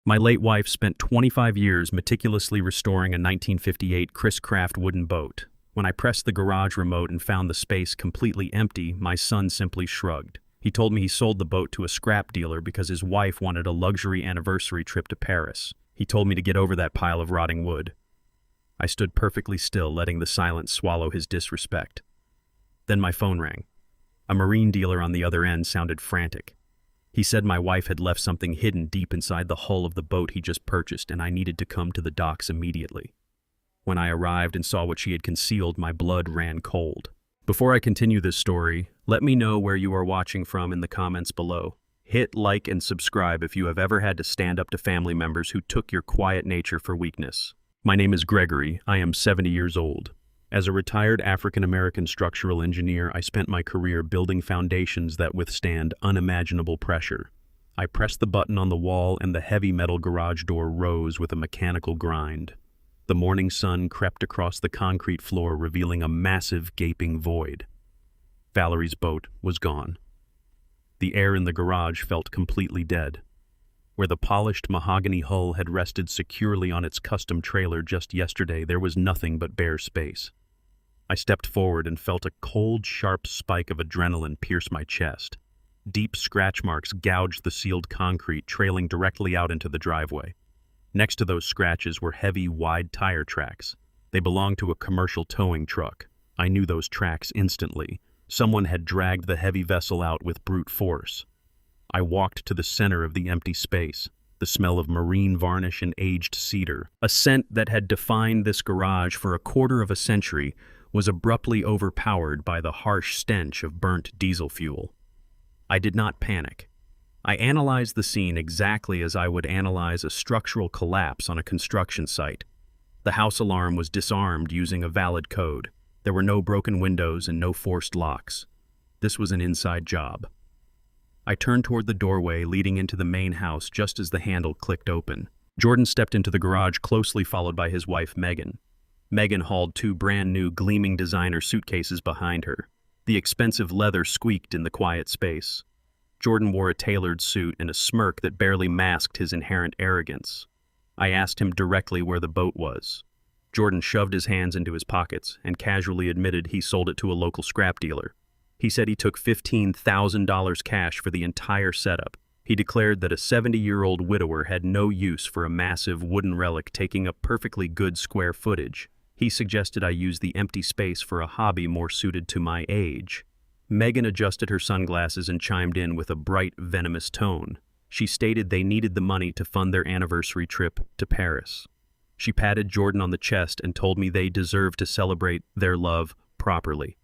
My late wife spent 25 years meticulously restoring a 1958 Chris Craft wooden boat. When I pressed the garage remote and found the space completely empty, my son simply shrugged. He told me he sold the boat to a scrap dealer because his wife wanted a luxury anniversary trip to Paris. He told me to get over that pile of rotting wood. I stood perfectly still, letting the silence swallow his disrespect. Then my phone rang. A marine dealer on the other end sounded frantic. He said my wife had left something hidden deep inside the hull of the boat he just purchased, and I needed to come to the docks immediately. When I arrived and saw what she had concealed, my blood ran cold. Before I continue this story, let me know where you are watching from in the comments below. Hit like and subscribe if you have ever had to stand up to family members who took your quiet nature for weakness. My name is Gregory. I am 70 years old. As a retired African-American structural engineer, I spent my career building foundations that withstand unimaginable pressure. I pressed the button on the wall and the heavy metal garage door rose with a mechanical grind. The morning sun crept across the concrete floor, revealing a massive, gaping void. Valerie's boat was gone. The air in the garage felt completely dead. Where the polished mahogany hull had rested securely on its custom trailer just yesterday, there was nothing but bare space. I stepped forward and felt a cold, sharp spike of adrenaline pierce my chest. Deep scratch marks gouged the sealed concrete, trailing directly out into the driveway. Next to those scratches were heavy, wide tire tracks. They belonged to a commercial towing truck. I knew those tracks instantly. Someone had dragged the heavy vessel out with brute force. I walked to the center of the empty space. The smell of marine varnish and aged cedar, a scent that had defined this garage for a quarter of a century, was abruptly overpowered by the harsh stench of burnt diesel fuel. I did not panic. I analyzed the scene exactly as I would analyze a structural collapse on a construction site. The house alarm was disarmed using a valid code. There were no broken windows and no forced locks. This was an inside job. I turned toward the doorway leading into the main house just as the handle clicked open. Jordan stepped into the garage, closely followed by his wife, Megan. Megan hauled two brand-new, gleaming designer suitcases behind her. The expensive leather squeaked in the quiet space. Jordan wore a tailored suit and a smirk that barely masked his inherent arrogance. I asked him directly where the boat was. Jordan shoved his hands into his pockets and casually admitted he sold it to a local scrap dealer. He said he took $15,000 cash for the entire setup. He declared that a 70-year-old widower had no use for a massive wooden relic taking up perfectly good square footage. He suggested I use the empty space for a hobby more suited to my age. Megan adjusted her sunglasses and chimed in with a bright, venomous tone. She stated they needed the money to fund their anniversary trip to Paris. She patted Jordan on the chest and told me they deserved to celebrate their love properly.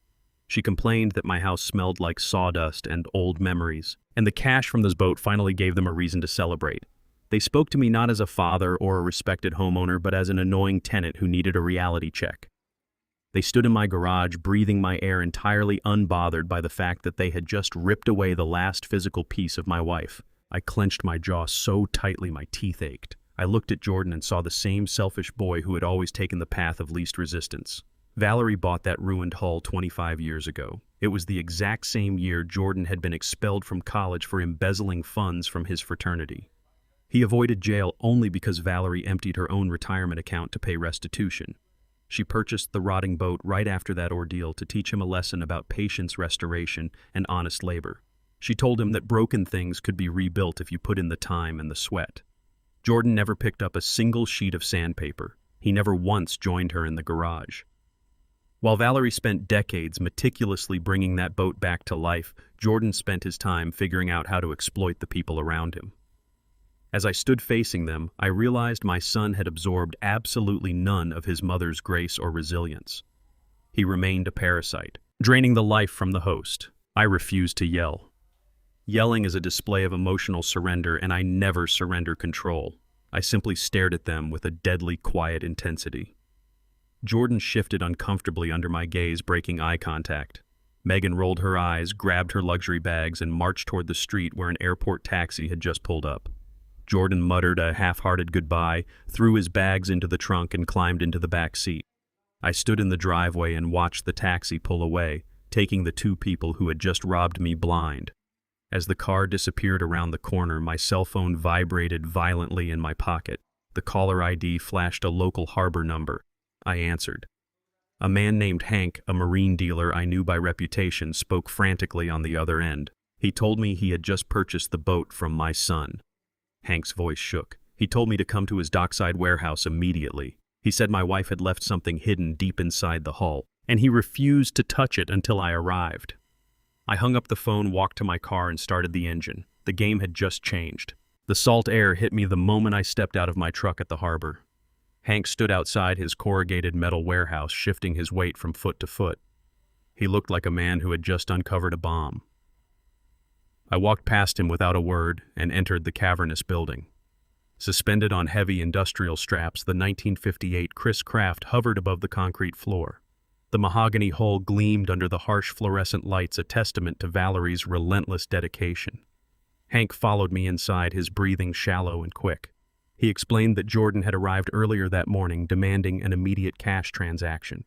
She complained that my house smelled like sawdust and old memories, and the cash from this boat finally gave them a reason to celebrate. They spoke to me not as a father or a respected homeowner, but as an annoying tenant who needed a reality check. They stood in my garage, breathing my air, entirely unbothered by the fact that they had just ripped away the last physical piece of my wife. I clenched my jaw so tightly my teeth ached. I looked at Jordan and saw the same selfish boy who had always taken the path of least resistance. Valerie bought that ruined hull 25 years ago. It was the exact same year Jordan had been expelled from college for embezzling funds from his fraternity. He avoided jail only because Valerie emptied her own retirement account to pay restitution. She purchased the rotting boat right after that ordeal to teach him a lesson about patience, restoration, and honest labor. She told him that broken things could be rebuilt if you put in the time and the sweat. Jordan never picked up a single sheet of sandpaper. He never once joined her in the garage. While Valerie spent decades meticulously bringing that boat back to life, Jordan spent his time figuring out how to exploit the people around him. As I stood facing them, I realized my son had absorbed absolutely none of his mother's grace or resilience. He remained a parasite, draining the life from the host. I refused to yell. Yelling is a display of emotional surrender, and I never surrender control. I simply stared at them with a deadly quiet intensity. Jordan shifted uncomfortably under my gaze, breaking eye contact. Megan rolled her eyes, grabbed her luxury bags, and marched toward the street where an airport taxi had just pulled up. Jordan muttered a half-hearted goodbye, threw his bags into the trunk, and climbed into the back seat. I stood in the driveway and watched the taxi pull away, taking the two people who had just robbed me blind. As the car disappeared around the corner, my cell phone vibrated violently in my pocket. The caller ID flashed a local harbor number. I answered. A man named Hank, a marine dealer I knew by reputation, spoke frantically on the other end. He told me he had just purchased the boat from my son. Hank's voice shook. He told me to come to his dockside warehouse immediately. He said my wife had left something hidden deep inside the hull, and he refused to touch it until I arrived. I hung up the phone, walked to my car, and started the engine. The game had just changed. The salt air hit me the moment I stepped out of my truck at the harbor. Hank stood outside his corrugated metal warehouse, shifting his weight from foot to foot. He looked like a man who had just uncovered a bomb. I walked past him without a word and entered the cavernous building. Suspended on heavy industrial straps, the 1958 Chris Craft hovered above the concrete floor. The mahogany hull gleamed under the harsh fluorescent lights, a testament to Valerie's relentless dedication. Hank followed me inside, his breathing shallow and quick. He explained that Jordan had arrived earlier that morning, demanding an immediate cash transaction.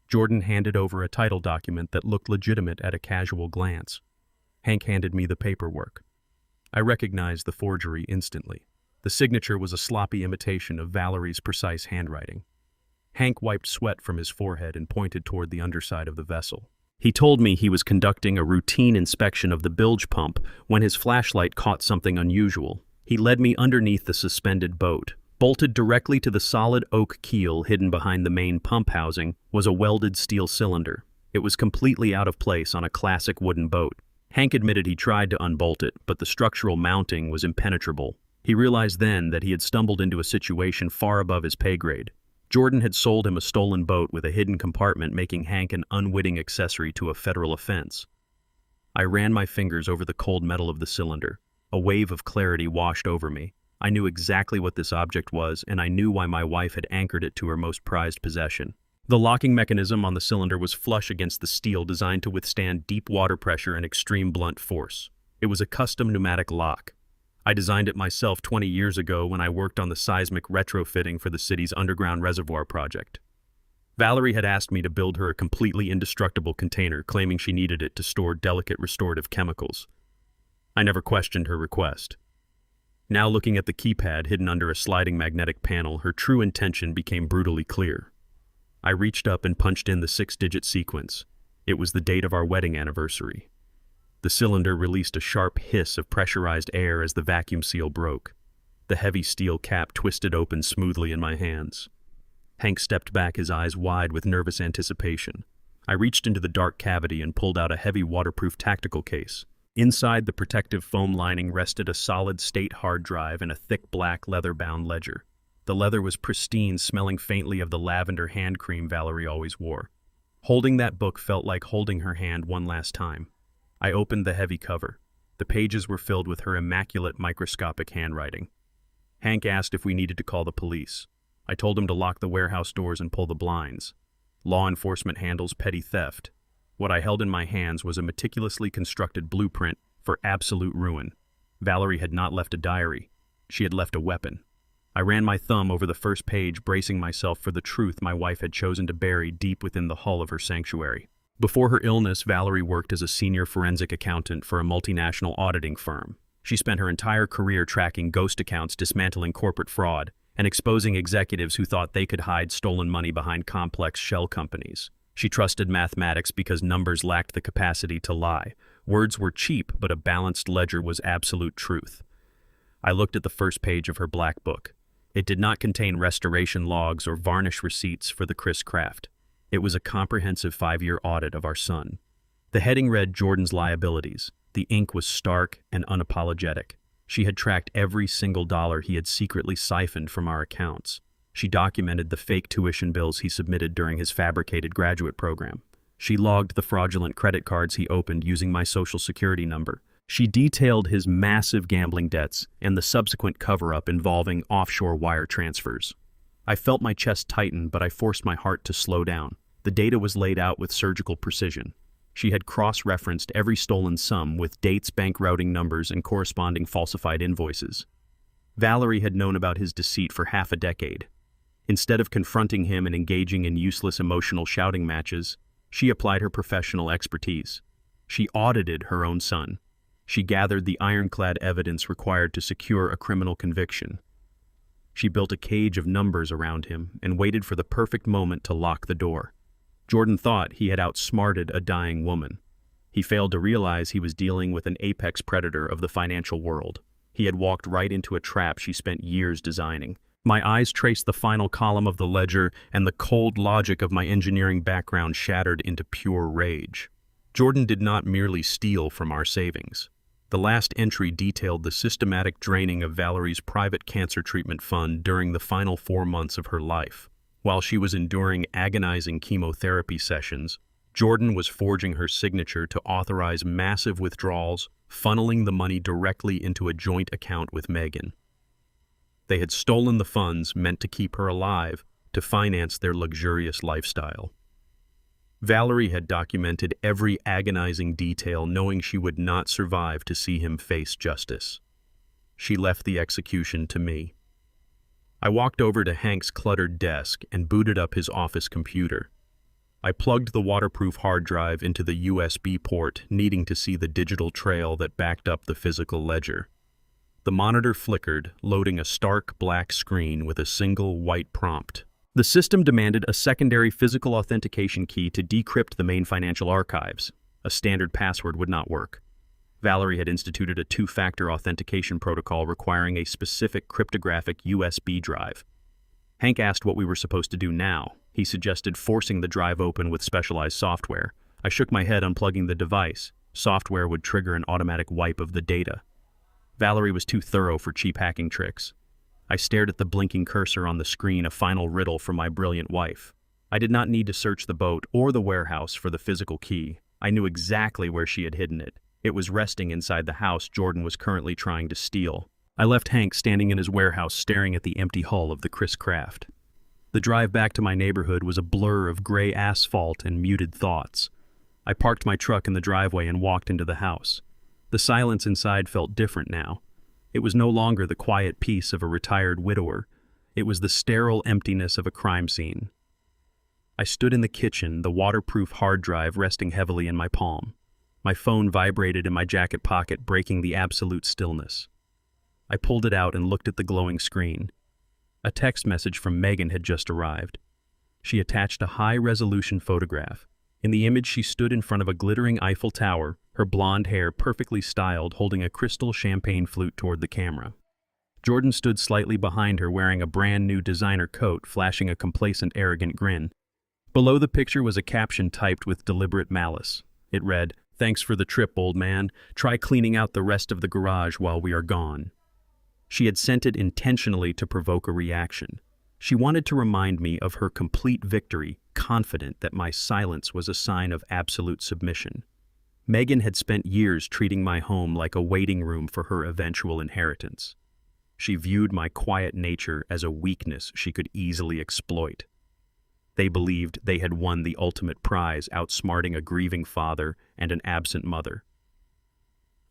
Jordan handed over a title document that looked legitimate at a casual glance. Hank handed me the paperwork. I recognized the forgery instantly. The signature was a sloppy imitation of Valerie's precise handwriting. Hank wiped sweat from his forehead and pointed toward the underside of the vessel. He told me he was conducting a routine inspection of the bilge pump when his flashlight caught something unusual. He led me underneath the suspended boat. Bolted directly to the solid oak keel hidden behind the main pump housing was a welded steel cylinder. It was completely out of place on a classic wooden boat. Hank admitted he tried to unbolt it, but the structural mounting was impenetrable. He realized then that he had stumbled into a situation far above his pay grade. Jordan had sold him a stolen boat with a hidden compartment, making Hank an unwitting accessory to a federal offense. I ran my fingers over the cold metal of the cylinder. A wave of clarity washed over me. I knew exactly what this object was, and I knew why my wife had anchored it to her most prized possession. The locking mechanism on the cylinder was flush against the steel, designed to withstand deep water pressure and extreme blunt force. It was a custom pneumatic lock. I designed it myself 20 years ago when I worked on the seismic retrofitting for the city's underground reservoir project. Valerie had asked me to build her a completely indestructible container, claiming she needed it to store delicate restorative chemicals. I never questioned her request. Now, looking at the keypad hidden under a sliding magnetic panel, her true intention became brutally clear. I reached up and punched in the 6-digit sequence. It was the date of our wedding anniversary. The cylinder released a sharp hiss of pressurized air as the vacuum seal broke. The heavy steel cap twisted open smoothly in my hands. Hank stepped back, his eyes wide with nervous anticipation. I reached into the dark cavity and pulled out a heavy waterproof tactical case. Inside the protective foam lining rested a solid-state hard drive and a thick black leather-bound ledger. The leather was pristine, smelling faintly of the lavender hand cream Valerie always wore. Holding that book felt like holding her hand one last time. I opened the heavy cover. The pages were filled with her immaculate microscopic handwriting. Hank asked if we needed to call the police. I told him to lock the warehouse doors and pull the blinds. Law enforcement handles petty theft. What I held in my hands was a meticulously constructed blueprint for absolute ruin. Valerie had not left a diary. She had left a weapon. I ran my thumb over the first page, bracing myself for the truth my wife had chosen to bury deep within the hull of her sanctuary. Before her illness, Valerie worked as a senior forensic accountant for a multinational auditing firm. She spent her entire career tracking ghost accounts, dismantling corporate fraud, and exposing executives who thought they could hide stolen money behind complex shell companies. She trusted mathematics because numbers lacked the capacity to lie. Words were cheap, but a balanced ledger was absolute truth. I looked at the first page of her black book. It did not contain restoration logs or varnish receipts for the Chris Craft. It was a comprehensive 5-year audit of our son. The heading read Jordan's liabilities. The ink was stark and unapologetic. She had tracked every single dollar he had secretly siphoned from our accounts. She documented the fake tuition bills he submitted during his fabricated graduate program. She logged the fraudulent credit cards he opened using my social security number. She detailed his massive gambling debts and the subsequent cover-up involving offshore wire transfers. I felt my chest tighten, but I forced my heart to slow down. The data was laid out with surgical precision. She had cross-referenced every stolen sum with dates, bank routing numbers, and corresponding falsified invoices. Valerie had known about his deceit for half a decade. Instead of confronting him and engaging in useless emotional shouting matches, she applied her professional expertise. She audited her own son. She gathered the ironclad evidence required to secure a criminal conviction. She built a cage of numbers around him and waited for the perfect moment to lock the door. Jordan thought he had outsmarted a dying woman. He failed to realize he was dealing with an apex predator of the financial world. He had walked right into a trap she spent years designing. My eyes traced the final column of the ledger, and the cold logic of my engineering background shattered into pure rage. Jordan did not merely steal from our savings. The last entry detailed the systematic draining of Valerie's private cancer treatment fund during the final 4 months of her life. While she was enduring agonizing chemotherapy sessions, Jordan was forging her signature to authorize massive withdrawals, funneling the money directly into a joint account with Megan. They had stolen the funds meant to keep her alive to finance their luxurious lifestyle. Valerie had documented every agonizing detail, knowing she would not survive to see him face justice. She left the execution to me. I walked over to Hank's cluttered desk and booted up his office computer. I plugged the waterproof hard drive into the USB port, needing to see the digital trail that backed up the physical ledger. The monitor flickered, loading a stark black screen with a single white prompt. The system demanded a secondary physical authentication key to decrypt the main financial archives. A standard password would not work. Valerie had instituted a two-factor authentication protocol requiring a specific cryptographic USB drive. Hank asked what we were supposed to do now. He suggested forcing the drive open with specialized software. I shook my head, unplugging the device. Software would trigger an automatic wipe of the data. Valerie was too thorough for cheap hacking tricks. I stared at the blinking cursor on the screen, a final riddle from my brilliant wife. I did not need to search the boat or the warehouse for the physical key. I knew exactly where she had hidden it. It was resting inside the house Jordan was currently trying to steal. I left Hank standing in his warehouse, staring at the empty hull of the Chris Craft. The drive back to my neighborhood was a blur of gray asphalt and muted thoughts. I parked my truck in the driveway and walked into the house. The silence inside felt different now. It was no longer the quiet peace of a retired widower. It was the sterile emptiness of a crime scene. I stood in the kitchen, the waterproof hard drive resting heavily in my palm. My phone vibrated in my jacket pocket, breaking the absolute stillness. I pulled it out and looked at the glowing screen. A text message from Megan had just arrived. She attached a high-resolution photograph. In the image, she stood in front of a glittering Eiffel Tower, her blonde hair perfectly styled, holding a crystal champagne flute toward the camera. Jordan stood slightly behind her, wearing a brand-new designer coat, flashing a complacent, arrogant grin. Below the picture was a caption typed with deliberate malice. It read, "Thanks for the trip, old man. Try cleaning out the rest of the garage while we are gone." She had sent it intentionally to provoke a reaction. She wanted to remind me of her complete victory, confident that my silence was a sign of absolute submission. Megan had spent years treating my home like a waiting room for her eventual inheritance. She viewed my quiet nature as a weakness she could easily exploit. They believed they had won the ultimate prize, outsmarting a grieving father and an absent mother.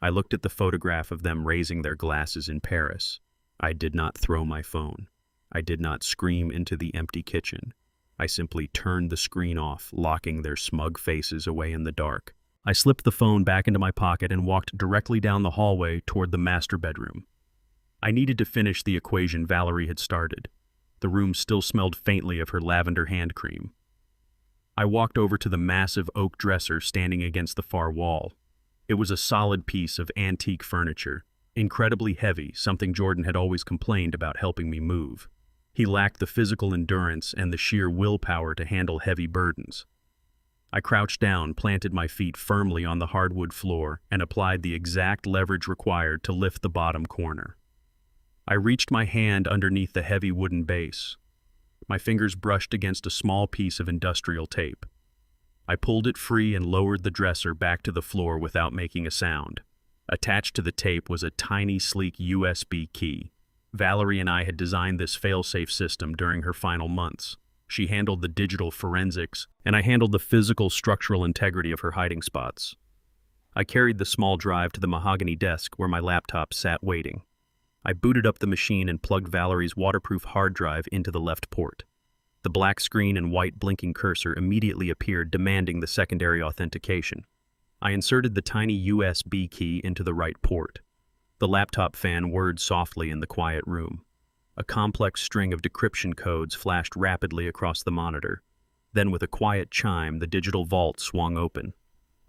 I looked at the photograph of them raising their glasses in Paris. I did not throw my phone. I did not scream into the empty kitchen. I simply turned the screen off, locking their smug faces away in the dark. I slipped the phone back into my pocket and walked directly down the hallway toward the master bedroom. I needed to finish the equation Valerie had started. The room still smelled faintly of her lavender hand cream. I walked over to the massive oak dresser standing against the far wall. It was a solid piece of antique furniture, incredibly heavy, something Jordan had always complained about helping me move. He lacked the physical endurance and the sheer willpower to handle heavy burdens. I crouched down, planted my feet firmly on the hardwood floor, and applied the exact leverage required to lift the bottom corner. I reached my hand underneath the heavy wooden base. My fingers brushed against a small piece of industrial tape. I pulled it free and lowered the dresser back to the floor without making a sound. Attached to the tape was a tiny, sleek USB key. Valerie and I had designed this fail-safe system during her final months. She handled the digital forensics, and I handled the physical structural integrity of her hiding spots. I carried the small drive to the mahogany desk where my laptop sat waiting. I booted up the machine and plugged Valerie's waterproof hard drive into the left port. The black screen and white blinking cursor immediately appeared, demanding the secondary authentication. I inserted the tiny USB key into the right port. The laptop fan whirred softly in the quiet room. A complex string of decryption codes flashed rapidly across the monitor. Then, with a quiet chime, the digital vault swung open.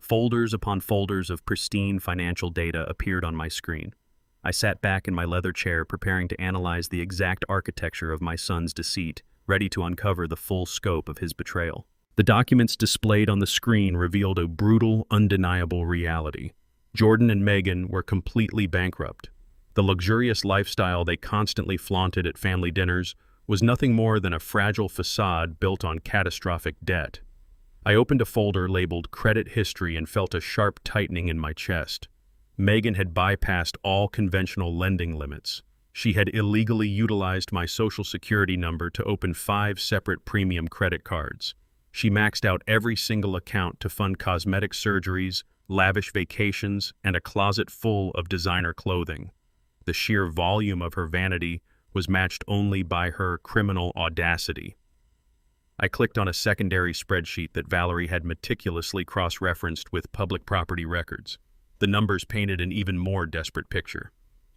Folders upon folders of pristine financial data appeared on my screen. I sat back in my leather chair, preparing to analyze the exact architecture of my son's deceit, ready to uncover the full scope of his betrayal. The documents displayed on the screen revealed a brutal, undeniable reality. Jordan and Megan were completely bankrupt. The luxurious lifestyle they constantly flaunted at family dinners was nothing more than a fragile facade built on catastrophic debt. I opened a folder labeled Credit History and felt a sharp tightening in my chest. Megan had bypassed all conventional lending limits. She had illegally utilized my social security number to open 5 separate premium credit cards. She maxed out every single account to fund cosmetic surgeries, lavish vacations, and a closet full of designer clothing. The sheer volume of her vanity was matched only by her criminal audacity. I clicked on a secondary spreadsheet that Valerie had meticulously cross-referenced with public property records. The numbers painted an even more desperate picture.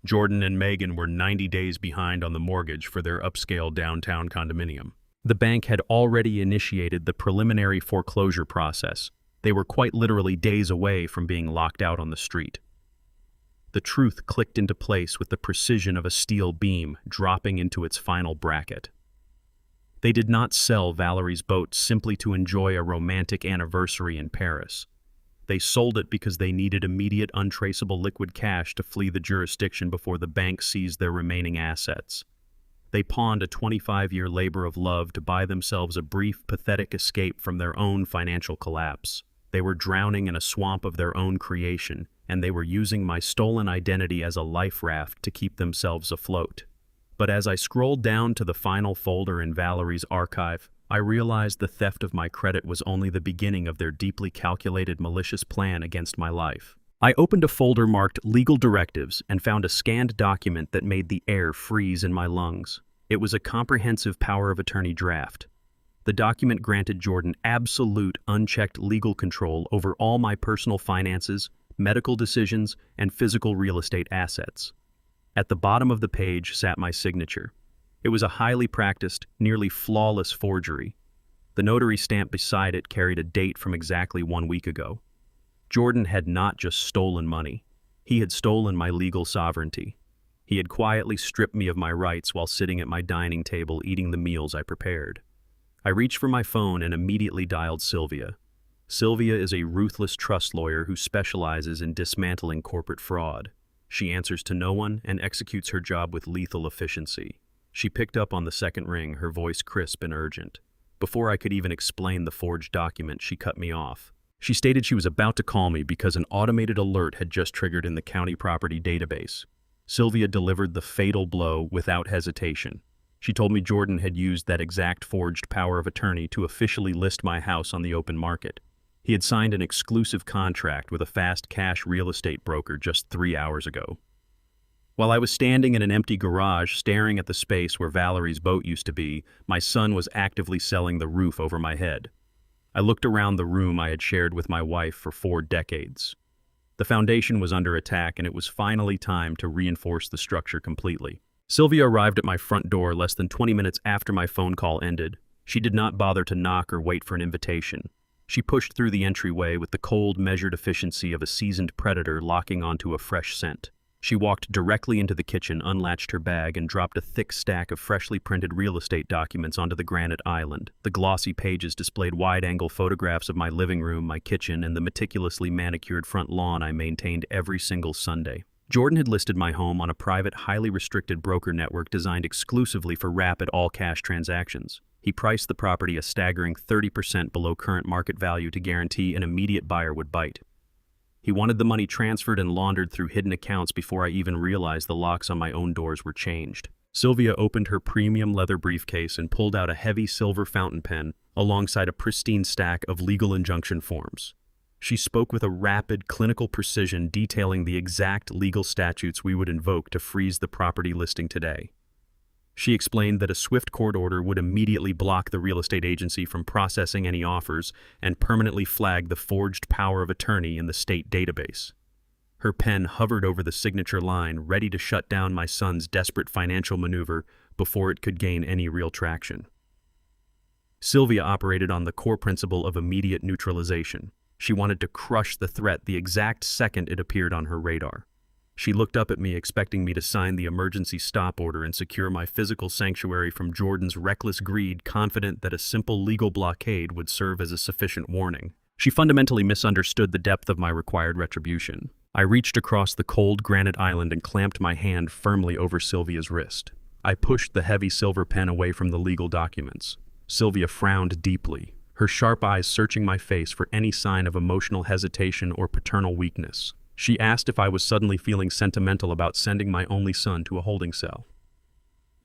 Jordan and Megan were 90 days behind on the mortgage for their upscale downtown condominium. The bank had already initiated the preliminary foreclosure process. They were quite literally days away from being locked out on the street. The truth clicked into place with the precision of a steel beam dropping into its final bracket. They did not sell Valerie's boat simply to enjoy a romantic anniversary in Paris. They sold it because they needed immediate, untraceable liquid cash to flee the jurisdiction before the bank seized their remaining assets. They pawned a 25-year labor of love to buy themselves a brief, pathetic escape from their own financial collapse. They were drowning in a swamp of their own creation, and they were using my stolen identity as a life raft to keep themselves afloat. But as I scrolled down to the final folder in Valerie's archive, I realized the theft of my credit was only the beginning of their deeply calculated, malicious plan against my life. I opened a folder marked Legal Directives and found a scanned document that made the air freeze in my lungs. It was a comprehensive power of attorney draft. The document granted Jordan absolute, unchecked legal control over all my personal finances, medical decisions, and physical real estate assets. At the bottom of the page sat my signature. It was a highly practiced, nearly flawless forgery. The notary stamp beside it carried a date from exactly 1 week ago. Jordan had not just stolen money. He had stolen my legal sovereignty. He had quietly stripped me of my rights while sitting at my dining table eating the meals I prepared. I reached for my phone and immediately dialed Sylvia. Sylvia is a ruthless trust lawyer who specializes in dismantling corporate fraud. She answers to no one and executes her job with lethal efficiency. She picked up on the second ring, her voice crisp and urgent. Before I could even explain the forged document, she cut me off. She stated she was about to call me because an automated alert had just triggered in the county property database. Sylvia delivered the fatal blow without hesitation. She told me Jordan had used that exact forged power of attorney to officially list my house on the open market. He had signed an exclusive contract with a fast cash real estate broker just 3 hours ago. While I was standing in an empty garage staring at the space where Valerie's boat used to be, my son was actively selling the roof over my head. I looked around the room I had shared with my wife for 4 decades. The foundation was under attack, and it was finally time to reinforce the structure completely. Sylvia arrived at my front door less than 20 minutes after my phone call ended. She did not bother to knock or wait for an invitation. She pushed through the entryway with the cold, measured efficiency of a seasoned predator locking onto a fresh scent. She walked directly into the kitchen, unlatched her bag, and dropped a thick stack of freshly printed real estate documents onto the granite island. The glossy pages displayed wide-angle photographs of my living room, my kitchen, and the meticulously manicured front lawn I maintained every single Sunday. Jordan had listed my home on a private, highly restricted broker network designed exclusively for rapid, all-cash transactions. He priced the property a staggering 30% below current market value to guarantee an immediate buyer would bite. He wanted the money transferred and laundered through hidden accounts before I even realized the locks on my own doors were changed. Sylvia opened her premium leather briefcase and pulled out a heavy silver fountain pen alongside a pristine stack of legal injunction forms. She spoke with a rapid, clinical precision, detailing the exact legal statutes we would invoke to freeze the property listing today. She explained that a swift court order would immediately block the real estate agency from processing any offers and permanently flag the forged power of attorney in the state database. Her pen hovered over the signature line, ready to shut down my son's desperate financial maneuver before it could gain any real traction. Sylvia operated on the core principle of immediate neutralization. She wanted to crush the threat the exact second it appeared on her radar. She looked up at me, expecting me to sign the emergency stop order and secure my physical sanctuary from Jordan's reckless greed, confident that a simple legal blockade would serve as a sufficient warning. She fundamentally misunderstood the depth of my required retribution. I reached across the cold granite island and clamped my hand firmly over Sylvia's wrist. I pushed the heavy silver pen away from the legal documents. Sylvia frowned deeply, her sharp eyes searching my face for any sign of emotional hesitation or paternal weakness. She asked if I was suddenly feeling sentimental about sending my only son to a holding cell.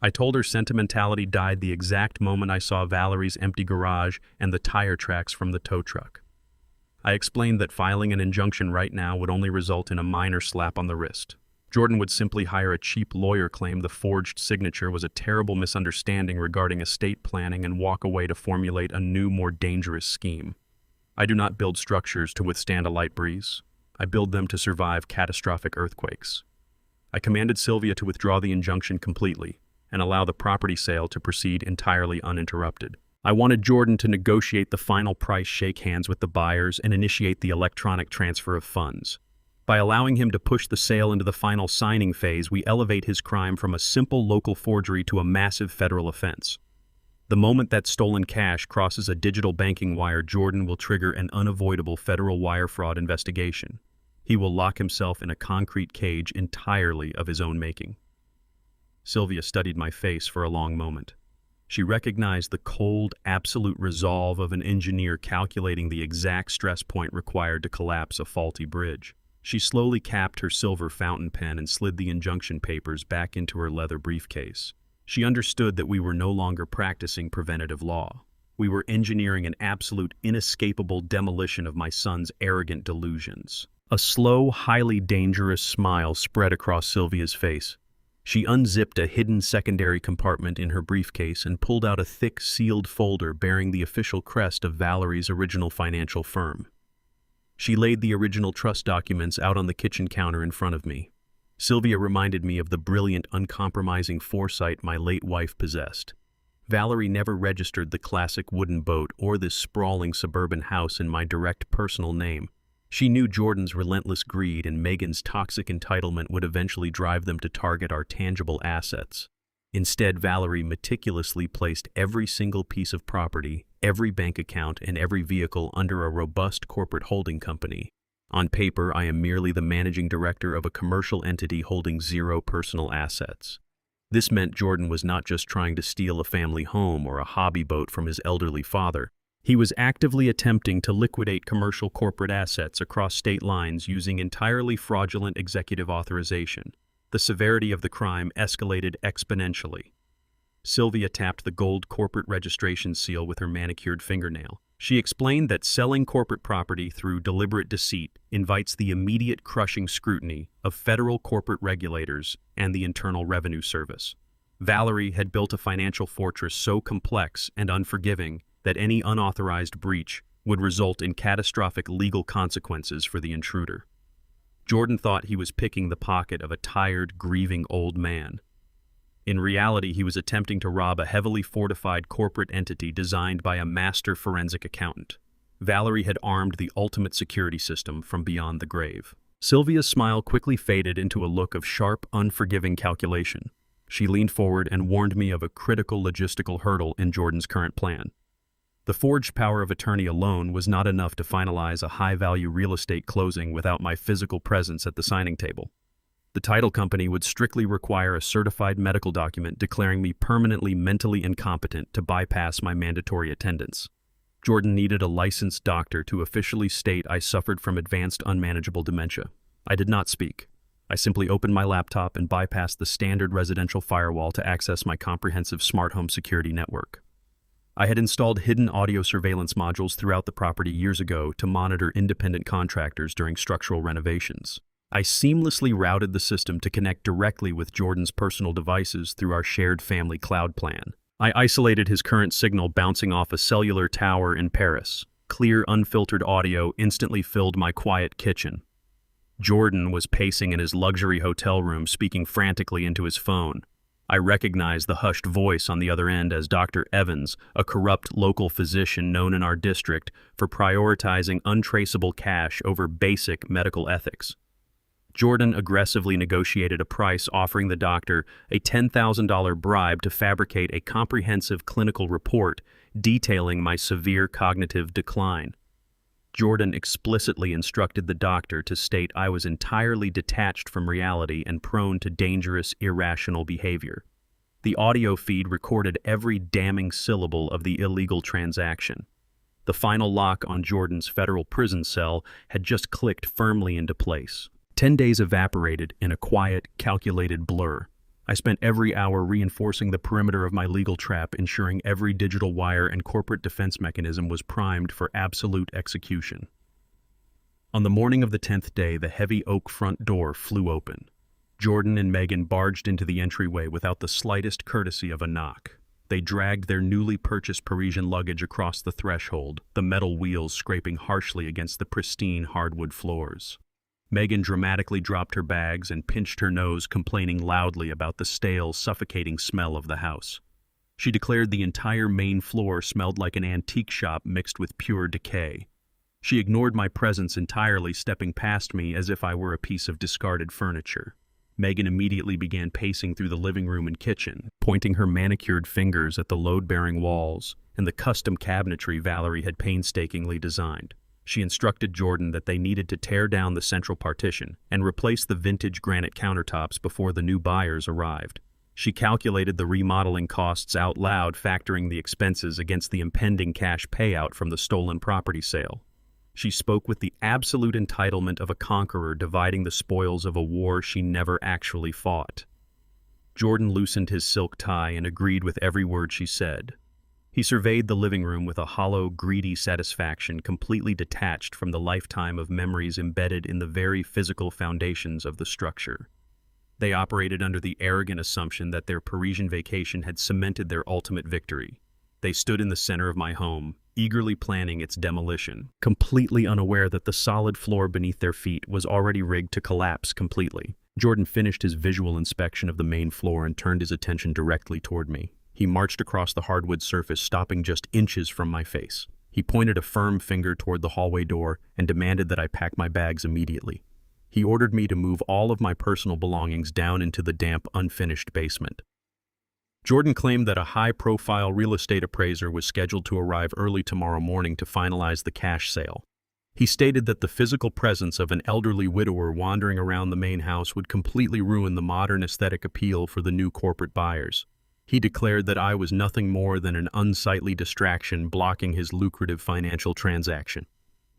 I told her sentimentality died the exact moment I saw Valerie's empty garage and the tire tracks from the tow truck. I explained that filing an injunction right now would only result in a minor slap on the wrist. Jordan would simply hire a cheap lawyer, claim the forged signature was a terrible misunderstanding regarding estate planning, and walk away to formulate a new, more dangerous scheme. I do not build structures to withstand a light breeze. I build them to survive catastrophic earthquakes. I commanded Sylvia to withdraw the injunction completely and allow the property sale to proceed entirely uninterrupted. I wanted Jordan to negotiate the final price, shake hands with the buyers, and initiate the electronic transfer of funds. By allowing him to push the sale into the final signing phase, we elevate his crime from a simple local forgery to a massive federal offense. The moment that stolen cash crosses a digital banking wire, Jordan will trigger an unavoidable federal wire fraud investigation. He will lock himself in a concrete cage entirely of his own making. Sylvia studied my face for a long moment. She recognized the cold, absolute resolve of an engineer calculating the exact stress point required to collapse a faulty bridge. She slowly capped her silver fountain pen and slid the injunction papers back into her leather briefcase. She understood that we were no longer practicing preventative law. We were engineering an absolute, inescapable demolition of my son's arrogant delusions. A slow, highly dangerous smile spread across Sylvia's face. She unzipped a hidden secondary compartment in her briefcase and pulled out a thick, sealed folder bearing the official crest of Valerie's original financial firm. She laid the original trust documents out on the kitchen counter in front of me. Sylvia reminded me of the brilliant, uncompromising foresight my late wife possessed. Valerie never registered the classic wooden boat or this sprawling suburban house in my direct personal name. She knew Jordan's relentless greed and Megan's toxic entitlement would eventually drive them to target our tangible assets. Instead, Valerie meticulously placed every single piece of property, every bank account, and every vehicle under a robust corporate holding company. On paper, I am merely the managing director of a commercial entity holding zero personal assets. This meant Jordan was not just trying to steal a family home or a hobby boat from his elderly father. He was actively attempting to liquidate commercial corporate assets across state lines using entirely fraudulent executive authorization. The severity of the crime escalated exponentially. Sylvia tapped the gold corporate registration seal with her manicured fingernail. She explained that selling corporate property through deliberate deceit invites the immediate crushing scrutiny of federal corporate regulators and the Internal Revenue Service. Valerie had built a financial fortress so complex and unforgiving that any unauthorized breach would result in catastrophic legal consequences for the intruder. Jordan thought he was picking the pocket of a tired, grieving old man. In reality, he was attempting to rob a heavily fortified corporate entity designed by a master forensic accountant. Valerie had armed the ultimate security system from beyond the grave. Sylvia's smile quickly faded into a look of sharp, unforgiving calculation. She leaned forward and warned me of a critical logistical hurdle in Jordan's current plan. The forged power of attorney alone was not enough to finalize a high-value real estate closing without my physical presence at the signing table. The title company would strictly require a certified medical document declaring me permanently mentally incompetent to bypass my mandatory attendance. Jordan needed a licensed doctor to officially state I suffered from advanced unmanageable dementia. I did not speak. I simply opened my laptop and bypassed the standard residential firewall to access my comprehensive smart home security network. I had installed hidden audio surveillance modules throughout the property years ago to monitor independent contractors during structural renovations. I seamlessly routed the system to connect directly with Jordan's personal devices through our shared family cloud plan. I isolated his current signal bouncing off a cellular tower in Paris. Clear, unfiltered audio instantly filled my quiet kitchen. Jordan was pacing in his luxury hotel room, speaking frantically into his phone. I recognized the hushed voice on the other end as Dr. Evans, a corrupt local physician known in our district for prioritizing untraceable cash over basic medical ethics. Jordan aggressively negotiated a price, offering the doctor a $10,000 bribe to fabricate a comprehensive clinical report detailing my severe cognitive decline. Jordan explicitly instructed the doctor to state I was entirely detached from reality and prone to dangerous, irrational behavior. The audio feed recorded every damning syllable of the illegal transaction. The final lock on Jordan's federal prison cell had just clicked firmly into place. 10 days evaporated in a quiet, calculated blur. I spent every hour reinforcing the perimeter of my legal trap, ensuring every digital wire and corporate defense mechanism was primed for absolute execution. On the morning of the 10th day, the heavy oak front door flew open. Jordan and Megan barged into the entryway without the slightest courtesy of a knock. They dragged their newly purchased Parisian luggage across the threshold, the metal wheels scraping harshly against the pristine hardwood floors. Megan dramatically dropped her bags and pinched her nose, complaining loudly about the stale, suffocating smell of the house. She declared the entire main floor smelled like an antique shop mixed with pure decay. She ignored my presence entirely, stepping past me as if I were a piece of discarded furniture. Megan immediately began pacing through the living room and kitchen, pointing her manicured fingers at the load-bearing walls and the custom cabinetry Valerie had painstakingly designed. She instructed Jordan that they needed to tear down the central partition and replace the vintage granite countertops before the new buyers arrived. She calculated the remodeling costs out loud, factoring the expenses against the impending cash payout from the stolen property sale. She spoke with the absolute entitlement of a conqueror dividing the spoils of a war she never actually fought. Jordan loosened his silk tie and agreed with every word she said. He surveyed the living room with a hollow, greedy satisfaction completely detached from the lifetime of memories embedded in the very physical foundations of the structure. They operated under the arrogant assumption that their Parisian vacation had cemented their ultimate victory. They stood in the center of my home, eagerly planning its demolition, completely unaware that the solid floor beneath their feet was already rigged to collapse completely. Jordan finished his visual inspection of the main floor and turned his attention directly toward me. He marched across the hardwood surface, stopping just inches from my face. He pointed a firm finger toward the hallway door and demanded that I pack my bags immediately. He ordered me to move all of my personal belongings down into the damp, unfinished basement. Jordan claimed that a high-profile real estate appraiser was scheduled to arrive early tomorrow morning to finalize the cash sale. He stated that the physical presence of an elderly widower wandering around the main house would completely ruin the modern aesthetic appeal for the new corporate buyers. He declared that I was nothing more than an unsightly distraction blocking his lucrative financial transaction.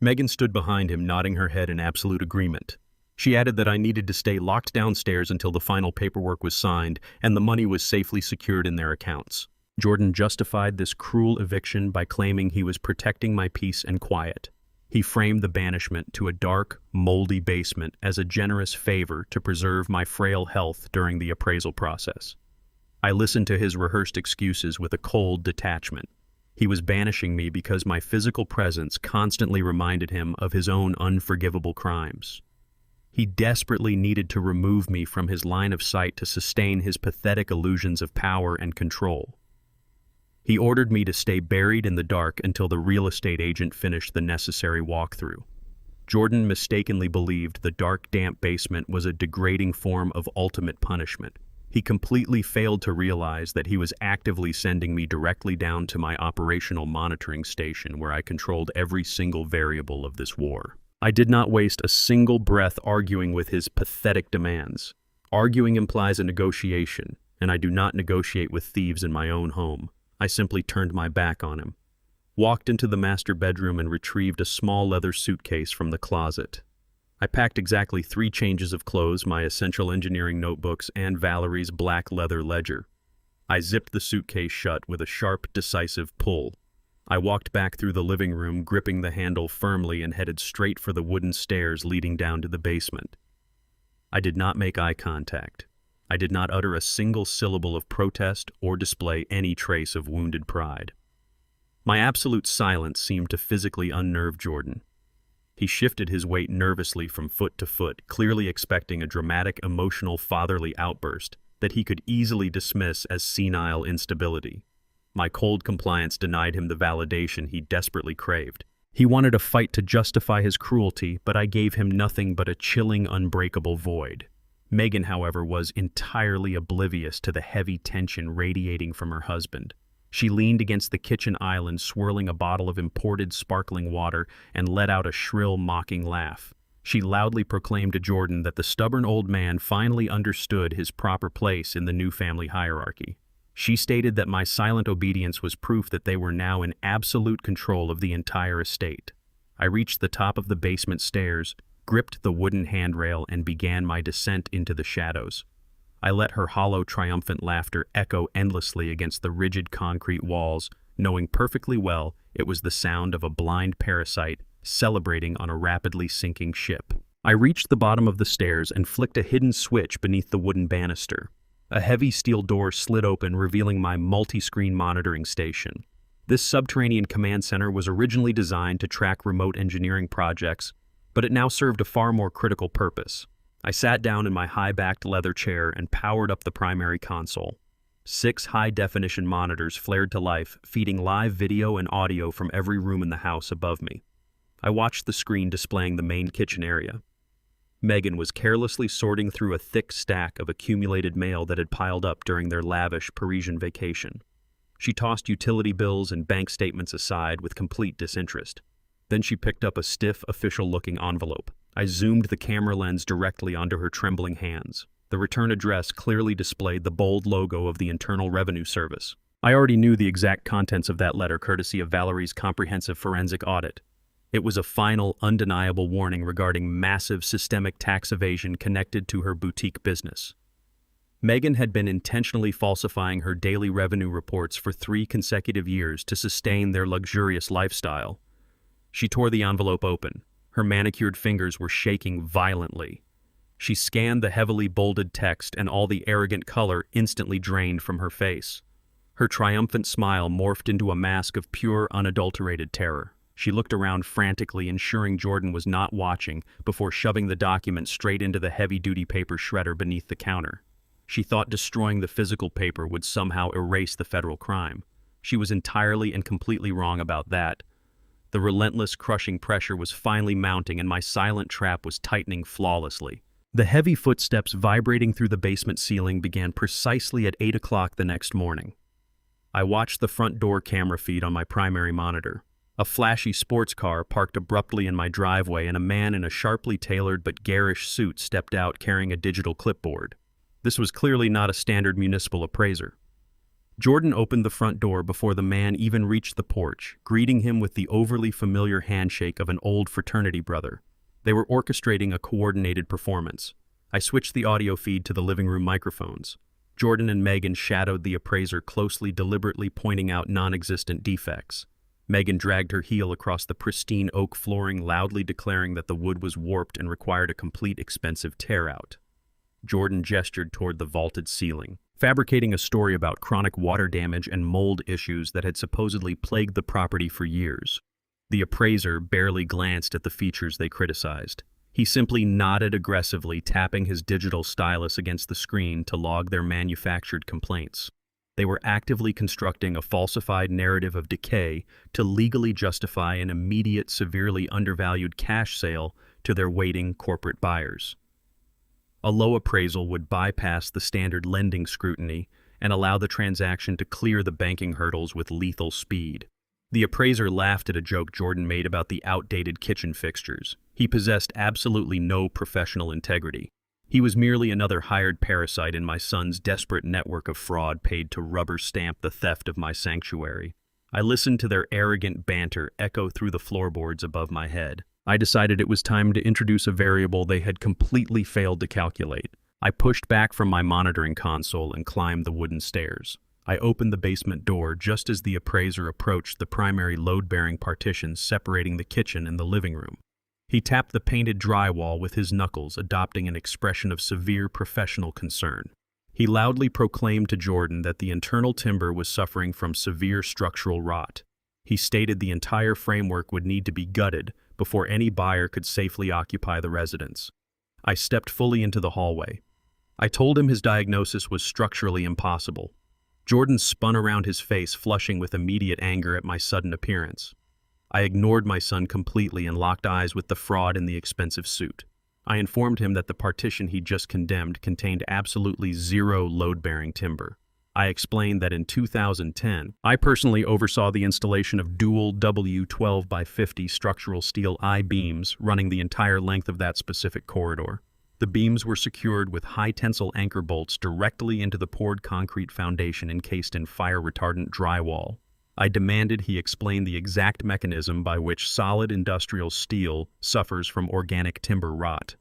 Megan stood behind him, nodding her head in absolute agreement. She added that I needed to stay locked downstairs until the final paperwork was signed and the money was safely secured in their accounts. Jordan justified this cruel eviction by claiming he was protecting my peace and quiet. He framed the banishment to a dark, moldy basement as a generous favor to preserve my frail health during the appraisal process. I listened to his rehearsed excuses with a cold detachment. He was banishing me because my physical presence constantly reminded him of his own unforgivable crimes. He desperately needed to remove me from his line of sight to sustain his pathetic illusions of power and control. He ordered me to stay buried in the dark until the real estate agent finished the necessary walkthrough. Jordan mistakenly believed the dark, damp basement was a degrading form of ultimate punishment. He completely failed to realize that he was actively sending me directly down to my operational monitoring station where I controlled every single variable of this war. I did not waste a single breath arguing with his pathetic demands. Arguing implies a negotiation, and I do not negotiate with thieves in my own home. I simply turned my back on him, walked into the master bedroom and retrieved a small leather suitcase from the closet. I packed exactly 3 changes of clothes, my essential engineering notebooks, and Valerie's black leather ledger. I zipped the suitcase shut with a sharp, decisive pull. I walked back through the living room, gripping the handle firmly, and headed straight for the wooden stairs leading down to the basement. I did not make eye contact. I did not utter a single syllable of protest or display any trace of wounded pride. My absolute silence seemed to physically unnerve Jordan. He shifted his weight nervously from foot to foot, clearly expecting a dramatic, emotional, fatherly outburst that he could easily dismiss as senile instability. My cold compliance denied him the validation he desperately craved. He wanted a fight to justify his cruelty, but I gave him nothing but a chilling, unbreakable void. Megan, however, was entirely oblivious to the heavy tension radiating from her husband. She leaned against the kitchen island, swirling a bottle of imported sparkling water, and let out a shrill, mocking laugh. She loudly proclaimed to Jordan that the stubborn old man finally understood his proper place in the new family hierarchy. She stated that my silent obedience was proof that they were now in absolute control of the entire estate. I reached the top of the basement stairs, gripped the wooden handrail, and began my descent into the shadows. I let her hollow, triumphant laughter echo endlessly against the rigid concrete walls, knowing perfectly well it was the sound of a blind parasite celebrating on a rapidly sinking ship. I reached the bottom of the stairs and flicked a hidden switch beneath the wooden banister. A heavy steel door slid open, revealing my multi-screen monitoring station. This subterranean command center was originally designed to track remote engineering projects, but it now served a far more critical purpose. I sat down in my high-backed leather chair and powered up the primary console. 6 high-definition monitors flared to life, feeding live video and audio from every room in the house above me. I watched the screen displaying the main kitchen area. Megan was carelessly sorting through a thick stack of accumulated mail that had piled up during their lavish Parisian vacation. She tossed utility bills and bank statements aside with complete disinterest. Then she picked up a stiff, official-looking envelope. I zoomed the camera lens directly onto her trembling hands. The return address clearly displayed the bold logo of the Internal Revenue Service. I already knew the exact contents of that letter courtesy of Valerie's comprehensive forensic audit. It was a final, undeniable warning regarding massive systemic tax evasion connected to her boutique business. Megan had been intentionally falsifying her daily revenue reports for 3 consecutive years to sustain their luxurious lifestyle. She tore the envelope open. Her manicured fingers were shaking violently. She scanned the heavily bolded text, and all the arrogant color instantly drained from her face. Her triumphant smile morphed into a mask of pure, unadulterated terror. She looked around frantically, ensuring Jordan was not watching, before shoving the document straight into the heavy-duty paper shredder beneath the counter. She thought destroying the physical paper would somehow erase the federal crime. She was entirely and completely wrong about that. The relentless, crushing pressure was finally mounting, and my silent trap was tightening flawlessly. The heavy footsteps vibrating through the basement ceiling began precisely at 8 o'clock the next morning. I watched the front door camera feed on my primary monitor. A flashy sports car parked abruptly in my driveway, and a man in a sharply tailored but garish suit stepped out carrying a digital clipboard. This was clearly not a standard municipal appraiser. Jordan opened the front door before the man even reached the porch, greeting him with the overly familiar handshake of an old fraternity brother. They were orchestrating a coordinated performance. I switched the audio feed to the living room microphones. Jordan and Megan shadowed the appraiser closely, deliberately pointing out non-existent defects. Megan dragged her heel across the pristine oak flooring, loudly declaring that the wood was warped and required a complete, expensive tear-out. Jordan gestured toward the vaulted ceiling, fabricating a story about chronic water damage and mold issues that had supposedly plagued the property for years. The appraiser barely glanced at the features they criticized. He simply nodded aggressively, tapping his digital stylus against the screen to log their manufactured complaints. They were actively constructing a falsified narrative of decay to legally justify an immediate, severely undervalued cash sale to their waiting corporate buyers. A low appraisal would bypass the standard lending scrutiny and allow the transaction to clear the banking hurdles with lethal speed. The appraiser laughed at a joke Jordan made about the outdated kitchen fixtures. He possessed absolutely no professional integrity. He was merely another hired parasite in my son's desperate network of fraud paid to rubber stamp the theft of my sanctuary. I listened to their arrogant banter echo through the floorboards above my head. I decided it was time to introduce a variable they had completely failed to calculate. I pushed back from my monitoring console and climbed the wooden stairs. I opened the basement door just as the appraiser approached the primary load-bearing partitions separating the kitchen and the living room. He tapped the painted drywall with his knuckles, adopting an expression of severe professional concern. He loudly proclaimed to Jordan that the internal timber was suffering from severe structural rot. He stated the entire framework would need to be gutted before any buyer could safely occupy the residence. I stepped fully into the hallway. I told him his diagnosis was structurally impossible. Jordan spun around his face, flushing with immediate anger at my sudden appearance. I ignored my son completely and locked eyes with the fraud in the expensive suit. I informed him that the partition he'd just condemned contained absolutely zero load-bearing timber. I explained that in 2010, I personally oversaw the installation of dual W12 by 50 structural steel I-beams running the entire length of that specific corridor. The beams were secured with high-tensile anchor bolts directly into the poured concrete foundation encased in fire-retardant drywall. I demanded he explain the exact mechanism by which solid industrial steel suffers from organic timber rot.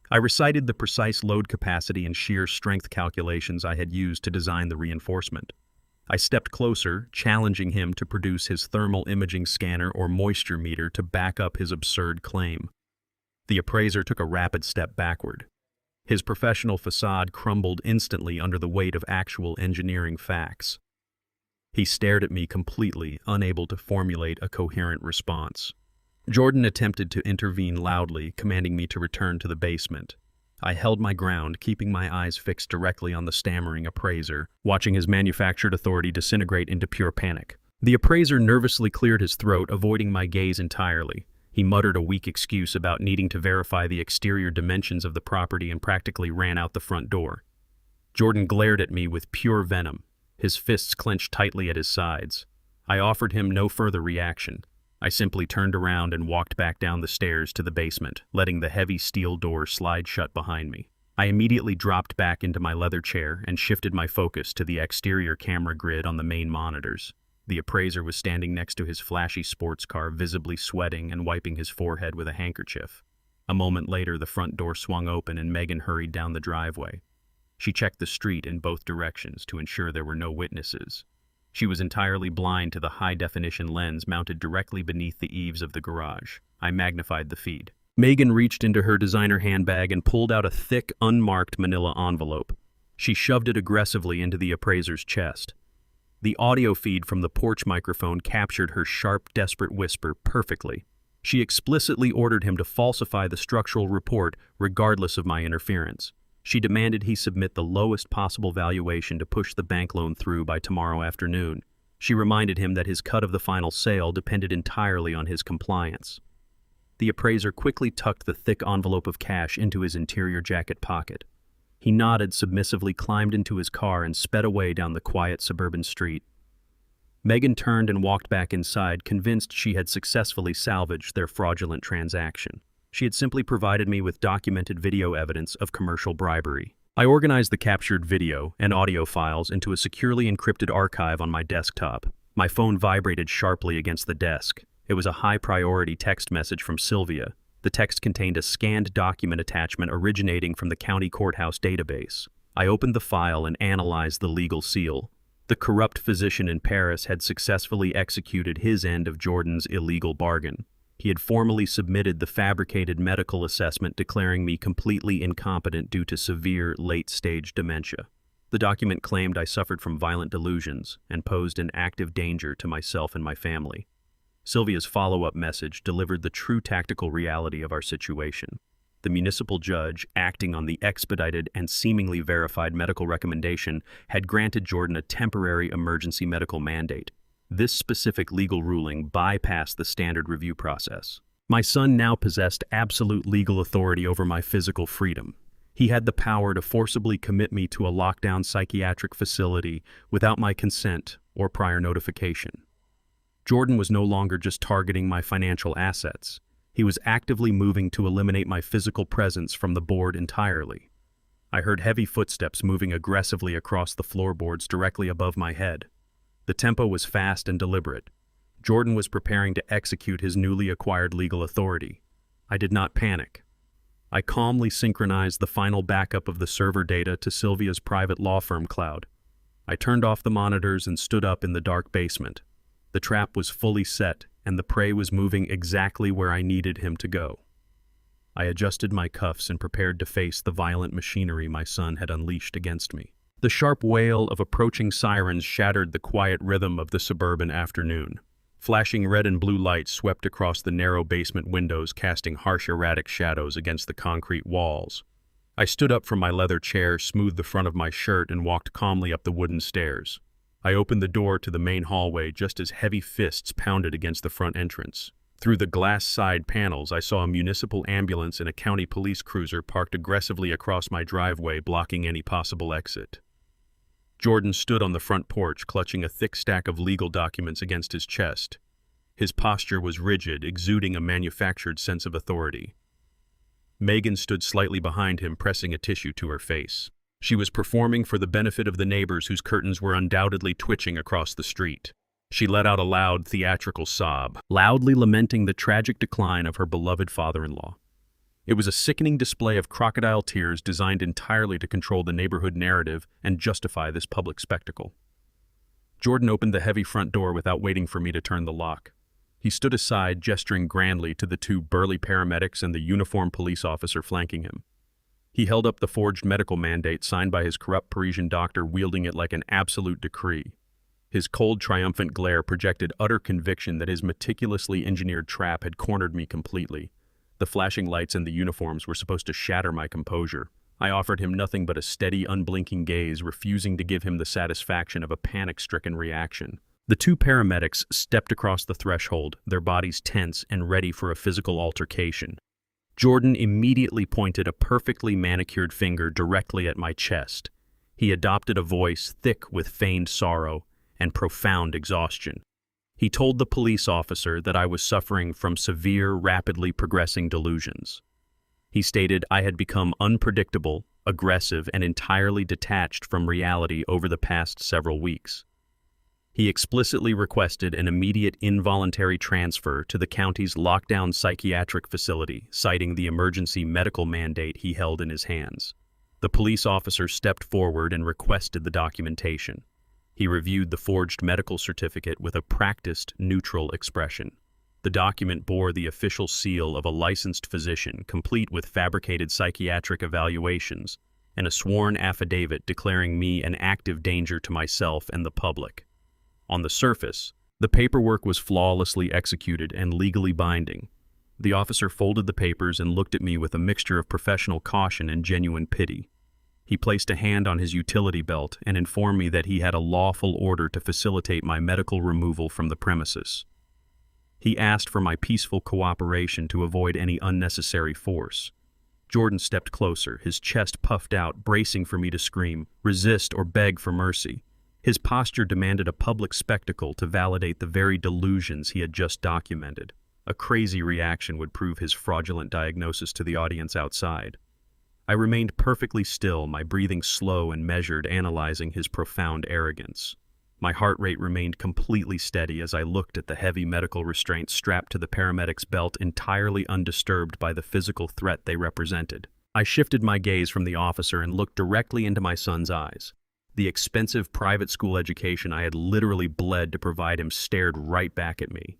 I recited the precise load capacity and shear strength calculations I had used to design the reinforcement. I stepped closer, challenging him to produce his thermal imaging scanner or moisture meter to back up his absurd claim. The appraiser took a rapid step backward. His professional facade crumbled instantly under the weight of actual engineering facts. He stared at me completely, unable to formulate a coherent response. Jordan attempted to intervene loudly, commanding me to return to the basement. I held my ground, keeping my eyes fixed directly on the stammering appraiser, watching his manufactured authority disintegrate into pure panic. The appraiser nervously cleared his throat, avoiding my gaze entirely. He muttered a weak excuse about needing to verify the exterior dimensions of the property and practically ran out the front door. Jordan glared at me with pure venom, his fists clenched tightly at his sides. I offered him no further reaction. I simply turned around and walked back down the stairs to the basement, letting the heavy steel door slide shut behind me. I immediately dropped back into my leather chair and shifted my focus to the exterior camera grid on the main monitors. The appraiser was standing next to his flashy sports car, visibly sweating and wiping his forehead with a handkerchief. A moment later, the front door swung open and Megan hurried down the driveway. She checked the street in both directions to ensure there were no witnesses. She was entirely blind to the high-definition lens mounted directly beneath the eaves of the garage. I magnified the feed. Megan reached into her designer handbag and pulled out a thick, unmarked manila envelope. She shoved it aggressively into the appraiser's chest. The audio feed from the porch microphone captured her sharp, desperate whisper perfectly. She explicitly ordered him to falsify the structural report regardless of my interference. She demanded he submit the lowest possible valuation to push the bank loan through by tomorrow afternoon. She reminded him that his cut of the final sale depended entirely on his compliance. The appraiser quickly tucked the thick envelope of cash into his interior jacket pocket. He nodded submissively, climbed into his car, and sped away down the quiet suburban street. Megan turned and walked back inside, convinced she had successfully salvaged their fraudulent transaction. She had simply provided me with documented video evidence of commercial bribery. I organized the captured video and audio files into a securely encrypted archive on my desktop. My phone vibrated sharply against the desk. It was a high-priority text message from Sylvia. The text contained a scanned document attachment originating from the county courthouse database. I opened the file and analyzed the legal seal. The corrupt physician in Paris had successfully executed his end of Jordan's illegal bargain. He had formally submitted the fabricated medical assessment declaring me completely incompetent due to severe late-stage dementia. The document claimed I suffered from violent delusions and posed an active danger to myself and my family. Sylvia's follow-up message delivered the true tactical reality of our situation. The municipal judge, acting on the expedited and seemingly verified medical recommendation, had granted Jordan a temporary emergency medical mandate. This specific legal ruling bypassed the standard review process. My son now possessed absolute legal authority over my physical freedom. He had the power to forcibly commit me to a lockdown psychiatric facility without my consent or prior notification. Jordan was no longer just targeting my financial assets. He was actively moving to eliminate my physical presence from the board entirely. I heard heavy footsteps moving aggressively across the floorboards directly above my head. The tempo was fast and deliberate. Jordan was preparing to execute his newly acquired legal authority. I did not panic. I calmly synchronized the final backup of the server data to Sylvia's private law firm cloud. I turned off the monitors and stood up in the dark basement. The trap was fully set, and the prey was moving exactly where I needed him to go. I adjusted my cuffs and prepared to face the violent machinery my son had unleashed against me. The sharp wail of approaching sirens shattered the quiet rhythm of the suburban afternoon. Flashing red and blue lights swept across the narrow basement windows, casting harsh, erratic shadows against the concrete walls. I stood up from my leather chair, smoothed the front of my shirt, and walked calmly up the wooden stairs. I opened the door to the main hallway just as heavy fists pounded against the front entrance. Through the glass side panels, I saw a municipal ambulance and a county police cruiser parked aggressively across my driveway, blocking any possible exit. Jordan stood on the front porch, clutching a thick stack of legal documents against his chest. His posture was rigid, exuding a manufactured sense of authority. Megan stood slightly behind him, pressing a tissue to her face. She was performing for the benefit of the neighbors whose curtains were undoubtedly twitching across the street. She let out a loud, theatrical sob, loudly lamenting the tragic decline of her beloved father-in-law. It was a sickening display of crocodile tears designed entirely to control the neighborhood narrative and justify this public spectacle. Jordan opened the heavy front door without waiting for me to turn the lock. He stood aside, gesturing grandly to the two burly paramedics and the uniformed police officer flanking him. He held up the forged medical mandate signed by his corrupt Parisian doctor, wielding it like an absolute decree. His cold, triumphant glare projected utter conviction that his meticulously engineered trap had cornered me completely. The flashing lights and the uniforms were supposed to shatter my composure. I offered him nothing but a steady, unblinking gaze, refusing to give him the satisfaction of a panic-stricken reaction. The two paramedics stepped across the threshold, their bodies tense and ready for a physical altercation. Jordan immediately pointed a perfectly manicured finger directly at my chest. He adopted a voice thick with feigned sorrow and profound exhaustion. He told the police officer that I was suffering from severe, rapidly progressing delusions. He stated I had become unpredictable, aggressive, and entirely detached from reality over the past several weeks. He explicitly requested an immediate involuntary transfer to the county's lockdown psychiatric facility, citing the emergency medical mandate he held in his hands. The police officer stepped forward and requested the documentation. He reviewed the forged medical certificate with a practiced, neutral expression. The document bore the official seal of a licensed physician, complete with fabricated psychiatric evaluations, and a sworn affidavit declaring me an active danger to myself and the public. On the surface, the paperwork was flawlessly executed and legally binding. The officer folded the papers and looked at me with a mixture of professional caution and genuine pity. He placed a hand on his utility belt and informed me that he had a lawful order to facilitate my medical removal from the premises. He asked for my peaceful cooperation to avoid any unnecessary force. Jordan stepped closer, his chest puffed out, bracing for me to scream, resist, or beg for mercy. His posture demanded a public spectacle to validate the very delusions he had just documented. A crazy reaction would prove his fraudulent diagnosis to the audience outside. I remained perfectly still, my breathing slow and measured, analyzing his profound arrogance. My heart rate remained completely steady as I looked at the heavy medical restraints strapped to the paramedic's belt, entirely undisturbed by the physical threat they represented. I shifted my gaze from the officer and looked directly into my son's eyes. The expensive private school education I had literally bled to provide him stared right back at me.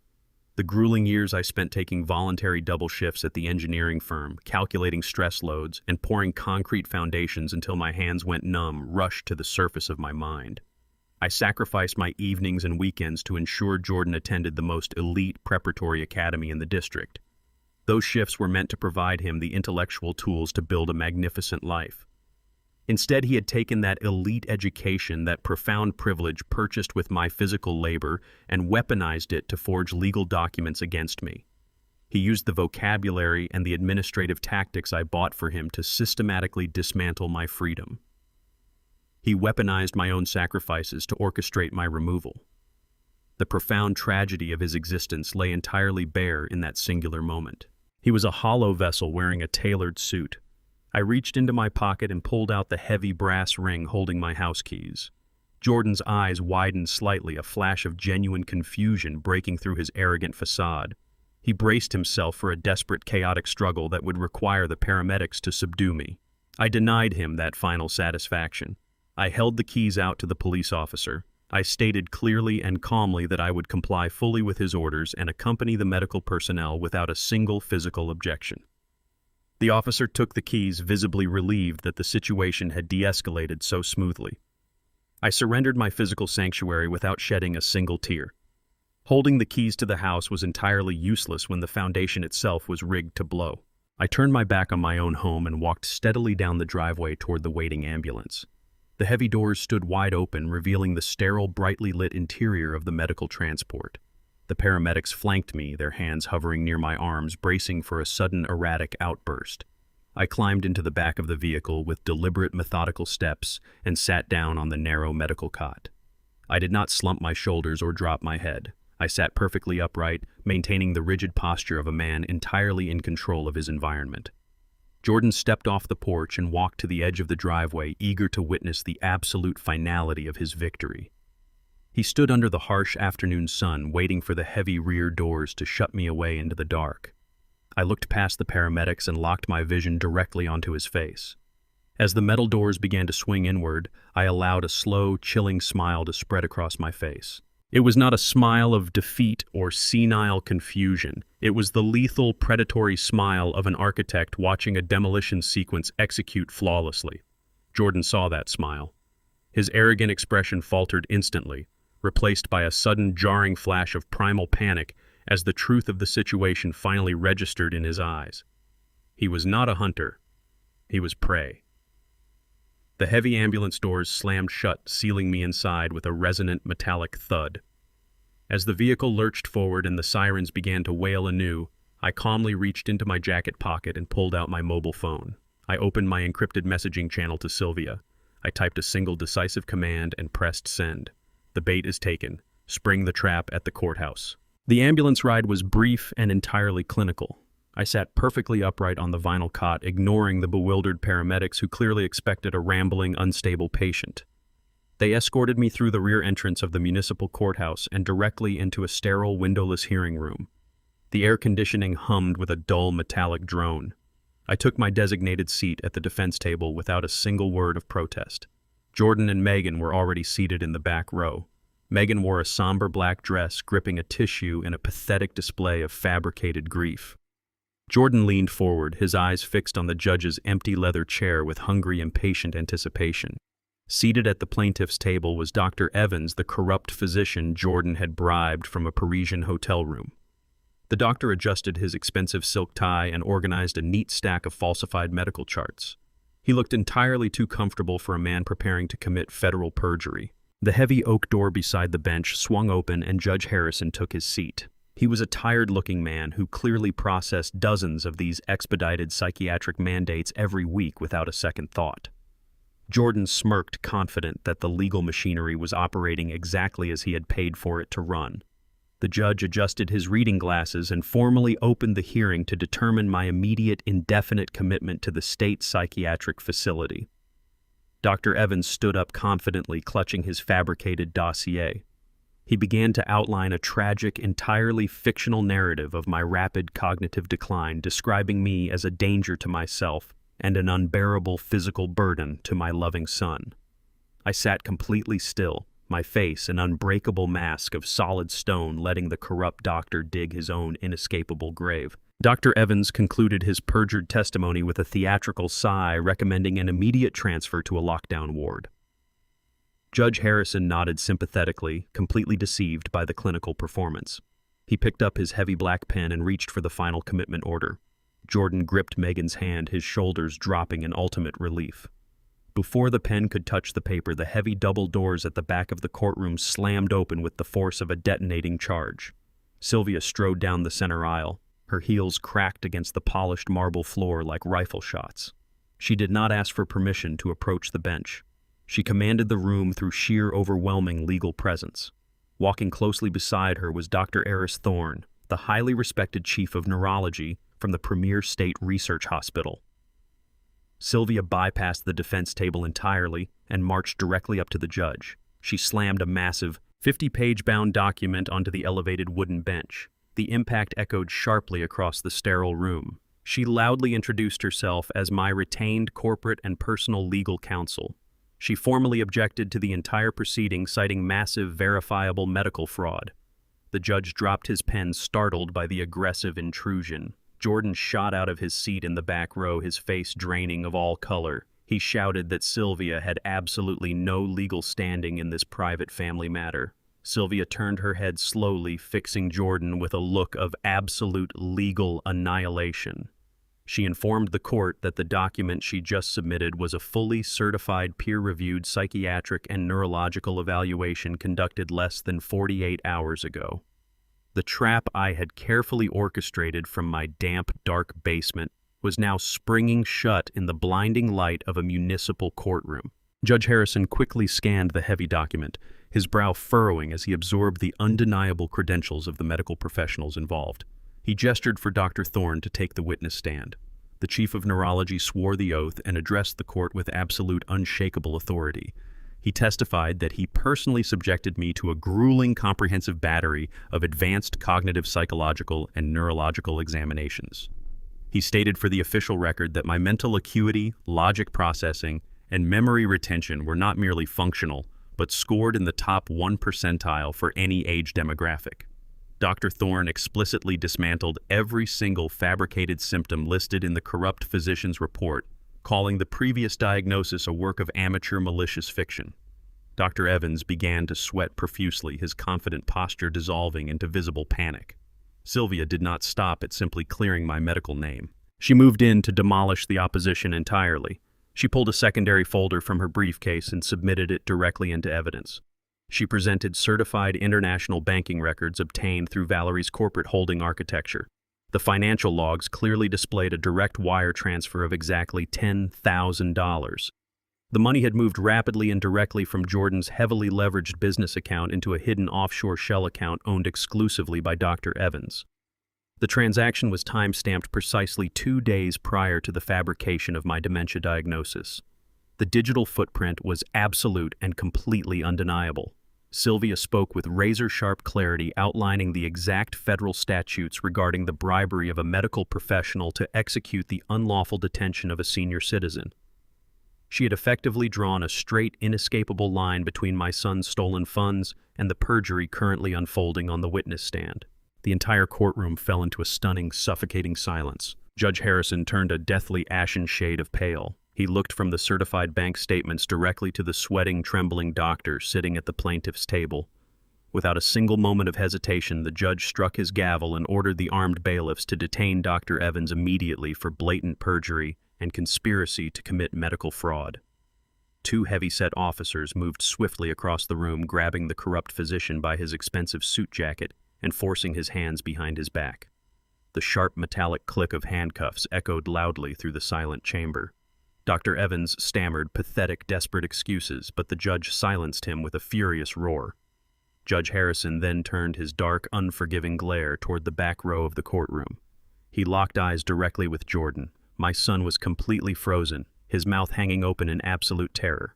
The grueling years I spent taking voluntary double shifts at the engineering firm, calculating stress loads, and pouring concrete foundations until my hands went numb rushed to the surface of my mind. I sacrificed my evenings and weekends to ensure Jordan attended the most elite preparatory academy in the district. Those shifts were meant to provide him the intellectual tools to build a magnificent life. Instead, he had taken that elite education, that profound privilege purchased with my physical labor, and weaponized it to forge legal documents against me. He used the vocabulary and the administrative tactics I bought for him to systematically dismantle my freedom. He weaponized my own sacrifices to orchestrate my removal. The profound tragedy of his existence lay entirely bare in that singular moment. He was a hollow vessel wearing a tailored suit. I reached into my pocket and pulled out the heavy brass ring holding my house keys. Jordan's eyes widened slightly, a flash of genuine confusion breaking through his arrogant facade. He braced himself for a desperate, chaotic struggle that would require the paramedics to subdue me. I denied him that final satisfaction. I held the keys out to the police officer. I stated clearly and calmly that I would comply fully with his orders and accompany the medical personnel without a single physical objection. The officer took the keys, visibly relieved that the situation had de-escalated so smoothly. I surrendered my physical sanctuary without shedding a single tear. Holding the keys to the house was entirely useless when the foundation itself was rigged to blow. I turned my back on my own home and walked steadily down the driveway toward the waiting ambulance. The heavy doors stood wide open, revealing the sterile, brightly lit interior of the medical transport. The paramedics flanked me, their hands hovering near my arms, bracing for a sudden erratic outburst. I climbed into the back of the vehicle with deliberate, methodical steps and sat down on the narrow medical cot. I did not slump my shoulders or drop my head. I sat perfectly upright, maintaining the rigid posture of a man entirely in control of his environment. Jordan stepped off the porch and walked to the edge of the driveway, eager to witness the absolute finality of his victory. He stood under the harsh afternoon sun, waiting for the heavy rear doors to shut me away into the dark. I looked past the paramedics and locked my vision directly onto his face. As the metal doors began to swing inward, I allowed a slow, chilling smile to spread across my face. It was not a smile of defeat or senile confusion. It was the lethal, predatory smile of an architect watching a demolition sequence execute flawlessly. Jordan saw that smile. His arrogant expression faltered instantly, replaced by a sudden, jarring flash of primal panic as the truth of the situation finally registered in his eyes. He was not a hunter. He was prey. The heavy ambulance doors slammed shut, sealing me inside with a resonant metallic thud. As the vehicle lurched forward and the sirens began to wail anew, I calmly reached into my jacket pocket and pulled out my mobile phone. I opened my encrypted messaging channel to Sylvia. I typed a single decisive command and pressed send. The bait is taken. Spring the trap at the courthouse. The ambulance ride was brief and entirely clinical. I sat perfectly upright on the vinyl cot, ignoring the bewildered paramedics who clearly expected a rambling, unstable patient. They escorted me through the rear entrance of the municipal courthouse and directly into a sterile, windowless hearing room. The air conditioning hummed with a dull, metallic drone. I took my designated seat at the defense table without a single word of protest. Jordan and Megan were already seated in the back row. Megan wore a somber black dress, gripping a tissue in a pathetic display of fabricated grief. Jordan leaned forward, his eyes fixed on the judge's empty leather chair with hungry, impatient anticipation. Seated at the plaintiff's table was Dr. Evans, the corrupt physician Jordan had bribed from a Parisian hotel room. The doctor adjusted his expensive silk tie and organized a neat stack of falsified medical charts. He looked entirely too comfortable for a man preparing to commit federal perjury. The heavy oak door beside the bench swung open and Judge Harrison took his seat. He was a tired-looking man who clearly processed dozens of these expedited psychiatric mandates every week without a second thought. Jordan smirked, confident that the legal machinery was operating exactly as he had paid for it to run. The judge adjusted his reading glasses and formally opened the hearing to determine my immediate, indefinite commitment to the state psychiatric facility. Dr. Evans stood up confidently, clutching his fabricated dossier. He began to outline a tragic, entirely fictional narrative of my rapid cognitive decline, describing me as a danger to myself and an unbearable physical burden to my loving son. I sat completely still, my face an unbreakable mask of solid stone, letting the corrupt doctor dig his own inescapable grave. Dr. Evans concluded his perjured testimony with a theatrical sigh, recommending an immediate transfer to a lockdown ward. Judge Harrison nodded sympathetically, completely deceived by the clinical performance. He picked up his heavy black pen and reached for the final commitment order. Jordan gripped Megan's hand, his shoulders dropping in ultimate relief. Before the pen could touch the paper, the heavy double doors at the back of the courtroom slammed open with the force of a detonating charge. Sylvia strode down the center aisle. Her heels cracked against the polished marble floor like rifle shots. She did not ask for permission to approach the bench. She commanded the room through sheer overwhelming legal presence. Walking closely beside her was Dr. Eris Thorne, the highly respected chief of neurology from the premier state research hospital. Sylvia bypassed the defense table entirely and marched directly up to the judge. She slammed a massive 50-page bound document onto the elevated wooden bench. The impact echoed sharply across the sterile room. She loudly introduced herself as my retained corporate and personal legal counsel. She formally objected to the entire proceeding, citing massive, verifiable medical fraud. The judge dropped his pen, startled by the aggressive intrusion. Jordan shot out of his seat in the back row, his face draining of all color. He shouted that Sylvia had absolutely no legal standing in this private family matter. Sylvia turned her head slowly, fixing Jordan with a look of absolute legal annihilation. She informed the court that the document she just submitted was a fully certified, peer-reviewed psychiatric and neurological evaluation conducted less than 48 hours ago. The trap I had carefully orchestrated from my damp, dark basement was now springing shut in the blinding light of a municipal courtroom. Judge Harrison quickly scanned the heavy document, his brow furrowing as he absorbed the undeniable credentials of the medical professionals involved. He gestured for Dr. Thorne to take the witness stand. The chief of neurology swore the oath and addressed the court with absolute unshakable authority. He testified that he personally subjected me to a grueling comprehensive battery of advanced cognitive, psychological, and neurological examinations. He stated for the official record that my mental acuity, logic processing, and memory retention were not merely functional, but scored in the top 1 percentile for any age demographic. Dr. Thorne explicitly dismantled every single fabricated symptom listed in the corrupt physician's report, calling the previous diagnosis a work of amateur malicious fiction. Dr. Evans began to sweat profusely, his confident posture dissolving into visible panic. Sylvia did not stop at simply clearing my medical name. She moved in to demolish the opposition entirely. She pulled a secondary folder from her briefcase and submitted it directly into evidence. She presented certified international banking records obtained through Valerie's corporate holding architecture. The financial logs clearly displayed a direct wire transfer of exactly $10,000. The money had moved rapidly and directly from Jordan's heavily leveraged business account into a hidden offshore shell account owned exclusively by Dr. Evans. The transaction was time-stamped precisely 2 days prior to the fabrication of my dementia diagnosis. The digital footprint was absolute and completely undeniable. Sylvia spoke with razor-sharp clarity, outlining the exact federal statutes regarding the bribery of a medical professional to execute the unlawful detention of a senior citizen. She had effectively drawn a straight, inescapable line between my son's stolen funds and the perjury currently unfolding on the witness stand. The entire courtroom fell into a stunning, suffocating silence. Judge Harrison turned a deathly ashen shade of pale. He looked from the certified bank statements directly to the sweating, trembling doctor sitting at the plaintiff's table. Without a single moment of hesitation, the judge struck his gavel and ordered the armed bailiffs to detain Dr. Evans immediately for blatant perjury and conspiracy to commit medical fraud. 2 heavy-set officers moved swiftly across the room, grabbing the corrupt physician by his expensive suit jacket and forcing his hands behind his back. The sharp metallic click of handcuffs echoed loudly through the silent chamber. Dr. Evans stammered pathetic, desperate excuses, but the judge silenced him with a furious roar. Judge Harrison then turned his dark, unforgiving glare toward the back row of the courtroom. He locked eyes directly with Jordan. My son was completely frozen, his mouth hanging open in absolute terror.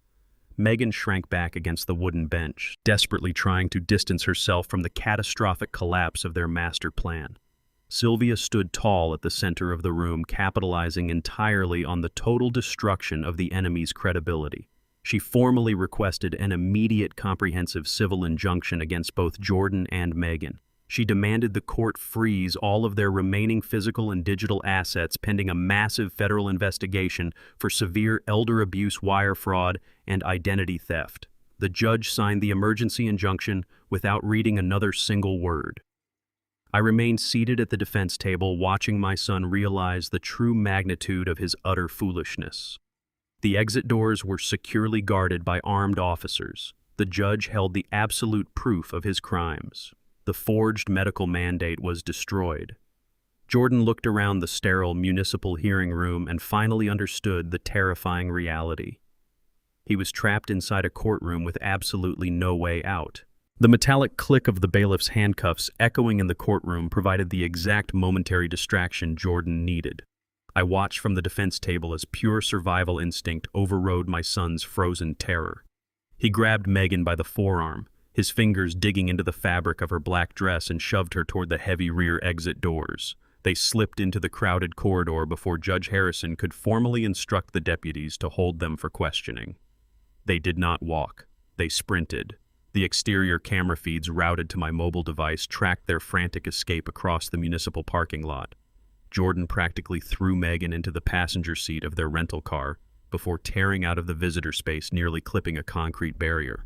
Megan shrank back against the wooden bench, desperately trying to distance herself from the catastrophic collapse of their master plan. Sylvia stood tall at the center of the room, capitalizing entirely on the total destruction of the enemy's credibility. She formally requested an immediate comprehensive civil injunction against both Jordan and Megan. She demanded the court freeze all of their remaining physical and digital assets pending a massive federal investigation for severe elder abuse, wire fraud, and identity theft. The judge signed the emergency injunction without reading another single word. I remained seated at the defense table, watching my son realize the true magnitude of his utter foolishness. The exit doors were securely guarded by armed officers. The judge held the absolute proof of his crimes. The forged medical mandate was destroyed. Jordan looked around the sterile municipal hearing room and finally understood the terrifying reality. He was trapped inside a courtroom with absolutely no way out. The metallic click of the bailiff's handcuffs echoing in the courtroom provided the exact momentary distraction Jordan needed. I watched from the defense table as pure survival instinct overrode my son's frozen terror. He grabbed Megan by the forearm, his fingers digging into the fabric of her black dress, and shoved her toward the heavy rear exit doors. They slipped into the crowded corridor before Judge Harrison could formally instruct the deputies to hold them for questioning. They did not walk. They sprinted. The exterior camera feeds routed to my mobile device tracked their frantic escape across the municipal parking lot. Jordan practically threw Megan into the passenger seat of their rental car before tearing out of the visitor space, nearly clipping a concrete barrier.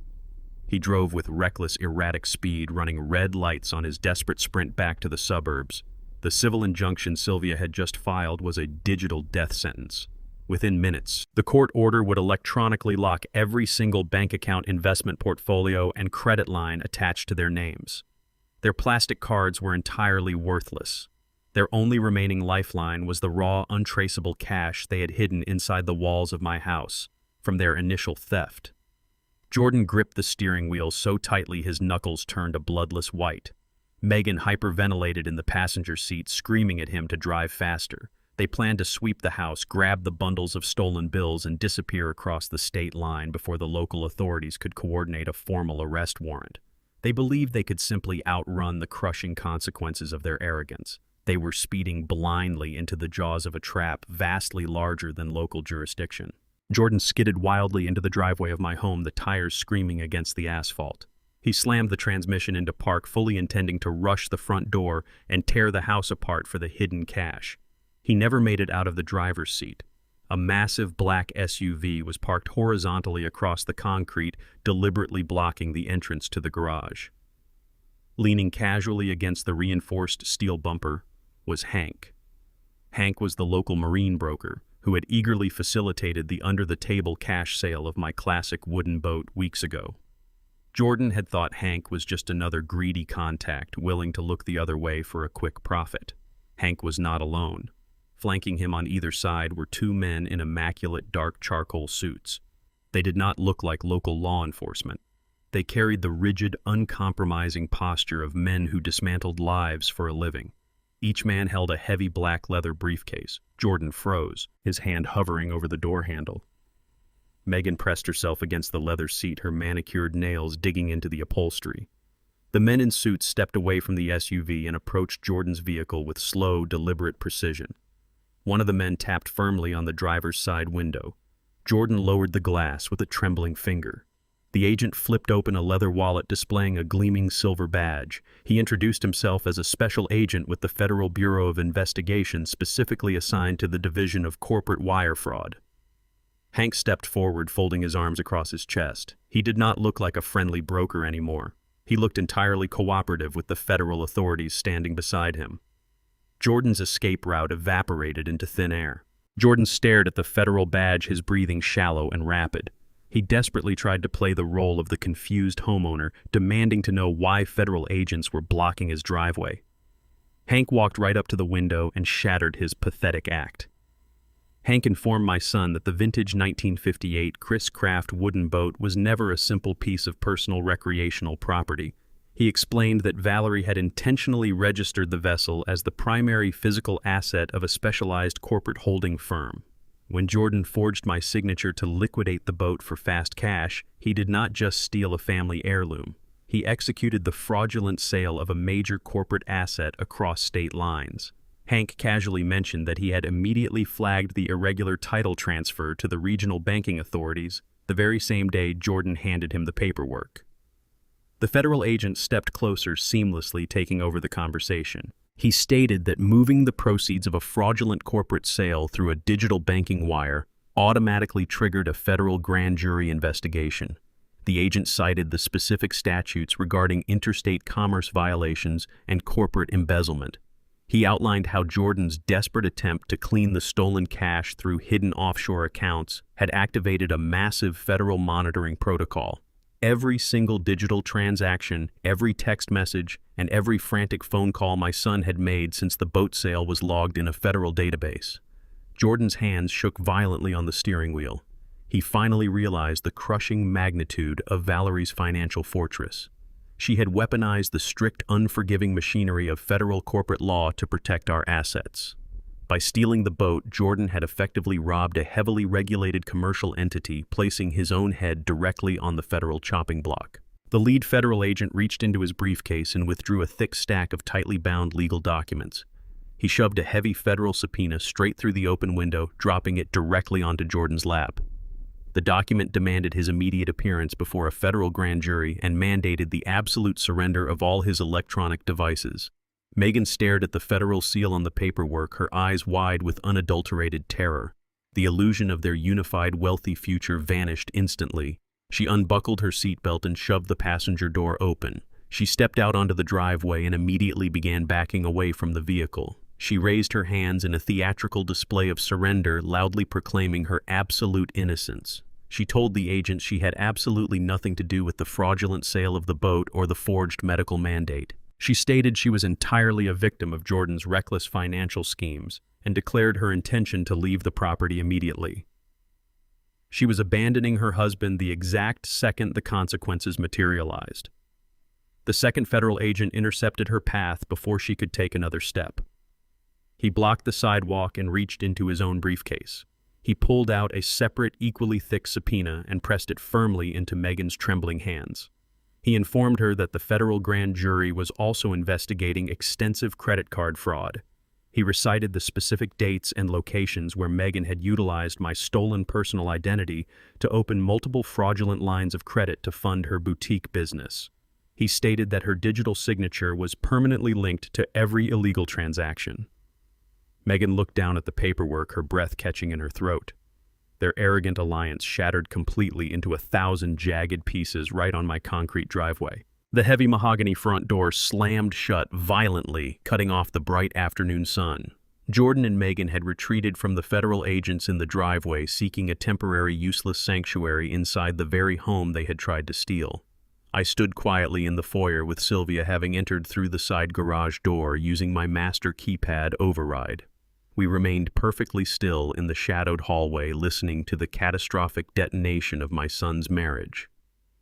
He drove with reckless, erratic speed, running red lights on his desperate sprint back to the suburbs. The civil injunction Sylvia had just filed was a digital death sentence. Within minutes, the court order would electronically lock every single bank account, investment portfolio, and credit line attached to their names. Their plastic cards were entirely worthless. Their only remaining lifeline was the raw, untraceable cash they had hidden inside the walls of my house from their initial theft. Jordan gripped the steering wheel so tightly his knuckles turned a bloodless white. Megan hyperventilated in the passenger seat, screaming at him to drive faster. They planned to sweep the house, grab the bundles of stolen bills, and disappear across the state line before the local authorities could coordinate a formal arrest warrant. They believed they could simply outrun the crushing consequences of their arrogance. They were speeding blindly into the jaws of a trap vastly larger than local jurisdiction. Jordan skidded wildly into the driveway of my home, the tires screaming against the asphalt. He slammed the transmission into park, fully intending to rush the front door and tear the house apart for the hidden cash. He never made it out of the driver's seat. A massive black SUV was parked horizontally across the concrete, deliberately blocking the entrance to the garage. Leaning casually against the reinforced steel bumper was Hank. Hank was the local marine broker who had eagerly facilitated the under-the-table cash sale of my classic wooden boat weeks ago. Jordan had thought Hank was just another greedy contact willing to look the other way for a quick profit. Hank was not alone. Flanking him on either side were two men in immaculate dark charcoal suits. They did not look like local law enforcement. They carried the rigid, uncompromising posture of men who dismantled lives for a living. Each man held a heavy black leather briefcase. Jordan froze, his hand hovering over the door handle. Megan pressed herself against the leather seat, her manicured nails digging into the upholstery. The men in suits stepped away from the SUV and approached Jordan's vehicle with slow, deliberate precision. One of the men tapped firmly on the driver's side window. Jordan lowered the glass with a trembling finger. The agent flipped open a leather wallet displaying a gleaming silver badge. He introduced himself as a special agent with the Federal Bureau of Investigation specifically assigned to the Division of Corporate Wire Fraud. Hank stepped forward, folding his arms across his chest. He did not look like a friendly broker anymore. He looked entirely cooperative with the federal authorities standing beside him. Jordan's escape route evaporated into thin air. Jordan stared at the federal badge, his breathing shallow and rapid. He desperately tried to play the role of the confused homeowner, demanding to know why federal agents were blocking his driveway. Hank walked right up to the window and shattered his pathetic act. Hank informed my son that the vintage 1958 Chris Craft wooden boat was never a simple piece of personal recreational property. He explained that Valerie had intentionally registered the vessel as the primary physical asset of a specialized corporate holding firm. When Jordan forged my signature to liquidate the boat for fast cash, he did not just steal a family heirloom. He executed the fraudulent sale of a major corporate asset across state lines. Hank casually mentioned that he had immediately flagged the irregular title transfer to the regional banking authorities the very same day Jordan handed him the paperwork. The federal agent stepped closer, seamlessly taking over the conversation. He stated that moving the proceeds of a fraudulent corporate sale through a digital banking wire automatically triggered a federal grand jury investigation. The agent cited the specific statutes regarding interstate commerce violations and corporate embezzlement. He outlined how Jordan's desperate attempt to clean the stolen cash through hidden offshore accounts had activated a massive federal monitoring protocol. Every single digital transaction, every text message, and every frantic phone call my son had made since the boat sale was logged in a federal database. Jordan's hands shook violently on the steering wheel. He finally realized the crushing magnitude of Valerie's financial fortress. She had weaponized the strict, unforgiving machinery of federal corporate law to protect our assets. By stealing the boat, Jordan had effectively robbed a heavily regulated commercial entity, placing his own head directly on the federal chopping block. The lead federal agent reached into his briefcase and withdrew a thick stack of tightly bound legal documents. He shoved a heavy federal subpoena straight through the open window, dropping it directly onto Jordan's lap. The document demanded his immediate appearance before a federal grand jury and mandated the absolute surrender of all his electronic devices. Megan stared at the federal seal on the paperwork, her eyes wide with unadulterated terror. The illusion of their unified, wealthy future vanished instantly. She unbuckled her seatbelt and shoved the passenger door open. She stepped out onto the driveway and immediately began backing away from the vehicle. She raised her hands in a theatrical display of surrender, loudly proclaiming her absolute innocence. She told the agent she had absolutely nothing to do with the fraudulent sale of the boat or the forged medical mandate. She stated she was entirely a victim of Jordan's reckless financial schemes and declared her intention to leave the property immediately. She was abandoning her husband the exact second the consequences materialized. The second federal agent intercepted her path before she could take another step. He blocked the sidewalk and reached into his own briefcase. He pulled out a separate, equally thick subpoena and pressed it firmly into Megan's trembling hands. He informed her that the federal grand jury was also investigating extensive credit card fraud. He recited the specific dates and locations where Megan had utilized my stolen personal identity to open multiple fraudulent lines of credit to fund her boutique business. He stated that her digital signature was permanently linked to every illegal transaction. Megan looked down at the paperwork, her breath catching in her throat. Their arrogant alliance shattered completely into 1,000 jagged pieces right on my concrete driveway. The heavy mahogany front door slammed shut violently, cutting off the bright afternoon sun. Jordan and Megan had retreated from the federal agents in the driveway, seeking a temporary useless sanctuary inside the very home they had tried to steal. I stood quietly in the foyer with Sylvia having entered through the side garage door using my master keypad override. We remained perfectly still in the shadowed hallway, listening to the catastrophic detonation of my son's marriage.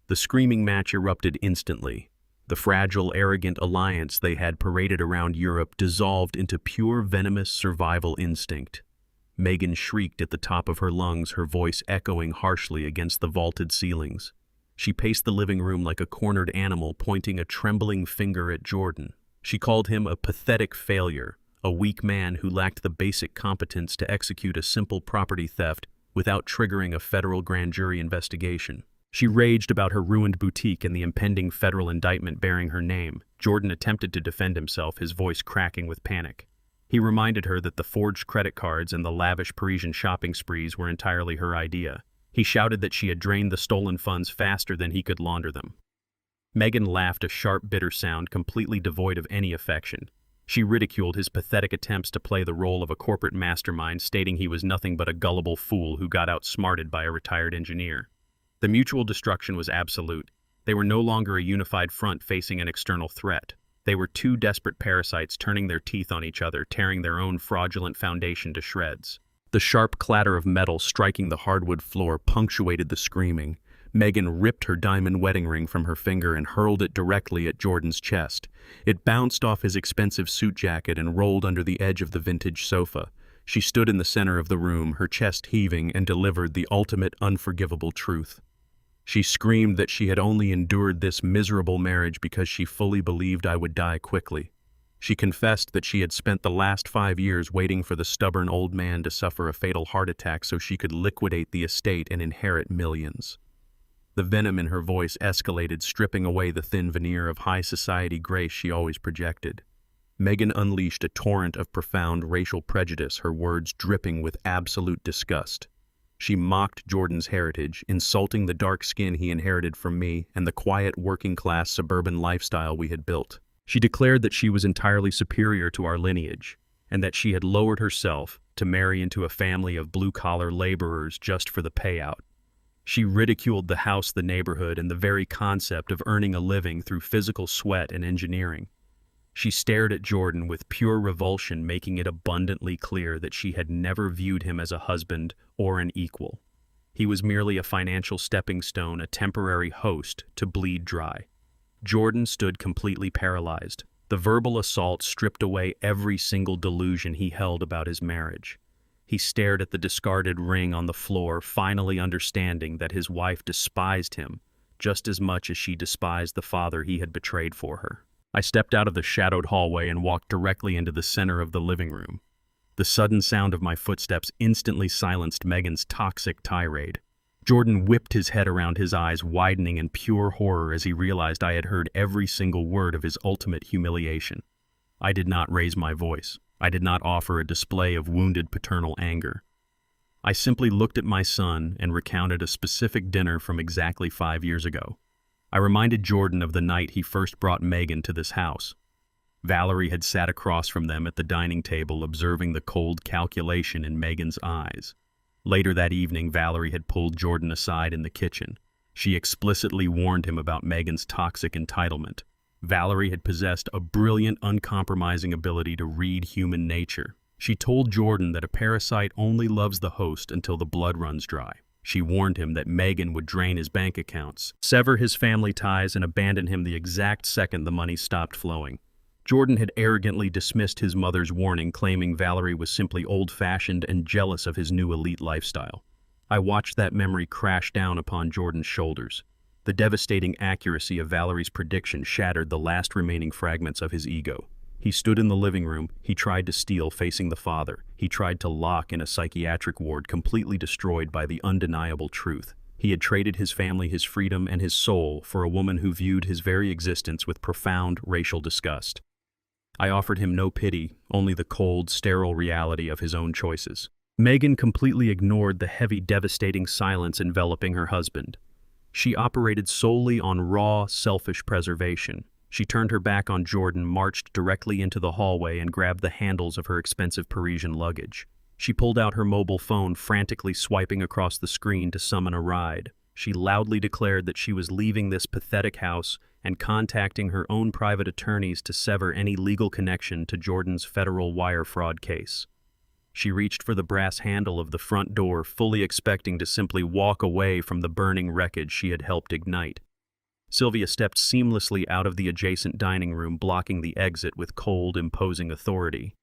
The screaming match erupted instantly. The fragile, arrogant alliance they had paraded around Europe dissolved into pure venomous survival instinct. Megan shrieked at the top of her lungs, her voice echoing harshly against the vaulted ceilings. She paced the living room like a cornered animal, pointing a trembling finger at Jordan. She called him a pathetic failure, a weak man who lacked the basic competence to execute a simple property theft without triggering a federal grand jury investigation. She raged about her ruined boutique and the impending federal indictment bearing her name. Jordan attempted to defend himself, his voice cracking with panic. He reminded her that the forged credit cards and the lavish Parisian shopping sprees were entirely her idea. He shouted that she had drained the stolen funds faster than he could launder them. Megan laughed, a sharp, bitter sound completely devoid of any affection. She ridiculed his pathetic attempts to play the role of a corporate mastermind, stating he was nothing but a gullible fool who got outsmarted by a retired engineer. The mutual destruction was absolute. They were no longer a unified front facing an external threat. They were two desperate parasites turning their teeth on each other, tearing their own fraudulent foundation to shreds. The sharp clatter of metal striking the hardwood floor punctuated the screaming. Megan ripped her diamond wedding ring from her finger and hurled it directly at Jordan's chest. It bounced off his expensive suit jacket and rolled under the edge of the vintage sofa. She stood in the center of the room, her chest heaving, and delivered the ultimate unforgivable truth. She screamed that she had only endured this miserable marriage because she fully believed I would die quickly. She confessed that she had spent the last 5 years waiting for the stubborn old man to suffer a fatal heart attack so she could liquidate the estate and inherit millions. The venom in her voice escalated, stripping away the thin veneer of high society grace she always projected. Megan unleashed a torrent of profound racial prejudice, her words dripping with absolute disgust. She mocked Jordan's heritage, insulting the dark skin he inherited from me and the quiet working-class suburban lifestyle we had built. She declared that she was entirely superior to our lineage, and that she had lowered herself to marry into a family of blue-collar laborers just for the payout. She ridiculed the house, the neighborhood, and the very concept of earning a living through physical sweat and engineering. She stared at Jordan with pure revulsion, making it abundantly clear that she had never viewed him as a husband or an equal. He was merely a financial stepping stone, a temporary host to bleed dry. Jordan stood completely paralyzed. The verbal assault stripped away every single delusion he held about his marriage. He stared at the discarded ring on the floor, finally understanding that his wife despised him just as much as she despised the father he had betrayed for her. I stepped out of the shadowed hallway and walked directly into the center of the living room. The sudden sound of my footsteps instantly silenced Megan's toxic tirade. Jordan whipped his head around, his eyes widening in pure horror as he realized I had heard every single word of his ultimate humiliation. I did not raise my voice. I did not offer a display of wounded paternal anger. I simply looked at my son and recounted a specific dinner from exactly 5 years ago. I reminded Jordan of the night he first brought Megan to this house. Valerie had sat across from them at the dining table, observing the cold calculation in Megan's eyes. Later that evening, Valerie had pulled Jordan aside in the kitchen. She explicitly warned him about Megan's toxic entitlement. Valerie had possessed a brilliant, uncompromising ability to read human nature. She told Jordan that a parasite only loves the host until the blood runs dry. She warned him that Megan would drain his bank accounts, sever his family ties, and abandon him the exact second the money stopped flowing. Jordan had arrogantly dismissed his mother's warning, claiming Valerie was simply old-fashioned and jealous of his new elite lifestyle. I watched that memory crash down upon Jordan's shoulders. The devastating accuracy of Valerie's prediction shattered the last remaining fragments of his ego. He stood in the living room. He tried to steal, facing the father. He tried to lock in a psychiatric ward, completely destroyed by the undeniable truth. He had traded his family, his freedom, and his soul for a woman who viewed his very existence with profound racial disgust. I offered him no pity, only the cold, sterile reality of his own choices. Megan completely ignored the heavy, devastating silence enveloping her husband. She operated solely on raw, selfish preservation. She turned her back on Jordan, marched directly into the hallway, and grabbed the handles of her expensive Parisian luggage. She pulled out her mobile phone, frantically swiping across the screen to summon a ride. She loudly declared that she was leaving this pathetic house and contacting her own private attorneys to sever any legal connection to Jordan's federal wire fraud case. She reached for the brass handle of the front door, fully expecting to simply walk away from the burning wreckage she had helped ignite. Sylvia stepped seamlessly out of the adjacent dining room, blocking the exit with cold, imposing authority.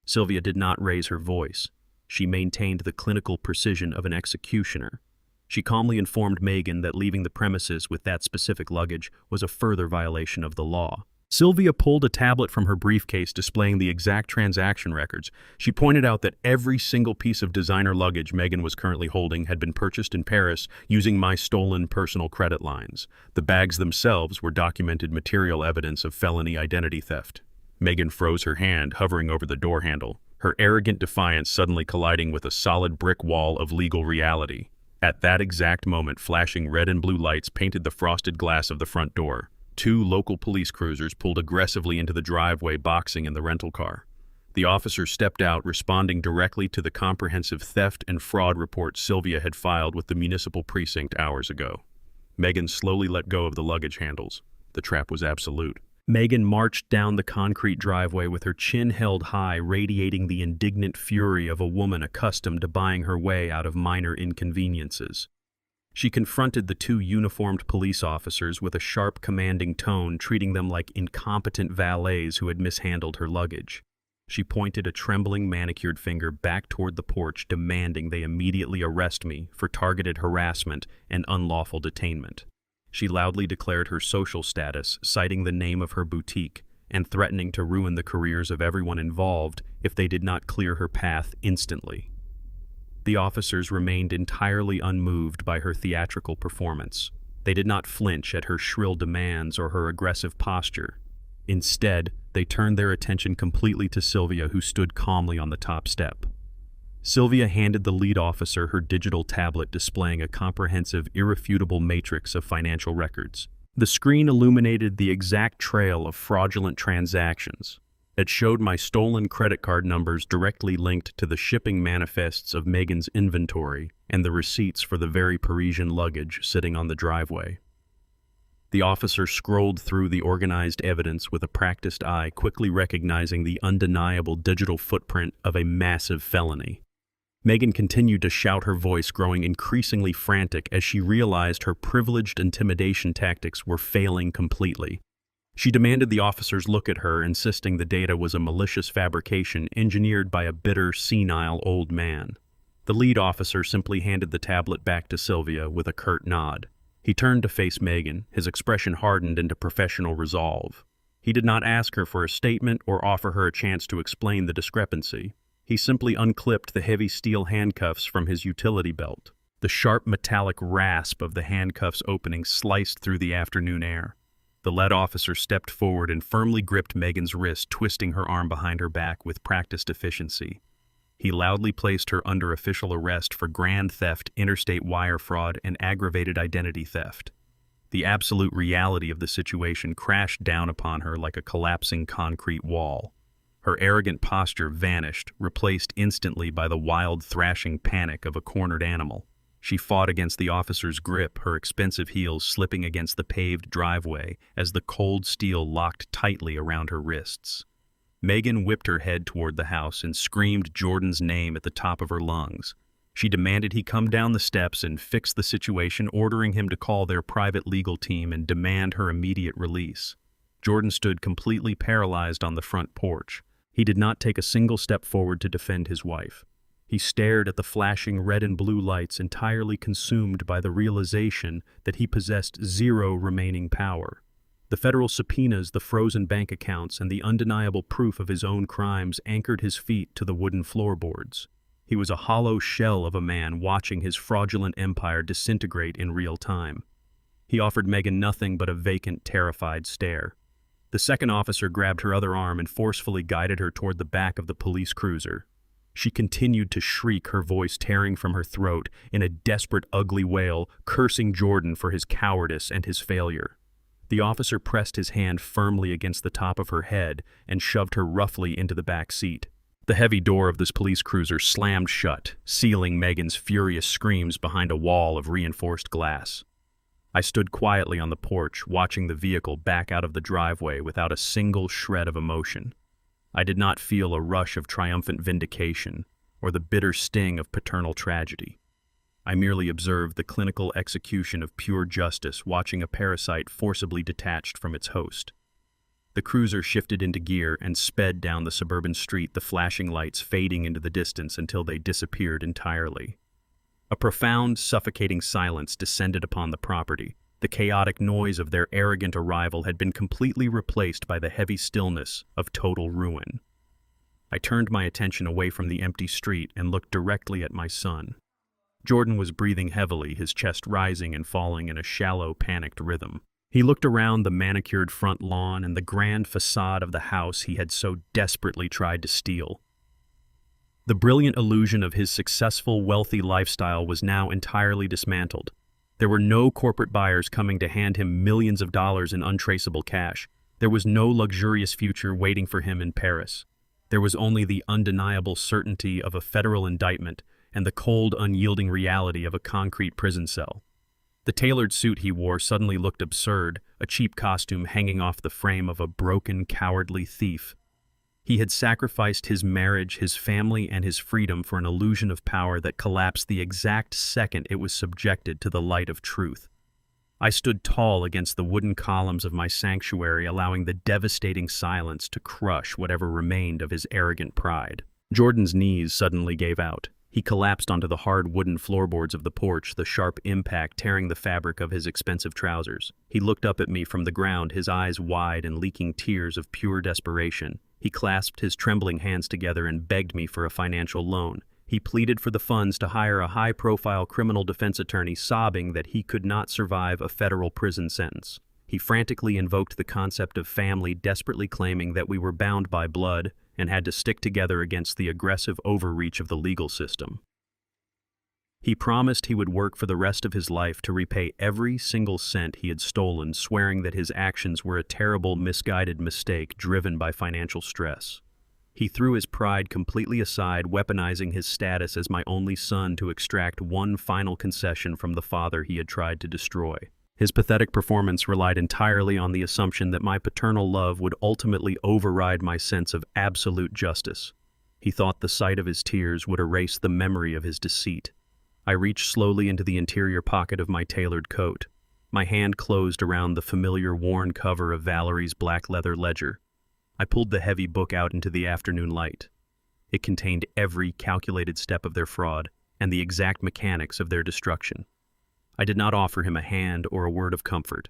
Sylvia did not raise her voice. She maintained the clinical precision of an executioner. She calmly informed Megan that leaving the premises with that specific luggage was a further violation of the law. Sylvia pulled a tablet from her briefcase displaying the exact transaction records. She pointed out that every single piece of designer luggage Megan was currently holding had been purchased in Paris using my stolen personal credit lines. The bags themselves were documented material evidence of felony identity theft. Megan froze her hand, hovering over the door handle, her arrogant defiance suddenly colliding with a solid brick wall of legal reality. At that exact moment, flashing red and blue lights painted the frosted glass of the front door. 2 local police cruisers pulled aggressively into the driveway, boxing in the rental car. The officers stepped out, responding directly to the comprehensive theft and fraud report Sylvia had filed with the municipal precinct hours ago. Megan slowly let go of the luggage handles. The trap was absolute. Megan marched down the concrete driveway with her chin held high, radiating the indignant fury of a woman accustomed to buying her way out of minor inconveniences. She confronted the 2 uniformed police officers with a sharp, commanding tone, treating them like incompetent valets who had mishandled her luggage. She pointed a trembling, manicured finger back toward the porch, demanding they immediately arrest me for targeted harassment and unlawful detainment. She loudly declared her social status, citing the name of her boutique, and threatening to ruin the careers of everyone involved if they did not clear her path instantly. The officers remained entirely unmoved by her theatrical performance. They did not flinch at her shrill demands or her aggressive posture. Instead, they turned their attention completely to Sylvia, who stood calmly on the top step. Sylvia handed the lead officer her digital tablet displaying a comprehensive, irrefutable matrix of financial records. The screen illuminated the exact trail of fraudulent transactions. It showed my stolen credit card numbers directly linked to the shipping manifests of Megan's inventory and the receipts for the very Parisian luggage sitting on the driveway. The officer scrolled through the organized evidence with a practiced eye, quickly recognizing the undeniable digital footprint of a massive felony. Megan continued to shout, her voice growing increasingly frantic as she realized her privileged intimidation tactics were failing completely. She demanded the officers look at her, insisting the data was a malicious fabrication engineered by a bitter, senile old man. The lead officer simply handed the tablet back to Sylvia with a curt nod. He turned to face Megan, his expression hardened into professional resolve. He did not ask her for a statement or offer her a chance to explain the discrepancy. He simply unclipped the heavy steel handcuffs from his utility belt. The sharp metallic rasp of the handcuffs opening sliced through the afternoon air. The lead officer stepped forward and firmly gripped Megan's wrist, twisting her arm behind her back with practiced efficiency. He loudly placed her under official arrest for grand theft, interstate wire fraud, and aggravated identity theft. The absolute reality of the situation crashed down upon her like a collapsing concrete wall. Her arrogant posture vanished, replaced instantly by the wild, thrashing panic of a cornered animal. She fought against the officer's grip, her expensive heels slipping against the paved driveway as the cold steel locked tightly around her wrists. Megan whipped her head toward the house and screamed Jordan's name at the top of her lungs. She demanded he come down the steps and fix the situation, ordering him to call their private legal team and demand her immediate release. Jordan stood completely paralyzed on the front porch. He did not take a single step forward to defend his wife. He stared at the flashing red and blue lights, entirely consumed by the realization that he possessed zero remaining power. The federal subpoenas, the frozen bank accounts, and the undeniable proof of his own crimes anchored his feet to the wooden floorboards. He was a hollow shell of a man watching his fraudulent empire disintegrate in real time. He offered Megan nothing but a vacant, terrified stare. The second officer grabbed her other arm and forcefully guided her toward the back of the police cruiser. She continued to shriek, her voice tearing from her throat in a desperate, ugly wail, cursing Jordan for his cowardice and his failure. The officer pressed his hand firmly against the top of her head and shoved her roughly into the back seat. The heavy door of this police cruiser slammed shut, sealing Megan's furious screams behind a wall of reinforced glass. I stood quietly on the porch, watching the vehicle back out of the driveway without a single shred of emotion. I did not feel a rush of triumphant vindication or the bitter sting of paternal tragedy. I merely observed the clinical execution of pure justice, watching a parasite forcibly detached from its host. The cruiser shifted into gear and sped down the suburban street, the flashing lights fading into the distance until they disappeared entirely. A profound, suffocating silence descended upon the property. The chaotic noise of their arrogant arrival had been completely replaced by the heavy stillness of total ruin. I turned my attention away from the empty street and looked directly at my son. Jordan was breathing heavily, his chest rising and falling in a shallow, panicked rhythm. He looked around the manicured front lawn and the grand facade of the house he had so desperately tried to steal. The brilliant illusion of his successful, wealthy lifestyle was now entirely dismantled. There were no corporate buyers coming to hand him millions of dollars in untraceable cash. There was no luxurious future waiting for him in Paris. There was only the undeniable certainty of a federal indictment and the cold, unyielding reality of a concrete prison cell. The tailored suit he wore suddenly looked absurd, a cheap costume hanging off the frame of a broken, cowardly thief. He had sacrificed his marriage, his family, and his freedom for an illusion of power that collapsed the exact second it was subjected to the light of truth. I stood tall against the wooden columns of my sanctuary, allowing the devastating silence to crush whatever remained of his arrogant pride. Jordan's knees suddenly gave out. He collapsed onto the hard wooden floorboards of the porch, the sharp impact tearing the fabric of his expensive trousers. He looked up at me from the ground, his eyes wide and leaking tears of pure desperation. He clasped his trembling hands together and begged me for a financial loan. He pleaded for the funds to hire a high-profile criminal defense attorney, sobbing that he could not survive a federal prison sentence. He frantically invoked the concept of family, desperately claiming that we were bound by blood and had to stick together against the aggressive overreach of the legal system. He promised he would work for the rest of his life to repay every single cent he had stolen, swearing that his actions were a terrible, misguided mistake driven by financial stress. He threw his pride completely aside, weaponizing his status as my only son to extract one final concession from the father he had tried to destroy. His pathetic performance relied entirely on the assumption that my paternal love would ultimately override my sense of absolute justice. He thought the sight of his tears would erase the memory of his deceit. I reached slowly into the interior pocket of my tailored coat. My hand closed around the familiar worn cover of Valerie's black leather ledger. I pulled the heavy book out into the afternoon light. It contained every calculated step of their fraud and the exact mechanics of their destruction. I did not offer him a hand or a word of comfort.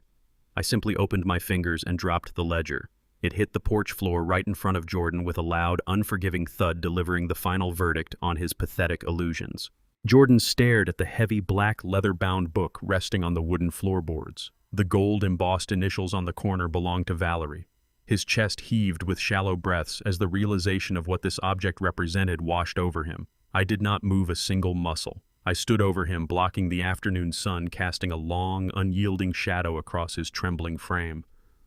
I simply opened my fingers and dropped the ledger. It hit the porch floor right in front of Jordan with a loud, unforgiving thud, delivering the final verdict on his pathetic illusions. Jordan stared at the heavy black leather-bound book resting on the wooden floorboards. The gold embossed initials on the corner belonged to Valerie. His chest heaved with shallow breaths as the realization of what this object represented washed over him. I did not move a single muscle. I stood over him, blocking the afternoon sun, casting a long, unyielding shadow across his trembling frame.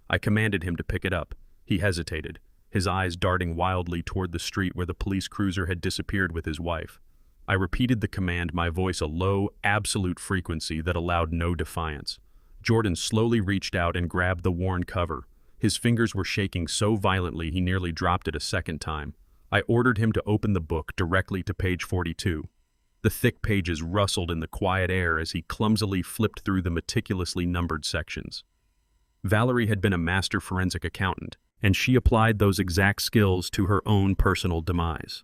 I commanded him to pick it up. He hesitated, his eyes darting wildly toward the street where the police cruiser had disappeared with his wife. I repeated the command, my voice a low, absolute frequency that allowed no defiance. Jordan slowly reached out and grabbed the worn cover. His fingers were shaking so violently he nearly dropped it a second time. I ordered him to open the book directly to page 42. The thick pages rustled in the quiet air as he clumsily flipped through the meticulously numbered sections. Valerie had been a master forensic accountant, and she applied those exact skills to her own personal demise.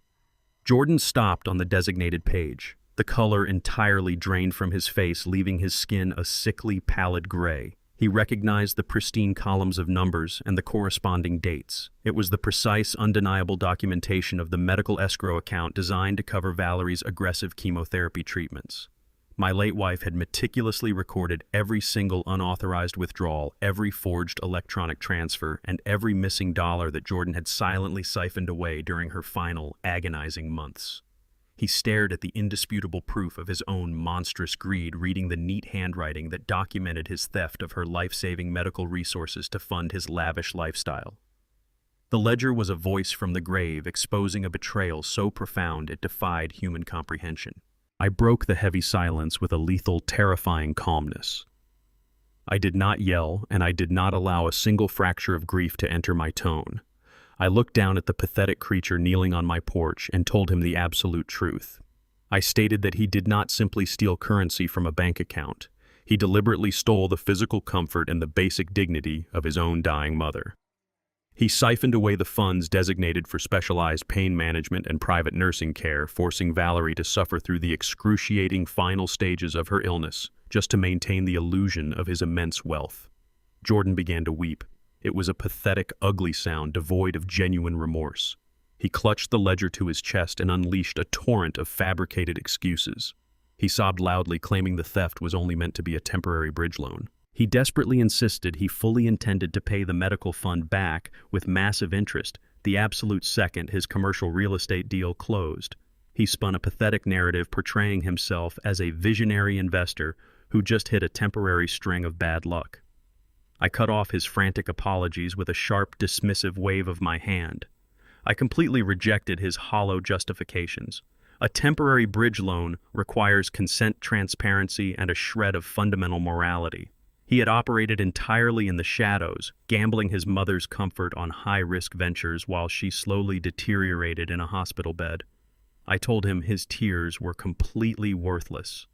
Jordan stopped on the designated page. The color entirely drained from his face, leaving his skin a sickly, pallid gray. He recognized the pristine columns of numbers and the corresponding dates. It was the precise, undeniable documentation of the medical escrow account designed to cover Valerie's aggressive chemotherapy treatments. My late wife had meticulously recorded every single unauthorized withdrawal, every forged electronic transfer, and every missing dollar that Jordan had silently siphoned away during her final, agonizing months. He stared at the indisputable proof of his own monstrous greed, reading the neat handwriting that documented his theft of her life-saving medical resources to fund his lavish lifestyle. The ledger was a voice from the grave, exposing a betrayal so profound it defied human comprehension. I broke the heavy silence with a lethal, terrifying calmness. I did not yell, and I did not allow a single fracture of grief to enter my tone. I looked down at the pathetic creature kneeling on my porch and told him the absolute truth. I stated that he did not simply steal currency from a bank account. He deliberately stole the physical comfort and the basic dignity of his own dying mother. He siphoned away the funds designated for specialized pain management and private nursing care, forcing Valerie to suffer through the excruciating final stages of her illness, just to maintain the illusion of his immense wealth. Jordan began to weep. It was a pathetic, ugly sound devoid of genuine remorse. He clutched the ledger to his chest and unleashed a torrent of fabricated excuses. He sobbed loudly, claiming the theft was only meant to be a temporary bridge loan. He desperately insisted he fully intended to pay the medical fund back with massive interest the absolute second his commercial real estate deal closed. He spun a pathetic narrative portraying himself as a visionary investor who just hit a temporary string of bad luck. I cut off his frantic apologies with a sharp, dismissive wave of my hand. I completely rejected his hollow justifications. A temporary bridge loan requires consent, transparency, and a shred of fundamental morality. He had operated entirely in the shadows, gambling his mother's comfort on high-risk ventures while she slowly deteriorated in a hospital bed. I told him his tears were completely worthless.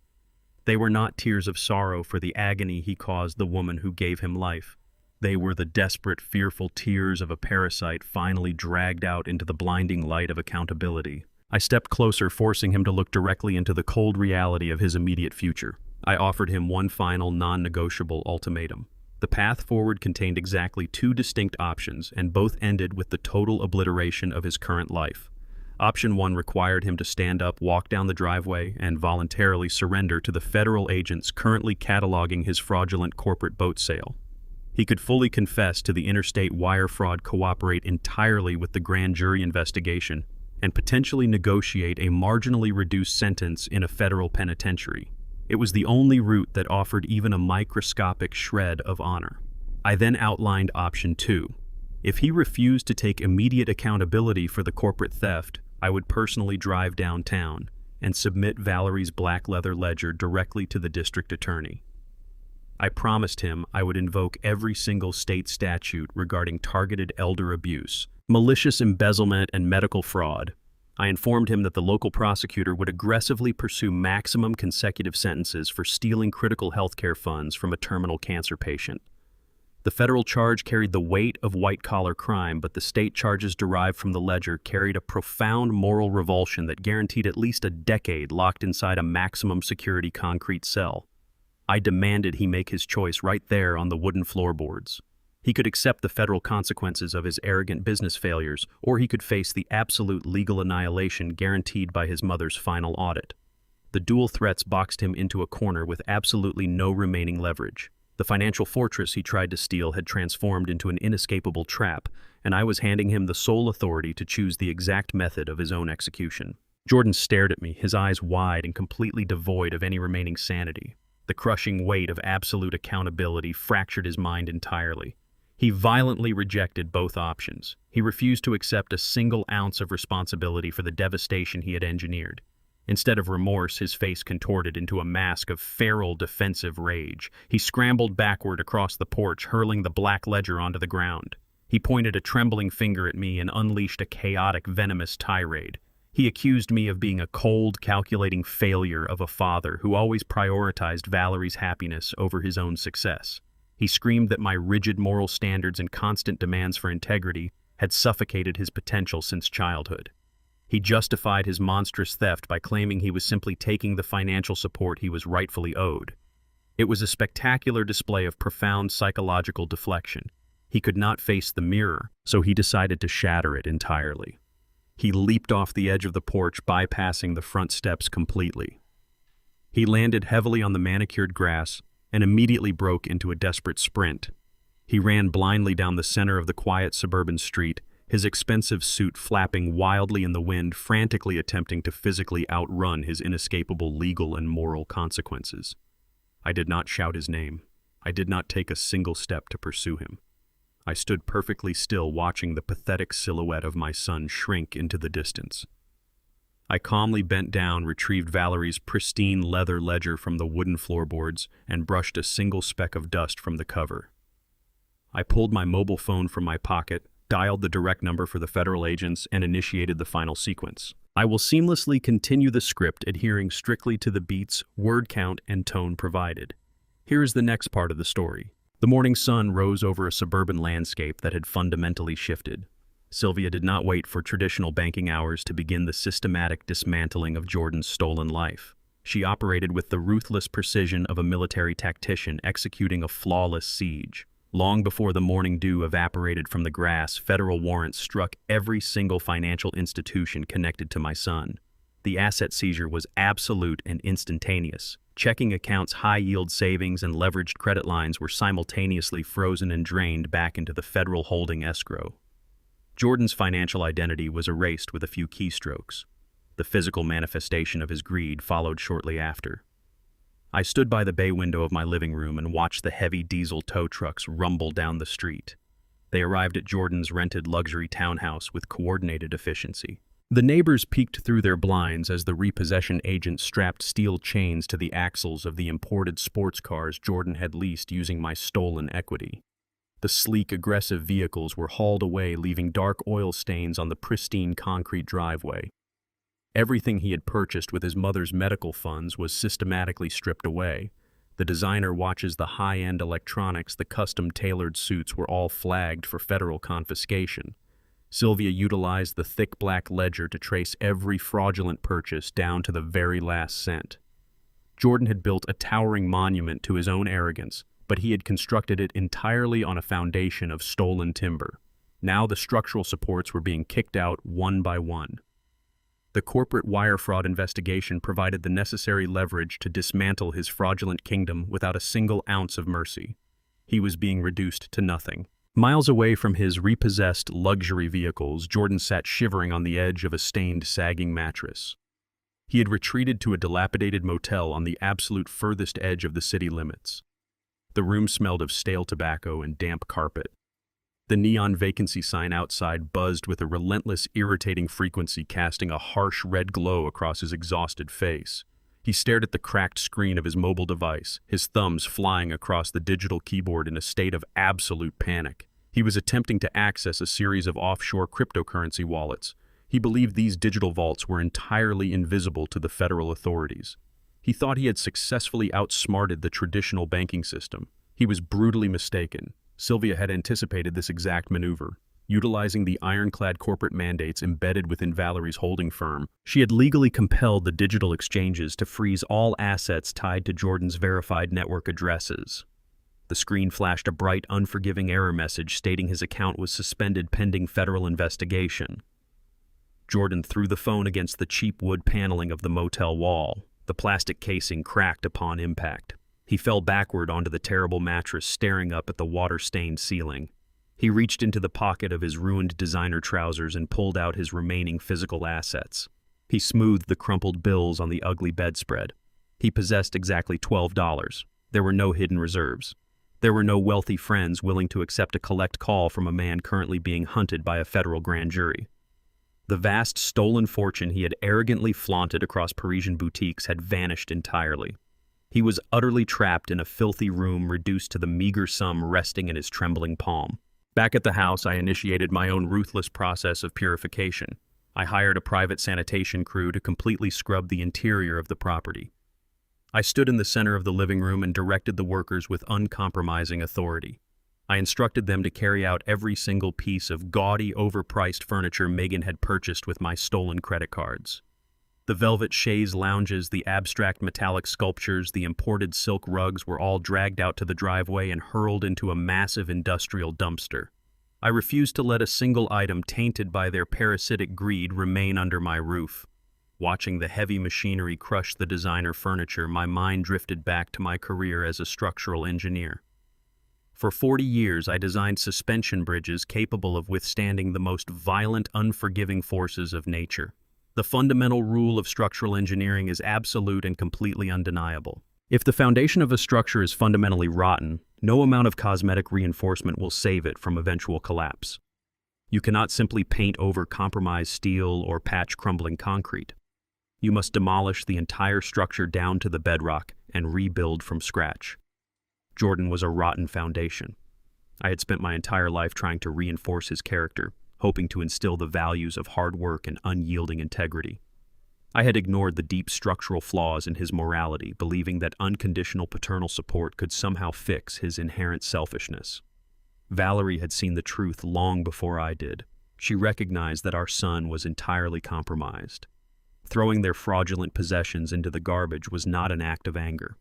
They were not tears of sorrow for the agony he caused the woman who gave him life. They were the desperate, fearful tears of a parasite finally dragged out into the blinding light of accountability. I stepped closer, forcing him to look directly into the cold reality of his immediate future. I offered him one final, non-negotiable ultimatum. The path forward contained exactly two distinct options, and both ended with the total obliteration of his current life. Option 1 required him to stand up, walk down the driveway, and voluntarily surrender to the federal agents currently cataloging his fraudulent corporate boat sale. He could fully confess to the interstate wire fraud, cooperate entirely with the grand jury investigation, and potentially negotiate a marginally reduced sentence in a federal penitentiary. It was the only route that offered even a microscopic shred of honor. I then outlined option 2. If he refused to take immediate accountability for the corporate theft, I would personally drive downtown and submit Valerie's black leather ledger directly to the district attorney. I promised him I would invoke every single state statute regarding targeted elder abuse, malicious embezzlement, and medical fraud. I informed him that the local prosecutor would aggressively pursue maximum consecutive sentences for stealing critical healthcare funds from a terminal cancer patient. The federal charge carried the weight of white-collar crime, but the state charges derived from the ledger carried a profound moral revulsion that guaranteed at least a decade locked inside a maximum security concrete cell. I demanded he make his choice right there on the wooden floorboards. He could accept the federal consequences of his arrogant business failures, or he could face the absolute legal annihilation guaranteed by his mother's final audit. The dual threats boxed him into a corner with absolutely no remaining leverage. The financial fortress he tried to steal had transformed into an inescapable trap, and I was handing him the sole authority to choose the exact method of his own execution. Jordan stared at me, his eyes wide and completely devoid of any remaining sanity. The crushing weight of absolute accountability fractured his mind entirely. He violently rejected both options. He refused to accept a single ounce of responsibility for the devastation he had engineered. Instead of remorse, his face contorted into a mask of feral defensive rage. He scrambled backward across the porch, hurling the black ledger onto the ground. He pointed a trembling finger at me and unleashed a chaotic, venomous tirade. He accused me of being a cold, calculating failure of a father who always prioritized Valerie's happiness over his own success. He screamed that my rigid moral standards and constant demands for integrity had suffocated his potential since childhood. He justified his monstrous theft by claiming he was simply taking the financial support he was rightfully owed. It was a spectacular display of profound psychological deflection. He could not face the mirror, so he decided to shatter it entirely. He leaped off the edge of the porch, bypassing the front steps completely. He landed heavily on the manicured grass and immediately broke into a desperate sprint. He ran blindly down the center of the quiet suburban street, his expensive suit flapping wildly in the wind, frantically attempting to physically outrun his inescapable legal and moral consequences. I did not shout his name. I did not take a single step to pursue him. I stood perfectly still, watching the pathetic silhouette of my son shrink into the distance. I calmly bent down, retrieved Valerie's pristine leather ledger from the wooden floorboards, and brushed a single speck of dust from the cover. I pulled my mobile phone from my pocket, dialed the direct number for the federal agents, and initiated the final sequence. I will seamlessly continue the script, adhering strictly to the beats, word count, and tone provided. Here is the next part of the story. The morning sun rose over a suburban landscape that had fundamentally shifted. Sylvia did not wait for traditional banking hours to begin the systematic dismantling of Jordan's stolen life. She operated with the ruthless precision of a military tactician executing a flawless siege. Long before the morning dew evaporated from the grass, federal warrants struck every single financial institution connected to my son. The asset seizure was absolute and instantaneous. Checking accounts, high-yield savings, and leveraged credit lines were simultaneously frozen and drained back into the federal holding escrow. Jordan's financial identity was erased with a few keystrokes. The physical manifestation of his greed followed shortly after. I stood by the bay window of my living room and watched the heavy diesel tow trucks rumble down the street. They arrived at Jordan's rented luxury townhouse with coordinated efficiency. The neighbors peeked through their blinds as the repossession agent strapped steel chains to the axles of the imported sports cars Jordan had leased using my stolen equity. The sleek, aggressive vehicles were hauled away, leaving dark oil stains on the pristine concrete driveway. Everything he had purchased with his mother's medical funds was systematically stripped away. The designer watches, the high-end electronics, the custom-tailored suits were all flagged for federal confiscation. Sylvia utilized the thick black ledger to trace every fraudulent purchase down to the very last cent. Jordan had built a towering monument to his own arrogance, but he had constructed it entirely on a foundation of stolen timber. Now the structural supports were being kicked out one by one. The corporate wire fraud investigation provided the necessary leverage to dismantle his fraudulent kingdom without a single ounce of mercy. He was being reduced to nothing. Miles away from his repossessed luxury vehicles, Jordan sat shivering on the edge of a stained, sagging mattress. He had retreated to a dilapidated motel on the absolute furthest edge of the city limits. The room smelled of stale tobacco and damp carpet. The neon vacancy sign outside buzzed with a relentless, irritating frequency, casting a harsh red glow across his exhausted face. He stared at the cracked screen of his mobile device, his thumbs flying across the digital keyboard in a state of absolute panic. He was attempting to access a series of offshore cryptocurrency wallets. He believed these digital vaults were entirely invisible to the federal authorities. He thought he had successfully outsmarted the traditional banking system. He was brutally mistaken. Sylvia had anticipated this exact maneuver. Utilizing the ironclad corporate mandates embedded within Valerie's holding firm, she had legally compelled the digital exchanges to freeze all assets tied to Jordan's verified network addresses. The screen flashed a bright, unforgiving error message stating his account was suspended pending federal investigation. Jordan threw the phone against the cheap wood paneling of the motel wall. The plastic casing cracked upon impact. He fell backward onto the terrible mattress, staring up at the water-stained ceiling. He reached into the pocket of his ruined designer trousers and pulled out his remaining physical assets. He smoothed the crumpled bills on the ugly bedspread. He possessed exactly $12. There were no hidden reserves. There were no wealthy friends willing to accept a collect call from a man currently being hunted by a federal grand jury. The vast stolen fortune he had arrogantly flaunted across Parisian boutiques had vanished entirely. He was utterly trapped in a filthy room, reduced to the meager sum resting in his trembling palm. Back at the house, I initiated my own ruthless process of purification. I hired a private sanitation crew to completely scrub the interior of the property. I stood in the center of the living room and directed the workers with uncompromising authority. I instructed them to carry out every single piece of gaudy, overpriced furniture Megan had purchased with my stolen credit cards. The velvet chaise lounges, the abstract metallic sculptures, the imported silk rugs were all dragged out to the driveway and hurled into a massive industrial dumpster. I refused to let a single item tainted by their parasitic greed remain under my roof. Watching the heavy machinery crush the designer furniture, my mind drifted back to my career as a structural engineer. For 40 years, I designed suspension bridges capable of withstanding the most violent, unforgiving forces of nature. The fundamental rule of structural engineering is absolute and completely undeniable. If the foundation of a structure is fundamentally rotten, no amount of cosmetic reinforcement will save it from eventual collapse. You cannot simply paint over compromised steel or patch crumbling concrete. You must demolish the entire structure down to the bedrock and rebuild from scratch. Jordan was a rotten foundation. I had spent my entire life trying to reinforce his character, hoping to instill the values of hard work and unyielding integrity. I had ignored the deep structural flaws in his morality, believing that unconditional paternal support could somehow fix his inherent selfishness. Valerie had seen the truth long before I did. She recognized that our son was entirely compromised. Throwing their fraudulent possessions into the garbage was not an act of anger.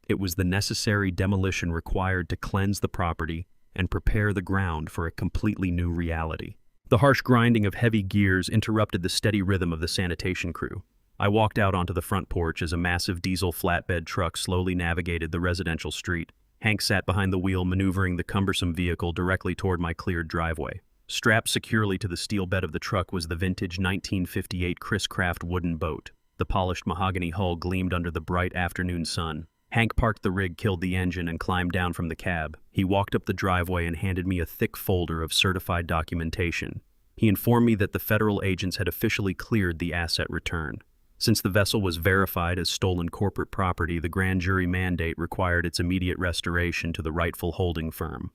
It was the necessary demolition required to cleanse the property and prepare the ground for a completely new reality. The harsh grinding of heavy gears interrupted the steady rhythm of the sanitation crew. I walked out onto the front porch as a massive diesel flatbed truck slowly navigated the residential street. Hank sat behind the wheel, maneuvering the cumbersome vehicle directly toward my cleared driveway. Strapped securely to the steel bed of the truck was the vintage 1958 Chris Craft wooden boat. The polished mahogany hull gleamed under the bright afternoon sun. Hank parked the rig, killed the engine, and climbed down from the cab. He walked up the driveway and handed me a thick folder of certified documentation. He informed me that the federal agents had officially cleared the asset return. Since the vessel was verified as stolen corporate property, the grand jury mandate required its immediate restoration to the rightful holding firm.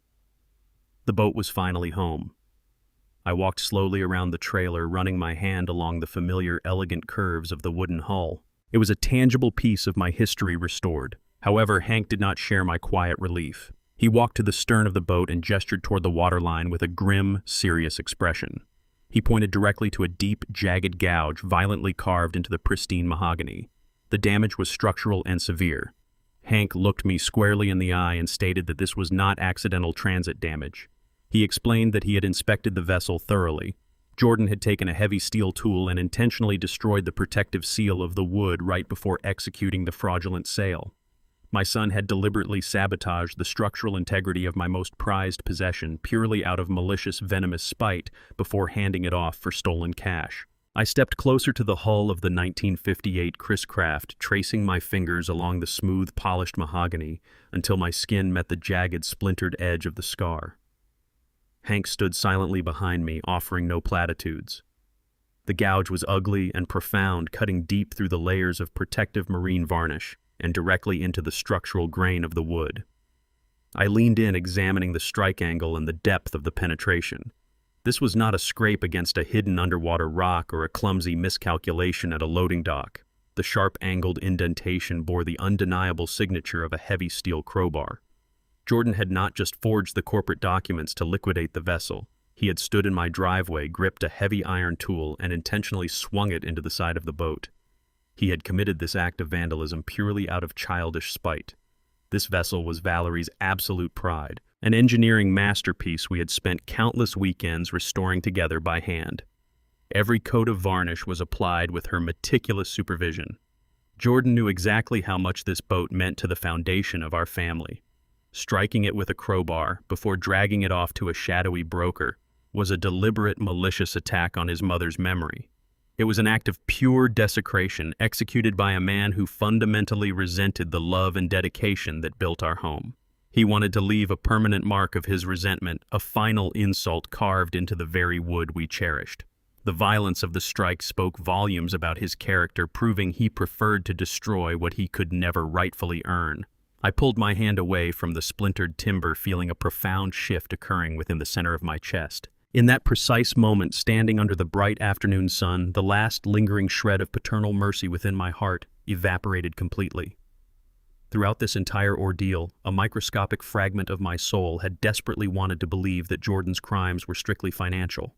The boat was finally home. I walked slowly around the trailer, running my hand along the familiar, elegant curves of the wooden hull. It was a tangible piece of my history restored. However, Hank did not share my quiet relief. He walked to the stern of the boat and gestured toward the waterline with a grim, serious expression. He pointed directly to a deep, jagged gouge violently carved into the pristine mahogany. The damage was structural and severe. Hank looked me squarely in the eye and stated that this was not accidental transit damage. He explained that he had inspected the vessel thoroughly. Jordan had taken a heavy steel tool and intentionally destroyed the protective seal of the wood right before executing the fraudulent sale. My son had deliberately sabotaged the structural integrity of my most prized possession purely out of malicious, venomous spite before handing it off for stolen cash. I stepped closer to the hull of the 1958 Chris Craft, tracing my fingers along the smooth, polished mahogany until my skin met the jagged, splintered edge of the scar. Hank stood silently behind me, offering no platitudes. The gouge was ugly and profound, cutting deep through the layers of protective marine varnish and directly into the structural grain of the wood. I leaned in, examining the strike angle and the depth of the penetration. This was not a scrape against a hidden underwater rock or a clumsy miscalculation at a loading dock. The sharp-angled indentation bore the undeniable signature of a heavy steel crowbar. Jordan had not just forged the corporate documents to liquidate the vessel. He had stood in my driveway, gripped a heavy iron tool, and intentionally swung it into the side of the boat. He had committed this act of vandalism purely out of childish spite. This vessel was Valerie's absolute pride, an engineering masterpiece we had spent countless weekends restoring together by hand. Every coat of varnish was applied with her meticulous supervision. Jordan knew exactly how much this boat meant to the foundation of our family. Striking it with a crowbar before dragging it off to a shadowy broker was a deliberate, malicious attack on his mother's memory. It was an act of pure desecration executed by a man who fundamentally resented the love and dedication that built our home. He wanted to leave a permanent mark of his resentment, a final insult carved into the very wood we cherished. The violence of the strike spoke volumes about his character, proving he preferred to destroy what he could never rightfully earn. I pulled my hand away from the splintered timber, feeling a profound shift occurring within the center of my chest. In that precise moment, standing under the bright afternoon sun, the last lingering shred of paternal mercy within my heart evaporated completely. Throughout this entire ordeal, a microscopic fragment of my soul had desperately wanted to believe that Jordan's crimes were strictly financial.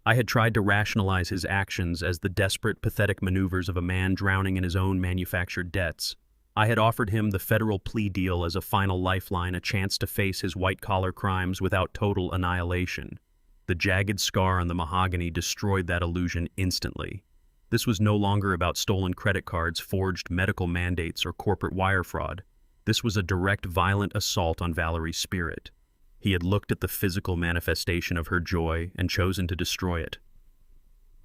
I had tried to rationalize his actions as the desperate, pathetic maneuvers of a man drowning in his own manufactured debts. I had offered him the federal plea deal as a final lifeline, a chance to face his white-collar crimes without total annihilation. The jagged scar on the mahogany destroyed that illusion instantly. This was no longer about stolen credit cards, forged medical mandates, or corporate wire fraud. This was a direct, violent assault on Valerie's spirit. He had looked at the physical manifestation of her joy and chosen to destroy it.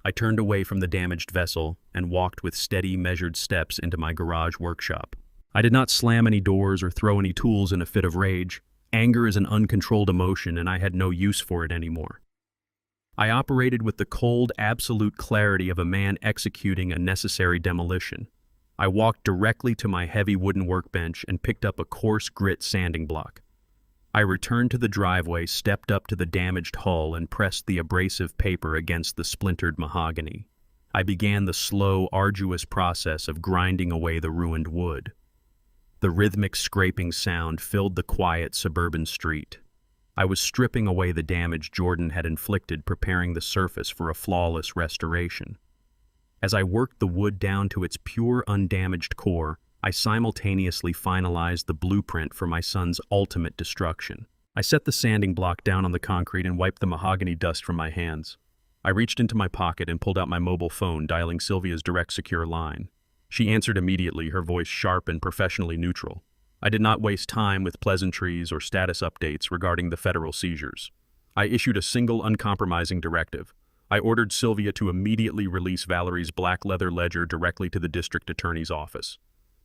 I turned away from the damaged vessel and walked with steady, measured steps into my garage workshop. I did not slam any doors or throw any tools in a fit of rage. Anger is an uncontrolled emotion, and I had no use for it anymore. I operated with the cold, absolute clarity of a man executing a necessary demolition. I walked directly to my heavy wooden workbench and picked up a coarse grit sanding block. I returned to the driveway, stepped up to the damaged hull, and pressed the abrasive paper against the splintered mahogany. I began the slow, arduous process of grinding away the ruined wood. The rhythmic scraping sound filled the quiet suburban street. I was stripping away the damage Jordan had inflicted, preparing the surface for a flawless restoration. As I worked the wood down to its pure, undamaged core, I simultaneously finalized the blueprint for my son's ultimate destruction. I set the sanding block down on the concrete and wiped the mahogany dust from my hands. I reached into my pocket and pulled out my mobile phone, dialing Sylvia's direct secure line. She answered immediately, her voice sharp and professionally neutral. I did not waste time with pleasantries or status updates regarding the federal seizures. I issued a single uncompromising directive. I ordered Sylvia to immediately release Valerie's black leather ledger directly to the district attorney's office.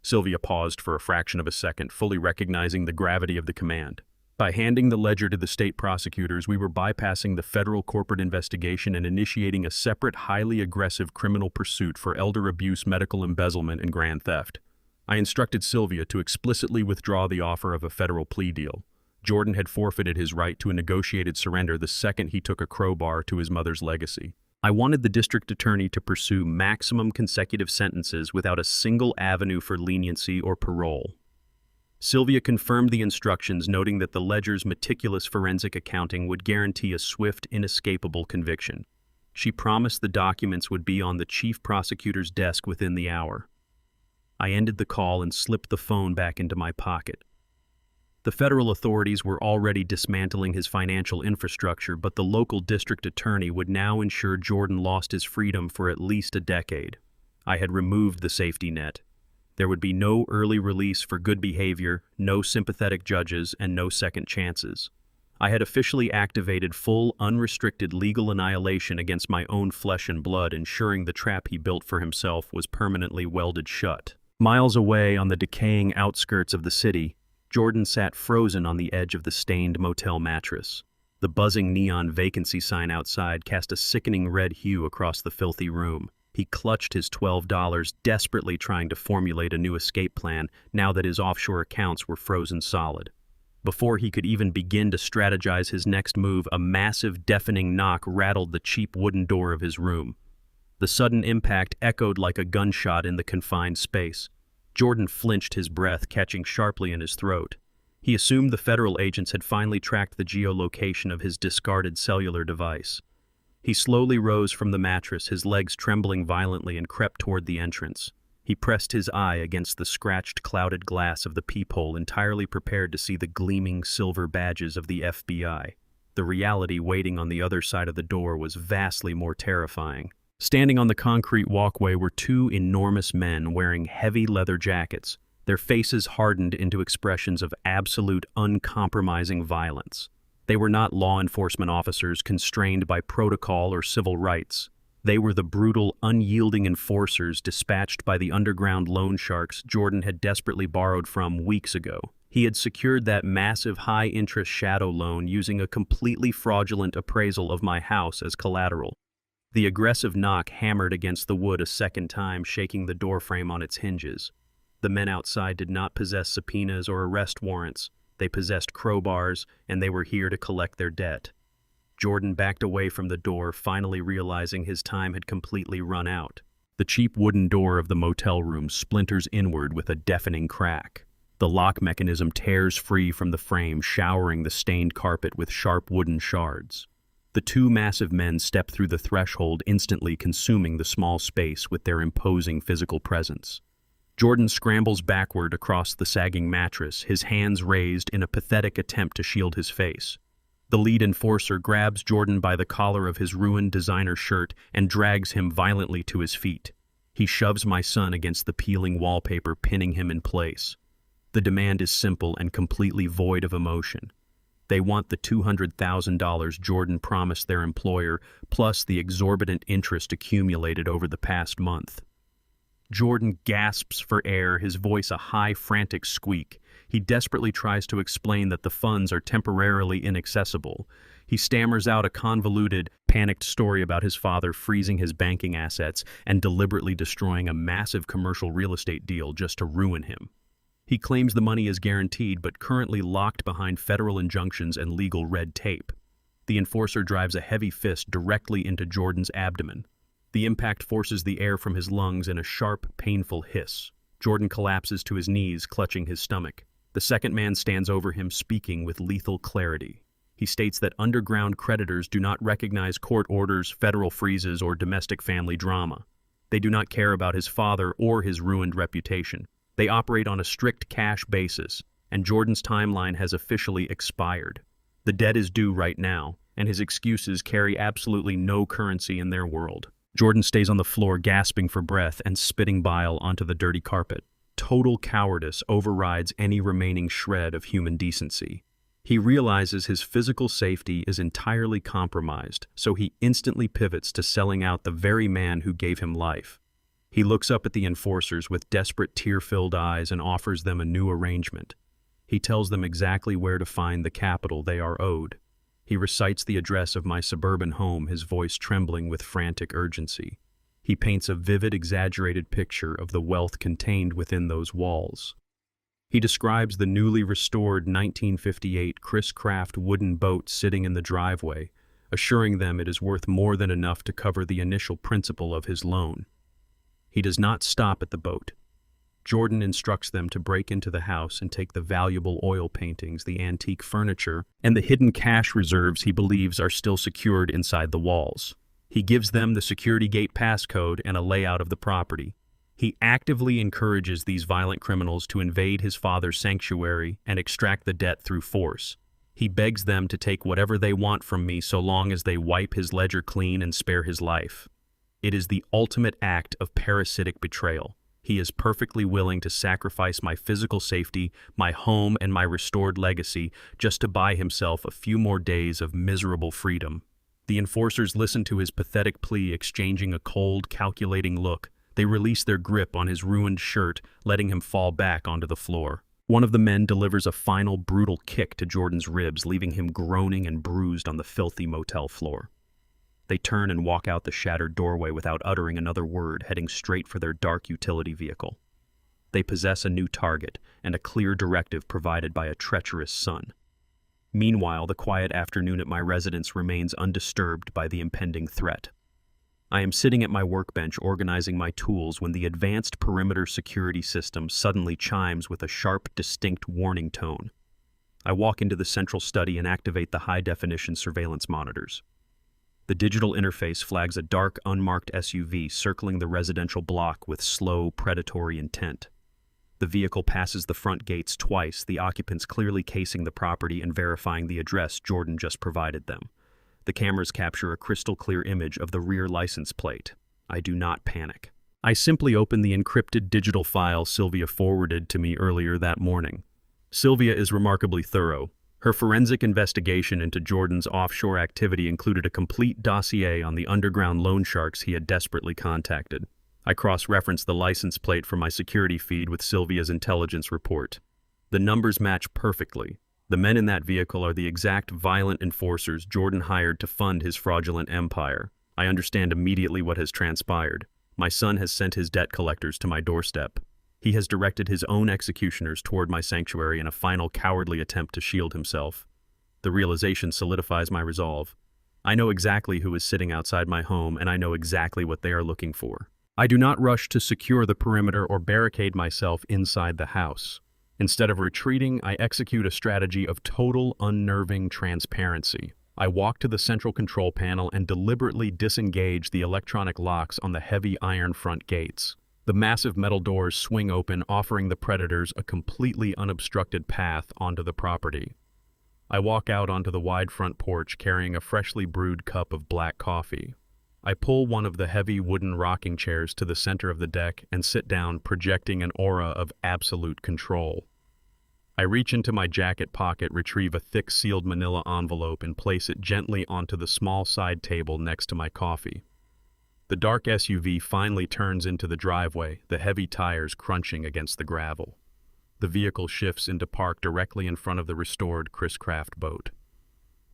Sylvia paused for a fraction of a second, fully recognizing the gravity of the command. By handing the ledger to the state prosecutors, we were bypassing the federal corporate investigation and initiating a separate, highly aggressive criminal pursuit for elder abuse, medical embezzlement, and grand theft. I instructed Sylvia to explicitly withdraw the offer of a federal plea deal. Jordan had forfeited his right to a negotiated surrender the second he took a crowbar to his mother's legacy. I wanted the district attorney to pursue maximum consecutive sentences without a single avenue for leniency or parole. Sylvia confirmed the instructions, noting that the ledger's meticulous forensic accounting would guarantee a swift, inescapable conviction. She promised the documents would be on the chief prosecutor's desk within the hour. I ended the call and slipped the phone back into my pocket. The federal authorities were already dismantling his financial infrastructure, but the local district attorney would now ensure Jordan lost his freedom for at least a decade. I had removed the safety net. There would be no early release for good behavior, no sympathetic judges, and no second chances. I had officially activated full, unrestricted legal annihilation against my own flesh and blood, ensuring the trap he built for himself was permanently welded shut. Miles away on the decaying outskirts of the city, Jordan sat frozen on the edge of the stained motel mattress. The buzzing neon vacancy sign outside cast a sickening red hue across the filthy room. He clutched his $12, desperately trying to formulate a new escape plan now that his offshore accounts were frozen solid. Before he could even begin to strategize his next move, a massive, deafening knock rattled the cheap wooden door of his room. The sudden impact echoed like a gunshot in the confined space. Jordan flinched, his breath catching sharply in his throat. He assumed the federal agents had finally tracked the geolocation of his discarded cellular device. He slowly rose from the mattress, his legs trembling violently, and crept toward the entrance. He pressed his eye against the scratched, clouded glass of the peephole, entirely prepared to see the gleaming silver badges of the FBI. The reality waiting on the other side of the door was vastly more terrifying. Standing on the concrete walkway were two enormous men wearing heavy leather jackets, their faces hardened into expressions of absolute uncompromising violence. They were not law enforcement officers constrained by protocol or civil rights. They were the brutal, unyielding enforcers dispatched by the underground loan sharks Jordan had desperately borrowed from weeks ago. He had secured that massive high-interest shadow loan using a completely fraudulent appraisal of my house as collateral. The aggressive knock hammered against the wood a second time, shaking the doorframe on its hinges. The men outside did not possess subpoenas or arrest warrants. They possessed crowbars, and they were here to collect their debt. Jordan backed away from the door, finally realizing his time had completely run out. The cheap wooden door of the motel room splinters inward with a deafening crack. The lock mechanism tears free from the frame, showering the stained carpet with sharp wooden shards. The two massive men step through the threshold, instantly consuming the small space with their imposing physical presence. Jordan scrambles backward across the sagging mattress, his hands raised in a pathetic attempt to shield his face. The lead enforcer grabs Jordan by the collar of his ruined designer shirt and drags him violently to his feet. He shoves my son against the peeling wallpaper, pinning him in place. The demand is simple and completely void of emotion. They want the $200,000 Jordan promised their employer, plus the exorbitant interest accumulated over the past month. Jordan gasps for air, his voice a high, frantic squeak. He desperately tries to explain that the funds are temporarily inaccessible. He stammers out a convoluted, panicked story about his father freezing his banking assets and deliberately destroying a massive commercial real estate deal just to ruin him. He claims the money is guaranteed but currently locked behind federal injunctions and legal red tape. The enforcer drives a heavy fist directly into Jordan's abdomen. The impact forces the air from his lungs in a sharp, painful hiss. Jordan collapses to his knees, clutching his stomach. The second man stands over him, speaking with lethal clarity. He states that underground creditors do not recognize court orders, federal freezes, or domestic family drama. They do not care about his father or his ruined reputation. They operate on a strict cash basis, and Jordan's timeline has officially expired. The debt is due right now, and his excuses carry absolutely no currency in their world. Jordan stays on the floor, gasping for breath and spitting bile onto the dirty carpet. Total cowardice overrides any remaining shred of human decency. He realizes his physical safety is entirely compromised, so he instantly pivots to selling out the very man who gave him life. He looks up at the enforcers with desperate, tear-filled eyes and offers them a new arrangement. He tells them exactly where to find the capital they are owed. He recites the address of my suburban home, his voice trembling with frantic urgency. He paints a vivid, exaggerated picture of the wealth contained within those walls. He describes the newly restored 1958 Chris Craft wooden boat sitting in the driveway, assuring them it is worth more than enough to cover the initial principal of his loan. He does not stop at the boat. Jordan instructs them to break into the house and take the valuable oil paintings, the antique furniture, and the hidden cash reserves he believes are still secured inside the walls. He gives them the security gate passcode and a layout of the property. He actively encourages these violent criminals to invade his father's sanctuary and extract the debt through force. He begs them to take whatever they want from me so long as they wipe his ledger clean and spare his life. It is the ultimate act of parasitic betrayal. He is perfectly willing to sacrifice my physical safety, my home, and my restored legacy just to buy himself a few more days of miserable freedom. The enforcers listen to his pathetic plea, exchanging a cold, calculating look. They release their grip on his ruined shirt, letting him fall back onto the floor. One of the men delivers a final, brutal kick to Jordan's ribs, leaving him groaning and bruised on the filthy motel floor. They turn and walk out the shattered doorway without uttering another word, heading straight for their dark utility vehicle. They possess a new target and a clear directive provided by a treacherous son. Meanwhile, the quiet afternoon at my residence remains undisturbed by the impending threat. I am sitting at my workbench organizing my tools when the advanced perimeter security system suddenly chimes with a sharp, distinct warning tone. I walk into the central study and activate the high-definition surveillance monitors. The digital interface flags a dark, unmarked SUV circling the residential block with slow, predatory intent. The vehicle passes the front gates twice, the occupants clearly casing the property and verifying the address Jordan just provided them. The cameras capture a crystal-clear image of the rear license plate. I do not panic. I simply open the encrypted digital file Sylvia forwarded to me earlier that morning. Sylvia is remarkably thorough. Her forensic investigation into Jordan's offshore activity included a complete dossier on the underground loan sharks he had desperately contacted. I cross-referenced the license plate from my security feed with Sylvia's intelligence report. The numbers match perfectly. The men in that vehicle are the exact violent enforcers Jordan hired to fund his fraudulent empire. I understand immediately what has transpired. My son has sent his debt collectors to my doorstep. He has directed his own executioners toward my sanctuary in a final cowardly attempt to shield himself. The realization solidifies my resolve. I know exactly who is sitting outside my home, and I know exactly what they are looking for. I do not rush to secure the perimeter or barricade myself inside the house. Instead of retreating, I execute a strategy of total unnerving transparency. I walk to the central control panel and deliberately disengage the electronic locks on the heavy iron front gates. The massive metal doors swing open, offering the predators a completely unobstructed path onto the property. I walk out onto the wide front porch carrying a freshly brewed cup of black coffee. I pull one of the heavy wooden rocking chairs to the center of the deck and sit down, projecting an aura of absolute control. I reach into my jacket pocket, retrieve a thick sealed manila envelope, and place it gently onto the small side table next to my coffee. The dark SUV finally turns into the driveway, the heavy tires crunching against the gravel. The vehicle shifts into park directly in front of the restored Chris Craft boat.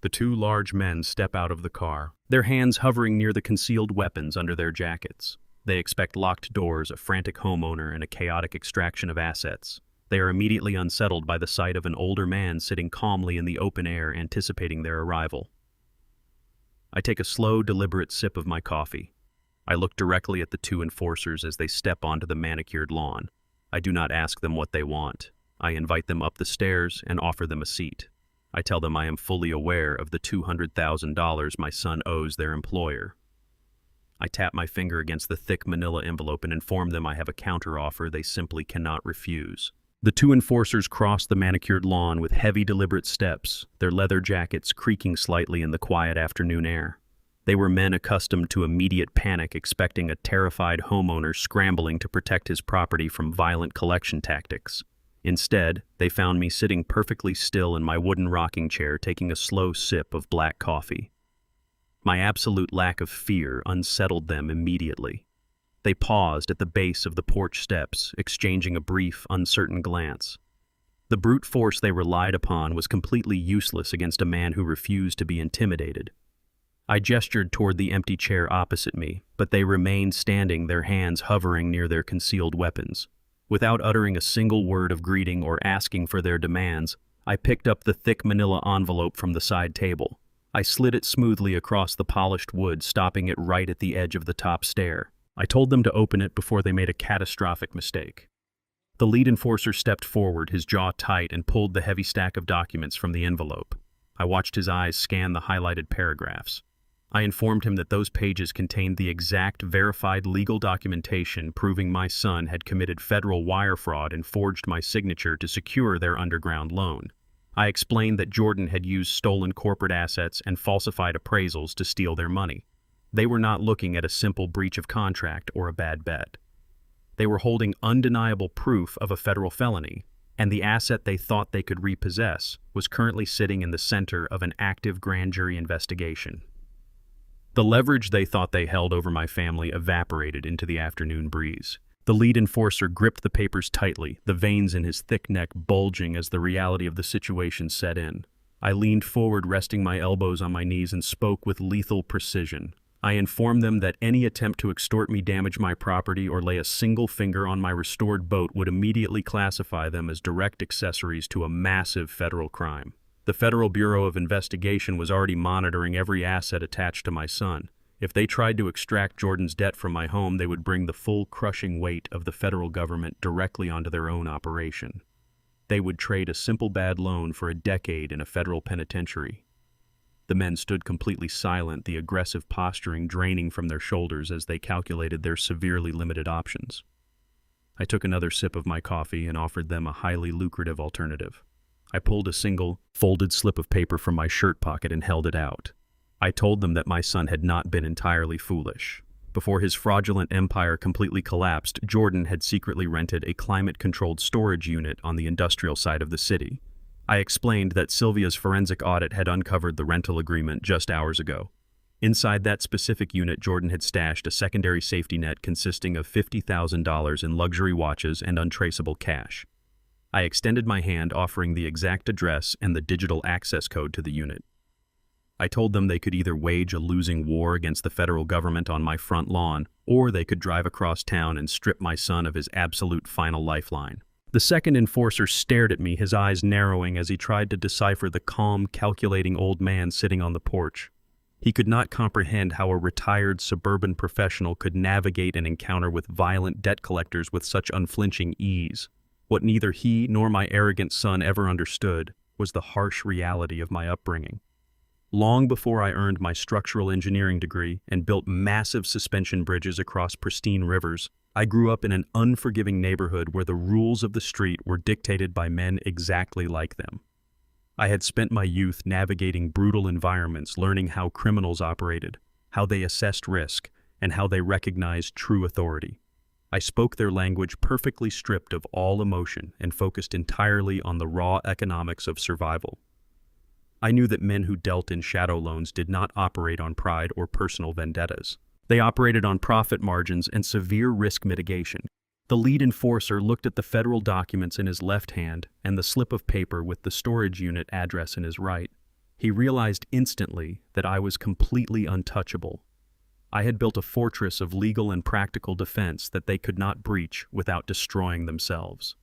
The two large men step out of the car, their hands hovering near the concealed weapons under their jackets. They expect locked doors, a frantic homeowner, and a chaotic extraction of assets. They are immediately unsettled by the sight of an older man sitting calmly in the open air, anticipating their arrival. I take a slow, deliberate sip of my coffee. I look directly at the two enforcers as they step onto the manicured lawn. I do not ask them what they want. I invite them up the stairs and offer them a seat. I tell them I am fully aware of the $200,000 my son owes their employer. I tap my finger against the thick manila envelope and inform them I have a counteroffer they simply cannot refuse. The two enforcers cross the manicured lawn with heavy, deliberate steps, their leather jackets creaking slightly in the quiet afternoon air. They were men accustomed to immediate panic, expecting a terrified homeowner scrambling to protect his property from violent collection tactics. Instead, they found me sitting perfectly still in my wooden rocking chair, taking a slow sip of black coffee. My absolute lack of fear unsettled them immediately. They paused at the base of the porch steps, exchanging a brief, uncertain glance. The brute force they relied upon was completely useless against a man who refused to be intimidated. I gestured toward the empty chair opposite me, but they remained standing, their hands hovering near their concealed weapons. Without uttering a single word of greeting or asking for their demands, I picked up the thick manila envelope from the side table. I slid it smoothly across the polished wood, stopping it right at the edge of the top stair. I told them to open it before they made a catastrophic mistake. The lead enforcer stepped forward, his jaw tight, and pulled the heavy stack of documents from the envelope. I watched his eyes scan the highlighted paragraphs. I informed him that those pages contained the exact verified legal documentation proving my son had committed federal wire fraud and forged my signature to secure their underground loan. I explained that Jordan had used stolen corporate assets and falsified appraisals to steal their money. They were not looking at a simple breach of contract or a bad bet. They were holding undeniable proof of a federal felony, and the asset they thought they could repossess was currently sitting in the center of an active grand jury investigation. The leverage they thought they held over my family evaporated into the afternoon breeze. The lead enforcer gripped the papers tightly, the veins in his thick neck bulging as the reality of the situation set in. I leaned forward, resting my elbows on my knees, and spoke with lethal precision. I informed them that any attempt to extort me, damage my property, or lay a single finger on my restored boat would immediately classify them as direct accessories to a massive federal crime. The Federal Bureau of Investigation was already monitoring every asset attached to my son. If they tried to extract Jordan's debt from my home, they would bring the full crushing weight of the federal government directly onto their own operation. They would trade a simple bad loan for a decade in a federal penitentiary. The men stood completely silent, the aggressive posturing draining from their shoulders as they calculated their severely limited options. I took another sip of my coffee and offered them a highly lucrative alternative. I pulled a single, folded slip of paper from my shirt pocket and held it out. I told them that my son had not been entirely foolish, before his fraudulent empire completely collapsed, Jordan had secretly rented a climate-controlled storage unit on the industrial side of the city. I explained that Sylvia's forensic audit had uncovered the rental agreement just hours ago. Inside that specific unit, Jordan had stashed a secondary safety net consisting of $50,000 in luxury watches and untraceable cash. I extended my hand, offering the exact address and the digital access code to the unit. I told them they could either wage a losing war against the federal government on my front lawn, or they could drive across town and strip my son of his absolute final lifeline. The second enforcer stared at me, his eyes narrowing as he tried to decipher the calm, calculating old man sitting on the porch. He could not comprehend how a retired suburban professional could navigate an encounter with violent debt collectors with such unflinching ease. What neither he nor my arrogant son ever understood was the harsh reality of my upbringing. Long before I earned my structural engineering degree and built massive suspension bridges across pristine rivers, I grew up in an unforgiving neighborhood where the rules of the street were dictated by men exactly like them. I had spent my youth navigating brutal environments, learning how criminals operated, how they assessed risk, and how they recognized true authority. I spoke their language perfectly stripped of all emotion and focused entirely on the raw economics of survival. I knew that men who dealt in shadow loans did not operate on pride or personal vendettas. They operated on profit margins and severe risk mitigation. The lead enforcer looked at the federal documents in his left hand and the slip of paper with the storage unit address in his right. He realized instantly that I was completely untouchable. I had built a fortress of legal and practical defense that they could not breach without destroying themselves.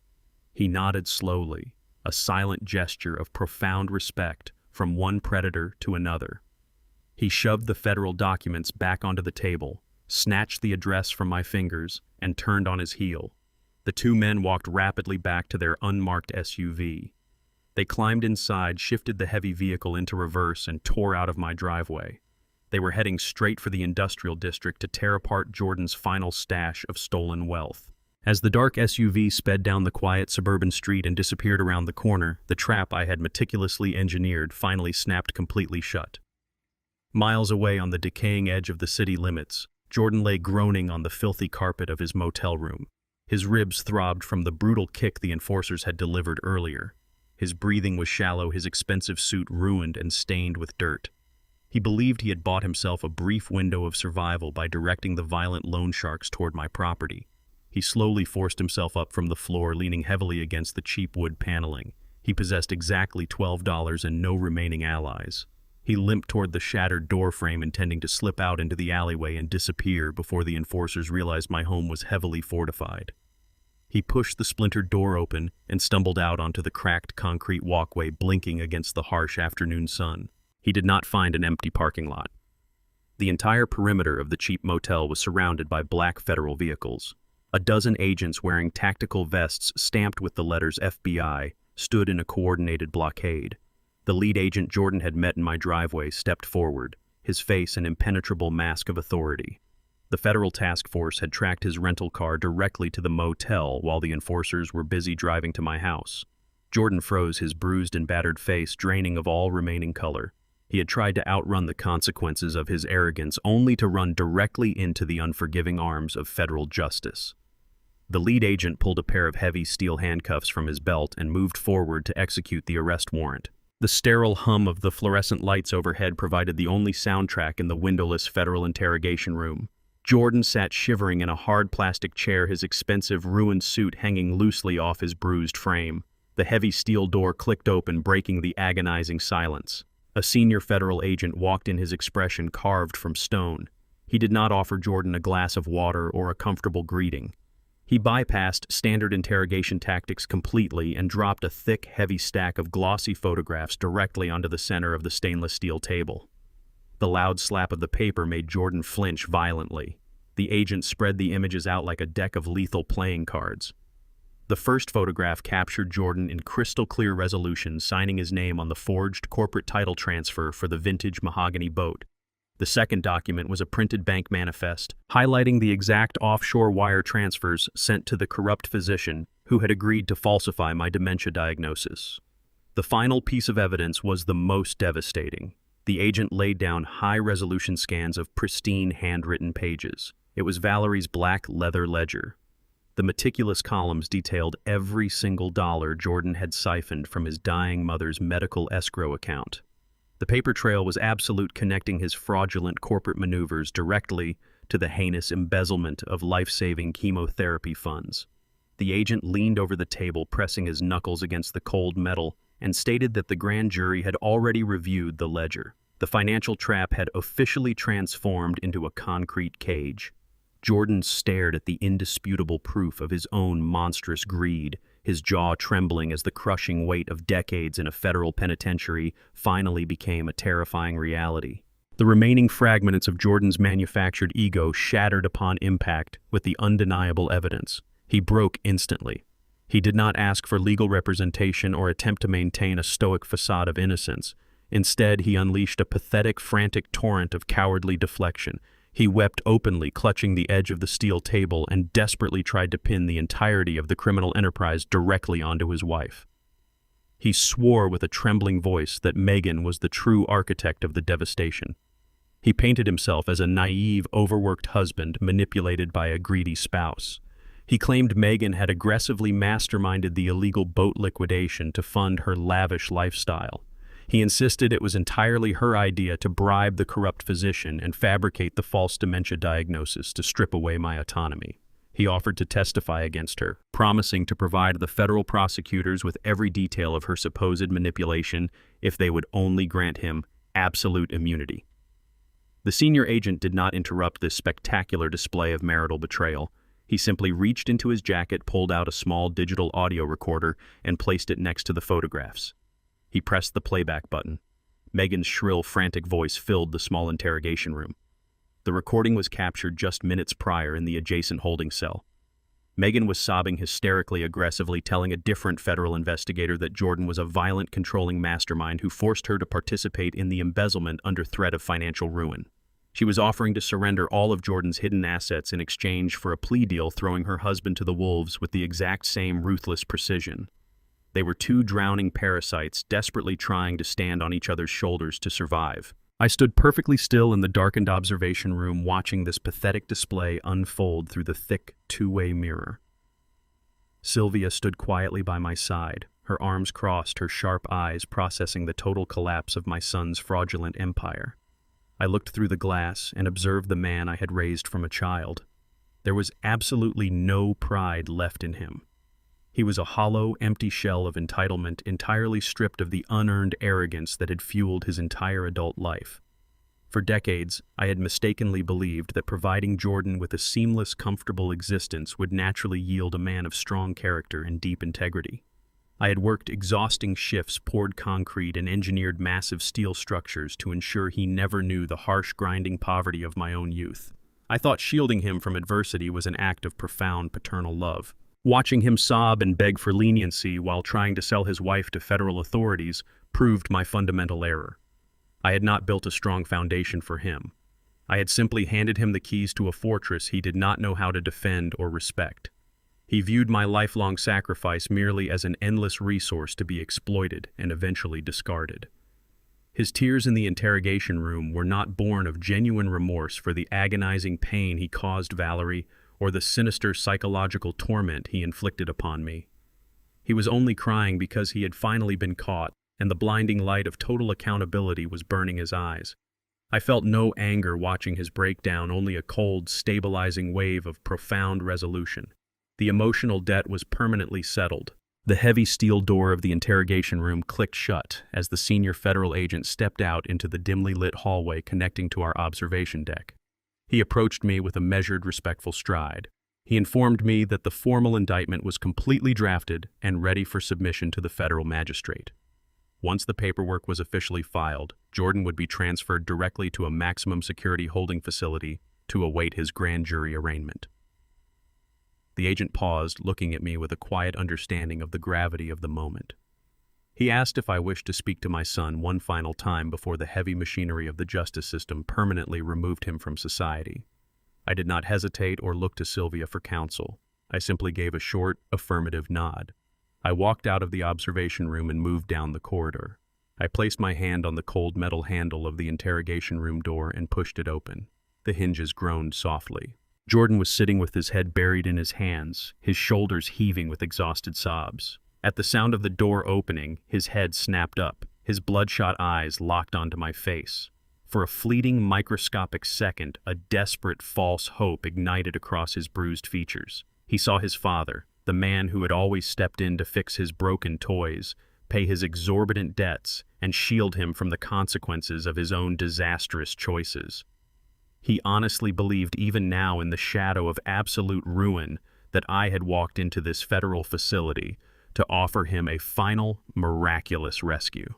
He nodded slowly, a silent gesture of profound respect from one predator to another. He shoved the federal documents back onto the table, snatched the address from my fingers, and turned on his heel. The two men walked rapidly back to their unmarked SUV. They climbed inside, shifted the heavy vehicle into reverse, and tore out of my driveway. They were heading straight for the industrial district to tear apart Jordan's final stash of stolen wealth. As the dark SUV sped down the quiet suburban street and disappeared around the corner, the trap I had meticulously engineered finally snapped completely shut. Miles away on the decaying edge of the city limits, Jordan lay groaning on the filthy carpet of his motel room. His ribs throbbed from the brutal kick the enforcers had delivered earlier. His breathing was shallow, his expensive suit ruined and stained with dirt. He believed he had bought himself a brief window of survival by directing the violent loan sharks toward my property. He slowly forced himself up from the floor, leaning heavily against the cheap wood paneling. He possessed exactly $12 and no remaining allies. He limped toward the shattered door frame, intending to slip out into the alleyway and disappear before the enforcers realized my home was heavily fortified. He pushed the splintered door open and stumbled out onto the cracked concrete walkway, blinking against the harsh afternoon sun. He did not find an empty parking lot. The entire perimeter of the cheap motel was surrounded by black federal vehicles. A dozen agents wearing tactical vests stamped with the letters FBI stood in a coordinated blockade. The lead agent Jordan had met in my driveway stepped forward, his face an impenetrable mask of authority. The federal task force had tracked his rental car directly to the motel while the enforcers were busy driving to my house. Jordan froze, his bruised and battered face draining of all remaining color. He had tried to outrun the consequences of his arrogance, only to run directly into the unforgiving arms of federal justice. The lead agent pulled a pair of heavy steel handcuffs from his belt and moved forward to execute the arrest warrant. The sterile hum of the fluorescent lights overhead provided the only soundtrack in the windowless federal interrogation room. Jordan sat shivering in a hard plastic chair, his expensive, ruined suit hanging loosely off his bruised frame. The heavy steel door clicked open, breaking the agonizing silence. A senior federal agent walked in, his expression carved from stone. He did not offer Jordan a glass of water or a comfortable greeting. He bypassed standard interrogation tactics completely and dropped a thick, heavy stack of glossy photographs directly onto the center of the stainless steel table. The loud slap of the paper made Jordan flinch violently. The agent spread the images out like a deck of lethal playing cards. The first photograph captured Jordan in crystal-clear resolution, signing his name on the forged corporate title transfer for the vintage mahogany boat. The second document was a printed bank manifest, highlighting the exact offshore wire transfers sent to the corrupt physician who had agreed to falsify my dementia diagnosis. The final piece of evidence was the most devastating. The agent laid down high-resolution scans of pristine handwritten pages. It was Valerie's black leather ledger. The meticulous columns detailed every single dollar Jordan had siphoned from his dying mother's medical escrow account. The paper trail was absolute, connecting his fraudulent corporate maneuvers directly to the heinous embezzlement of life-saving chemotherapy funds. The agent leaned over the table, pressing his knuckles against the cold metal, and stated that the grand jury had already reviewed the ledger. The financial trap had officially transformed into a concrete cage. Jordan stared at the indisputable proof of his own monstrous greed, his jaw trembling as the crushing weight of decades in a federal penitentiary finally became a terrifying reality. The remaining fragments of Jordan's manufactured ego shattered upon impact with the undeniable evidence. He broke instantly. He did not ask for legal representation or attempt to maintain a stoic facade of innocence. Instead, he unleashed a pathetic, frantic torrent of cowardly deflection. He wept openly, clutching the edge of the steel table, and desperately tried to pin the entirety of the criminal enterprise directly onto his wife. He swore with a trembling voice that Megan was the true architect of the devastation. He painted himself as a naive, overworked husband manipulated by a greedy spouse. He claimed Megan had aggressively masterminded the illegal boat liquidation to fund her lavish lifestyle. He insisted it was entirely her idea to bribe the corrupt physician and fabricate the false dementia diagnosis to strip away my autonomy. He offered to testify against her, promising to provide the federal prosecutors with every detail of her supposed manipulation if they would only grant him absolute immunity. The senior agent did not interrupt this spectacular display of marital betrayal. He simply reached into his jacket, pulled out a small digital audio recorder, and placed it next to the photographs. He pressed the playback button. Megan's shrill, frantic voice filled the small interrogation room. The recording was captured just minutes prior in the adjacent holding cell. Megan was sobbing hysterically, aggressively, telling a different federal investigator that Jordan was a violent, controlling mastermind who forced her to participate in the embezzlement under threat of financial ruin. She was offering to surrender all of Jordan's hidden assets in exchange for a plea deal, throwing her husband to the wolves with the exact same ruthless precision. They were two drowning parasites, desperately trying to stand on each other's shoulders to survive. I stood perfectly still in the darkened observation room, watching this pathetic display unfold through the thick, two-way mirror. Sylvia stood quietly by my side, her arms crossed, her sharp eyes processing the total collapse of my son's fraudulent empire. I looked through the glass and observed the man I had raised from a child. There was absolutely no pride left in him. He was a hollow, empty shell of entitlement, entirely stripped of the unearned arrogance that had fueled his entire adult life. For decades, I had mistakenly believed that providing Jordan with a seamless, comfortable existence would naturally yield a man of strong character and deep integrity. I had worked exhausting shifts, poured concrete, and engineered massive steel structures to ensure he never knew the harsh, grinding poverty of my own youth. I thought shielding him from adversity was an act of profound paternal love. Watching him sob and beg for leniency while trying to sell his wife to federal authorities proved my fundamental error. I had not built a strong foundation for him. I had simply handed him the keys to a fortress he did not know how to defend or respect. He viewed my lifelong sacrifice merely as an endless resource to be exploited and eventually discarded. His tears in the interrogation room were not born of genuine remorse for the agonizing pain he caused Valerie or the sinister psychological torment he inflicted upon me. He was only crying because he had finally been caught, and the blinding light of total accountability was burning his eyes. I felt no anger watching his breakdown, only a cold, stabilizing wave of profound resolution. The emotional debt was permanently settled. The heavy steel door of the interrogation room clicked shut as the senior federal agent stepped out into the dimly lit hallway connecting to our observation deck. He approached me with a measured, respectful stride. He informed me that the formal indictment was completely drafted and ready for submission to the federal magistrate. Once the paperwork was officially filed, Jordan would be transferred directly to a maximum security holding facility to await his grand jury arraignment. The agent paused, looking at me with a quiet understanding of the gravity of the moment. He asked if I wished to speak to my son one final time before the heavy machinery of the justice system permanently removed him from society. I did not hesitate or look to Sylvia for counsel. I simply gave a short, affirmative nod. I walked out of the observation room and moved down the corridor. I placed my hand on the cold metal handle of the interrogation room door and pushed it open. The hinges groaned softly. Jordan was sitting with his head buried in his hands, his shoulders heaving with exhausted sobs. At the sound of the door opening, his head snapped up, his bloodshot eyes locked onto my face. For a fleeting microscopic second, a desperate false hope ignited across his bruised features. He saw his father, the man who had always stepped in to fix his broken toys, pay his exorbitant debts, and shield him from the consequences of his own disastrous choices. He honestly believed even now in the shadow of absolute ruin that I had walked into this federal facility to offer him a final, miraculous rescue.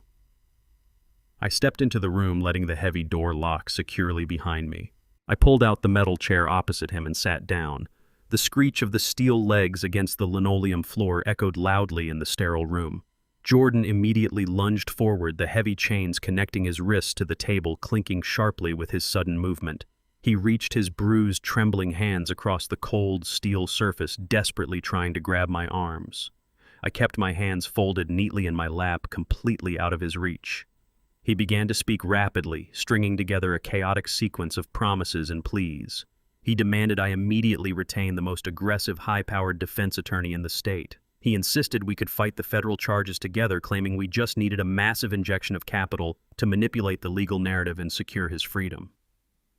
I stepped into the room, letting the heavy door lock securely behind me. I pulled out the metal chair opposite him and sat down. The screech of the steel legs against the linoleum floor echoed loudly in the sterile room. Jordan immediately lunged forward, the heavy chains connecting his wrists to the table clinking sharply with his sudden movement. He reached his bruised, trembling hands across the cold, steel surface, desperately trying to grab my arms. I kept my hands folded neatly in my lap, completely out of his reach. He began to speak rapidly, stringing together a chaotic sequence of promises and pleas. He demanded I immediately retain the most aggressive, high-powered defense attorney in the state. He insisted we could fight the federal charges together, claiming we just needed a massive injection of capital to manipulate the legal narrative and secure his freedom.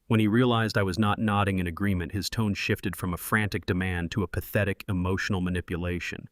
When he realized I was not nodding in agreement, his tone shifted from a frantic demand to a pathetic, emotional manipulation.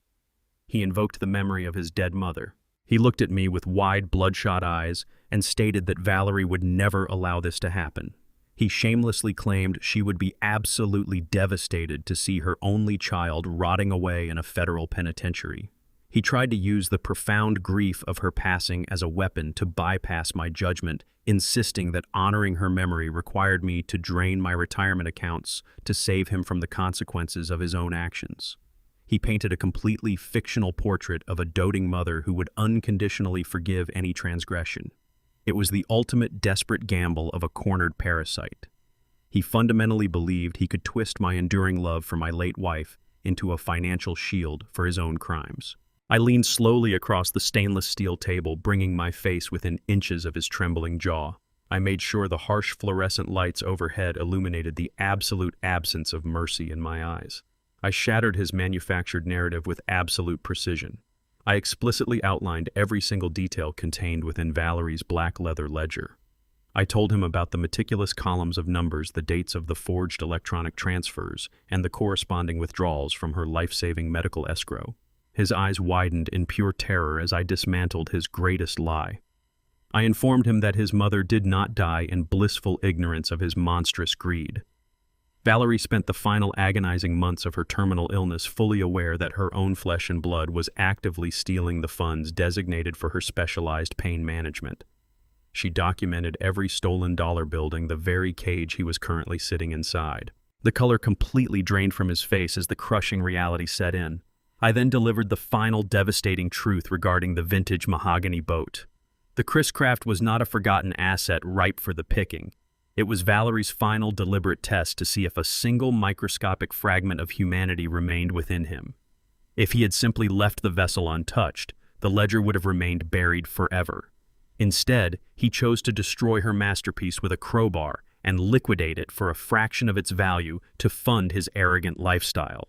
He invoked the memory of his dead mother. He looked at me with wide, bloodshot eyes and stated that Valerie would never allow this to happen. He shamelessly claimed she would be absolutely devastated to see her only child rotting away in a federal penitentiary. He tried to use the profound grief of her passing as a weapon to bypass my judgment, insisting that honoring her memory required me to drain my retirement accounts to save him from the consequences of his own actions. He painted a completely fictional portrait of a doting mother who would unconditionally forgive any transgression. It was the ultimate desperate gamble of a cornered parasite. He fundamentally believed he could twist my enduring love for my late wife into a financial shield for his own crimes. I leaned slowly across the stainless steel table, bringing my face within inches of his trembling jaw. I made sure the harsh fluorescent lights overhead illuminated the absolute absence of mercy in my eyes. I shattered his manufactured narrative with absolute precision. I explicitly outlined every single detail contained within Valerie's black leather ledger. I told him about the meticulous columns of numbers, the dates of the forged electronic transfers, and the corresponding withdrawals from her life-saving medical escrow. His eyes widened in pure terror as I dismantled his greatest lie. I informed him that his mother did not die in blissful ignorance of his monstrous greed. Valerie spent the final agonizing months of her terminal illness fully aware that her own flesh and blood was actively stealing the funds designated for her specialized pain management. She documented every stolen dollar building, the very cage he was currently sitting inside. The color completely drained from his face as the crushing reality set in. I then delivered the final devastating truth regarding the vintage mahogany boat. The Chris Craft was not a forgotten asset ripe for the picking. It was Valerie's final deliberate test to see if a single microscopic fragment of humanity remained within him. If he had simply left the vessel untouched, the ledger would have remained buried forever. Instead, he chose to destroy her masterpiece with a crowbar and liquidate it for a fraction of its value to fund his arrogant lifestyle.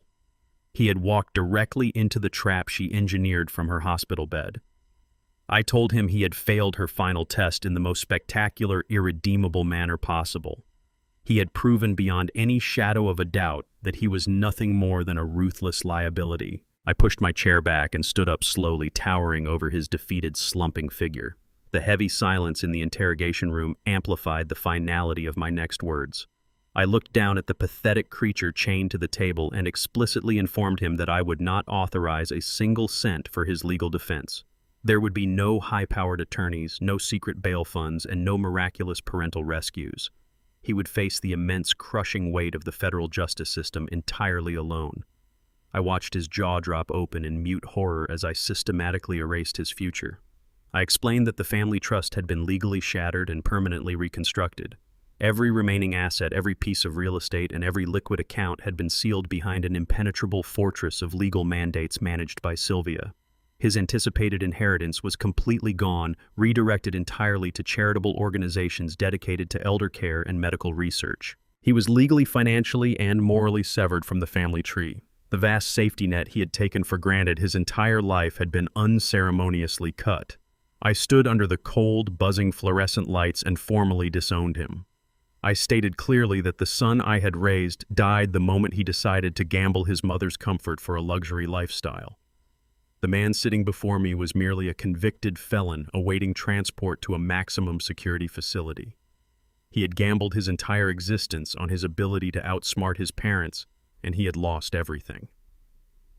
He had walked directly into the trap she engineered from her hospital bed. I told him he had failed her final test in the most spectacular, irredeemable manner possible. He had proven beyond any shadow of a doubt that he was nothing more than a ruthless liability. I pushed my chair back and stood up slowly, towering over his defeated, slumping figure. The heavy silence in the interrogation room amplified the finality of my next words. I looked down at the pathetic creature chained to the table and explicitly informed him that I would not authorize a single cent for his legal defense. There would be no high-powered attorneys, no secret bail funds, and no miraculous parental rescues. He would face the immense, crushing weight of the federal justice system entirely alone. I watched his jaw drop open in mute horror as I systematically erased his future. I explained that the family trust had been legally shattered and permanently reconstructed. Every remaining asset, every piece of real estate, and every liquid account had been sealed behind an impenetrable fortress of legal mandates managed by Sylvia. His anticipated inheritance was completely gone, redirected entirely to charitable organizations dedicated to elder care and medical research. He was legally, financially, and morally severed from the family tree. The vast safety net he had taken for granted his entire life had been unceremoniously cut. I stood under the cold, buzzing fluorescent lights and formally disowned him. I stated clearly that the son I had raised died the moment he decided to gamble his mother's comfort for a luxury lifestyle. The man sitting before me was merely a convicted felon awaiting transport to a maximum security facility. He had gambled his entire existence on his ability to outsmart his parents, and he had lost everything.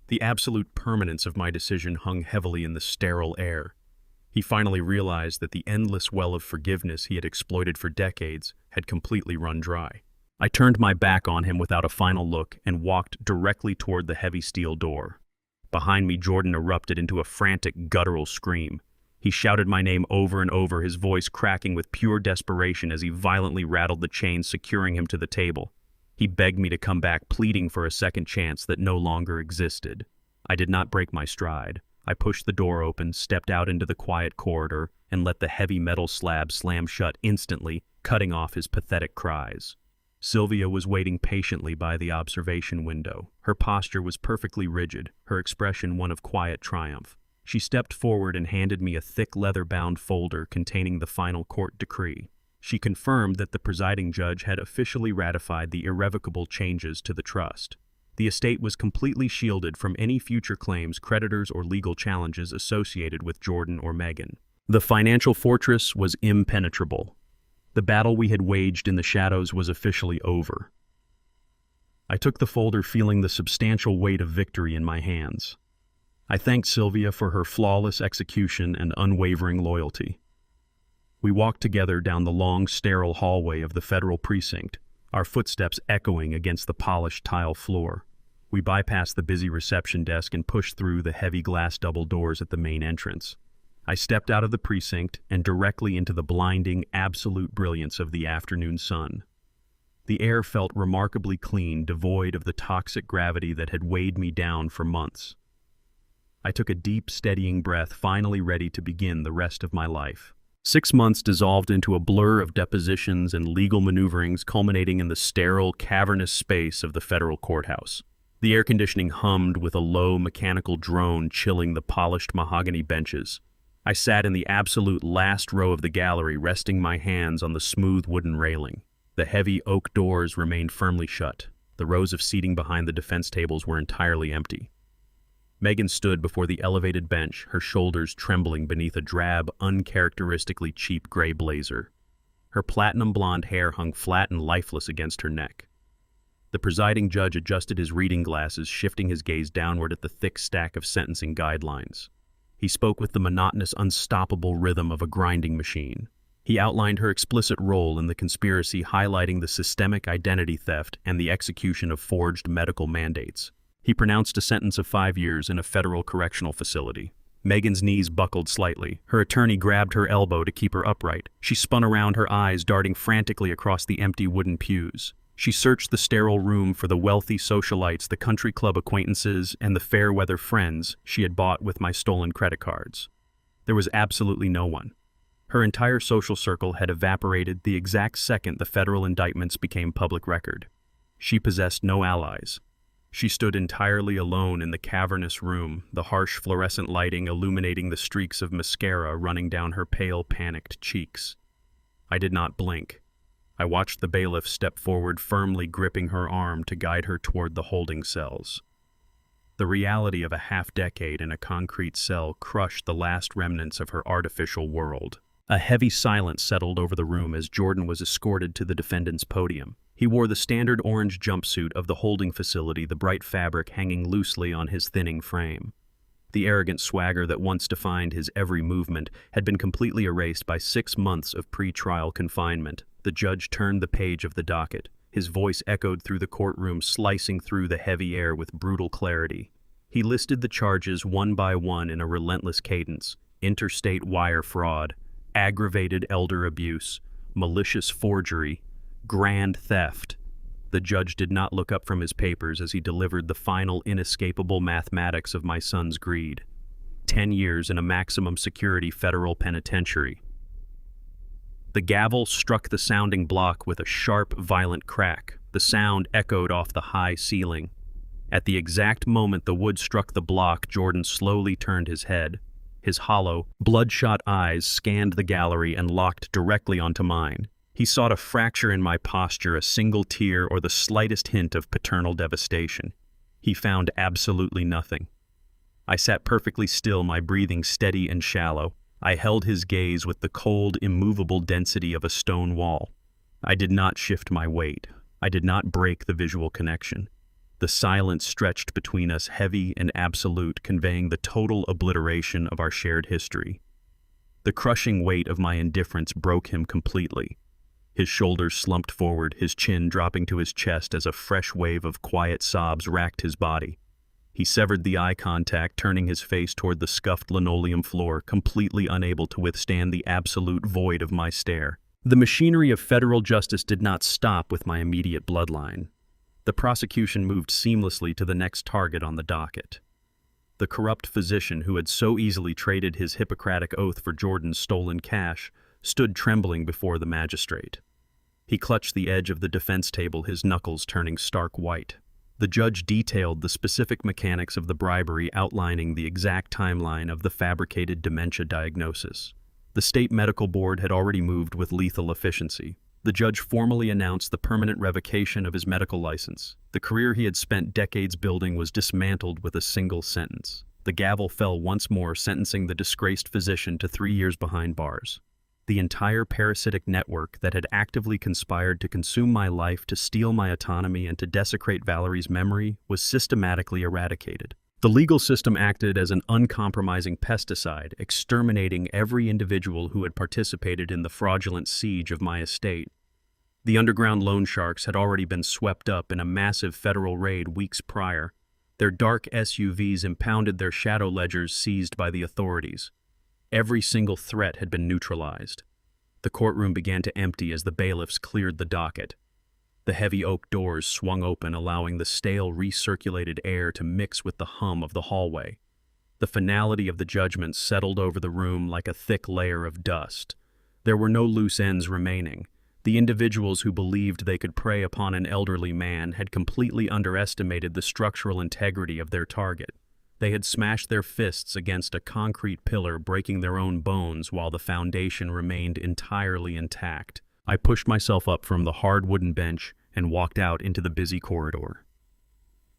The absolute permanence of my decision hung heavily in the sterile air. He finally realized that the endless well of forgiveness he had exploited for decades had completely run dry. I turned my back on him without a final look and walked directly toward the heavy steel door. Behind me, Jordan erupted into a frantic, guttural scream. He shouted my name over and over, his voice cracking with pure desperation as he violently rattled the chains securing him to the table. He begged me to come back, pleading for a second chance that no longer existed. I did not break my stride. I pushed the door open, stepped out into the quiet corridor, and let the heavy metal slab slam shut instantly, cutting off his pathetic cries. Sylvia was waiting patiently by the observation window. Her posture was perfectly rigid, her expression one of quiet triumph. She stepped forward and handed me a thick leather-bound folder containing the final court decree. She confirmed that the presiding judge had officially ratified the irrevocable changes to the trust. The estate was completely shielded from any future claims, creditors, or legal challenges associated with Jordan or Megan. The financial fortress was impenetrable. The battle we had waged in the shadows was officially over. I took the folder, feeling the substantial weight of victory in my hands. I thanked Sylvia for her flawless execution and unwavering loyalty. We walked together down the long, sterile hallway of the federal precinct, our footsteps echoing against the polished tile floor. We bypassed the busy reception desk and pushed through the heavy glass double doors at the main entrance. I stepped out of the precinct and directly into the blinding, absolute brilliance of the afternoon sun. The air felt remarkably clean, devoid of the toxic gravity that had weighed me down for months. I took a deep, steadying breath, finally ready to begin the rest of my life. 6 months dissolved into a blur of depositions and legal maneuverings, culminating in the sterile, cavernous space of the federal courthouse. The air conditioning hummed with a low, mechanical drone chilling the polished mahogany benches. I sat in the absolute last row of the gallery, resting my hands on the smooth wooden railing. The heavy oak doors remained firmly shut. The rows of seating behind the defense tables were entirely empty. Megan stood before the elevated bench, her shoulders trembling beneath a drab, uncharacteristically cheap gray blazer. Her platinum blonde hair hung flat and lifeless against her neck. The presiding judge adjusted his reading glasses, shifting his gaze downward at the thick stack of sentencing guidelines. He spoke with the monotonous, unstoppable rhythm of a grinding machine. He outlined her explicit role in the conspiracy, highlighting the systemic identity theft and the execution of forged medical mandates. He pronounced a sentence of 5 years in a federal correctional facility. Megan's knees buckled slightly. Her attorney grabbed her elbow to keep her upright. She spun around, her eyes darting frantically across the empty wooden pews. She searched the sterile room for the wealthy socialites, the country club acquaintances, and the fair-weather friends she had bought with my stolen credit cards. There was absolutely no one. Her entire social circle had evaporated the exact second the federal indictments became public record. She possessed no allies. She stood entirely alone in the cavernous room, the harsh fluorescent lighting illuminating the streaks of mascara running down her pale, panicked cheeks. I did not blink. I watched the bailiff step forward, firmly gripping her arm to guide her toward the holding cells. The reality of a half-decade in a concrete cell crushed the last remnants of her artificial world. A heavy silence settled over the room as Jordan was escorted to the defendant's podium. He wore the standard orange jumpsuit of the holding facility, the bright fabric hanging loosely on his thinning frame. The arrogant swagger that once defined his every movement had been completely erased by 6 months of pre-trial confinement. The judge turned the page of the docket. His voice echoed through the courtroom, slicing through the heavy air with brutal clarity. He listed the charges one by one in a relentless cadence: interstate wire fraud, aggravated elder abuse, malicious forgery, grand theft. The judge did not look up from his papers as he delivered the final, inescapable mathematics of my son's greed. 10 years in a maximum security federal penitentiary. The gavel struck the sounding block with a sharp, violent crack. The sound echoed off the high ceiling. At the exact moment the wood struck the block, Jordan slowly turned his head. His hollow, bloodshot eyes scanned the gallery and locked directly onto mine. He sought a fracture in my posture, a single tear, or the slightest hint of paternal devastation. He found absolutely nothing. I sat perfectly still, my breathing steady and shallow. I held his gaze with the cold, immovable density of a stone wall. I did not shift my weight. I did not break the visual connection. The silence stretched between us, heavy and absolute, conveying the total obliteration of our shared history. The crushing weight of my indifference broke him completely. His shoulders slumped forward, his chin dropping to his chest as a fresh wave of quiet sobs racked his body. He severed the eye contact, turning his face toward the scuffed linoleum floor, completely unable to withstand the absolute void of my stare. The machinery of federal justice did not stop with my immediate bloodline. The prosecution moved seamlessly to the next target on the docket. The corrupt physician who had so easily traded his Hippocratic oath for Jordan's stolen cash stood trembling before the magistrate. He clutched the edge of the defense table, his knuckles turning stark white. The judge detailed the specific mechanics of the bribery, outlining the exact timeline of the fabricated dementia diagnosis. The state medical board had already moved with lethal efficiency. The judge formally announced the permanent revocation of his medical license. The career he had spent decades building was dismantled with a single sentence. The gavel fell once more, sentencing the disgraced physician to 3 years behind bars. The entire parasitic network that had actively conspired to consume my life, to steal my autonomy, and to desecrate Valerie's memory was systematically eradicated. The legal system acted as an uncompromising pesticide, exterminating every individual who had participated in the fraudulent siege of my estate. The underground loan sharks had already been swept up in a massive federal raid weeks prior. Their dark SUVs impounded their shadow ledgers seized by the authorities. Every single threat had been neutralized. The courtroom began to empty as the bailiffs cleared the docket. The heavy oak doors swung open, allowing the stale, recirculated air to mix with the hum of the hallway. The finality of the judgment settled over the room like a thick layer of dust. There were no loose ends remaining. The individuals who believed they could prey upon an elderly man had completely underestimated the structural integrity of their target. They had smashed their fists against a concrete pillar, breaking their own bones while the foundation remained entirely intact. I pushed myself up from the hard wooden bench and walked out into the busy corridor.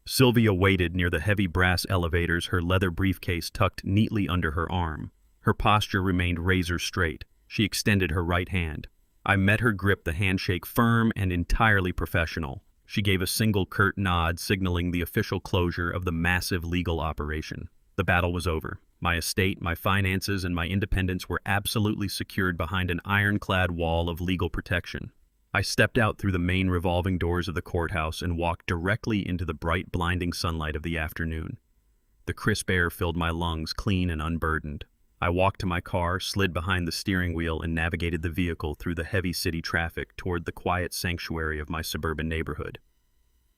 Sylvia waited near the heavy brass elevators, her leather briefcase tucked neatly under her arm. Her posture remained razor straight. She extended her right hand. I met her grip, the handshake firm and entirely professional. She gave a single curt nod, signaling the official closure of the massive legal operation. The battle was over. My estate, my finances, and my independence were absolutely secured behind an ironclad wall of legal protection. I stepped out through the main revolving doors of the courthouse and walked directly into the bright, blinding sunlight of the afternoon. The crisp air filled my lungs, clean and unburdened. I walked to my car, slid behind the steering wheel, and navigated the vehicle through the heavy city traffic toward the quiet sanctuary of my suburban neighborhood.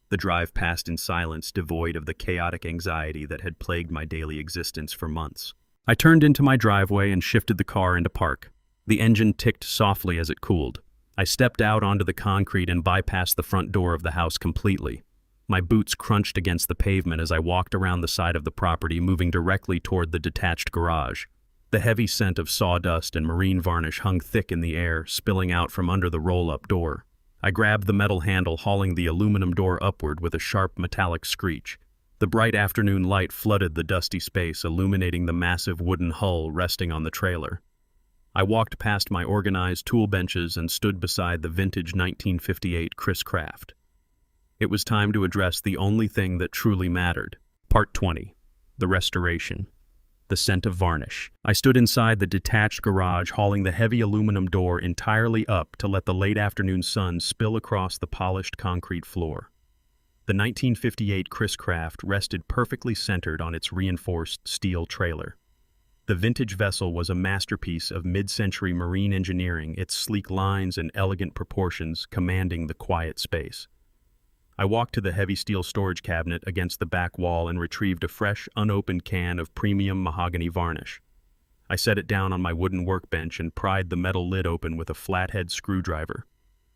The drive passed in silence, devoid of the chaotic anxiety that had plagued my daily existence for months. I turned into my driveway and shifted the car into park. The engine ticked softly as it cooled. I stepped out onto the concrete and bypassed the front door of the house completely. My boots crunched against the pavement as I walked around the side of the property, moving directly toward the detached garage. The heavy scent of sawdust and marine varnish hung thick in the air, spilling out from under the roll-up door. I grabbed the metal handle, hauling the aluminum door upward with a sharp metallic screech. The bright afternoon light flooded the dusty space, illuminating the massive wooden hull resting on the trailer. I walked past my organized tool benches and stood beside the vintage 1958 Chris Craft. It was time to address the only thing that truly mattered. Part 20. The Restoration. The scent of varnish. I stood inside the detached garage, hauling the heavy aluminum door entirely up to let the late afternoon sun spill across the polished concrete floor. The 1958 Chris Craft rested perfectly centered on its reinforced steel trailer. The vintage vessel was a masterpiece of mid-century marine engineering, its sleek lines and elegant proportions commanding the quiet space. I walked to the heavy steel storage cabinet against the back wall and retrieved a fresh, unopened can of premium mahogany varnish. I set it down on my wooden workbench and pried the metal lid open with a flathead screwdriver.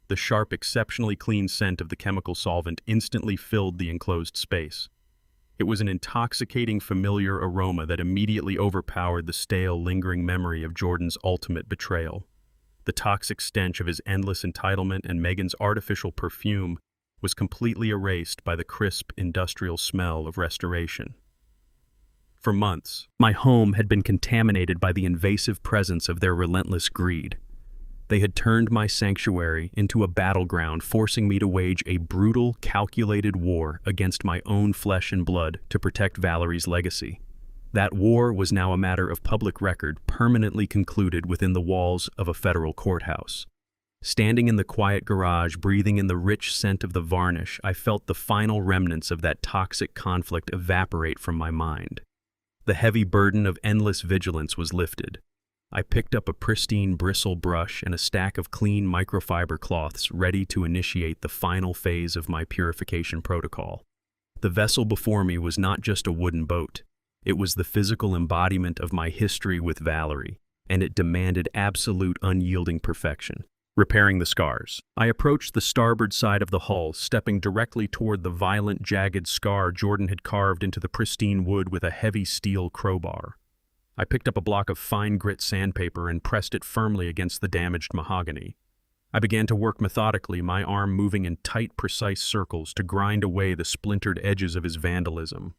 The sharp, exceptionally clean scent of the chemical solvent instantly filled the enclosed space. It was an intoxicating, familiar aroma that immediately overpowered the stale, lingering memory of Jordan's ultimate betrayal. The toxic stench of his endless entitlement and Megan's artificial perfume was completely erased by the crisp, industrial smell of restoration. For months, my home had been contaminated by the invasive presence of their relentless greed. They had turned my sanctuary into a battleground, forcing me to wage a brutal, calculated war against my own flesh and blood to protect Valerie's legacy. That war was now a matter of public record, permanently concluded within the walls of a federal courthouse. Standing in the quiet garage, breathing in the rich scent of the varnish, I felt the final remnants of that toxic conflict evaporate from my mind. The heavy burden of endless vigilance was lifted. I picked up a pristine bristle brush and a stack of clean microfiber cloths ready to initiate the final phase of my purification protocol. The vessel before me was not just a wooden boat. It was the physical embodiment of my history with Valerie, and it demanded absolute unyielding perfection. Repairing the scars. I approached the starboard side of the hull, stepping directly toward the violent, jagged scar Jordan had carved into the pristine wood with a heavy steel crowbar. I picked up a block of fine grit sandpaper and pressed it firmly against the damaged mahogany. I began to work methodically, my arm moving in tight, precise circles to grind away the splintered edges of his vandalism.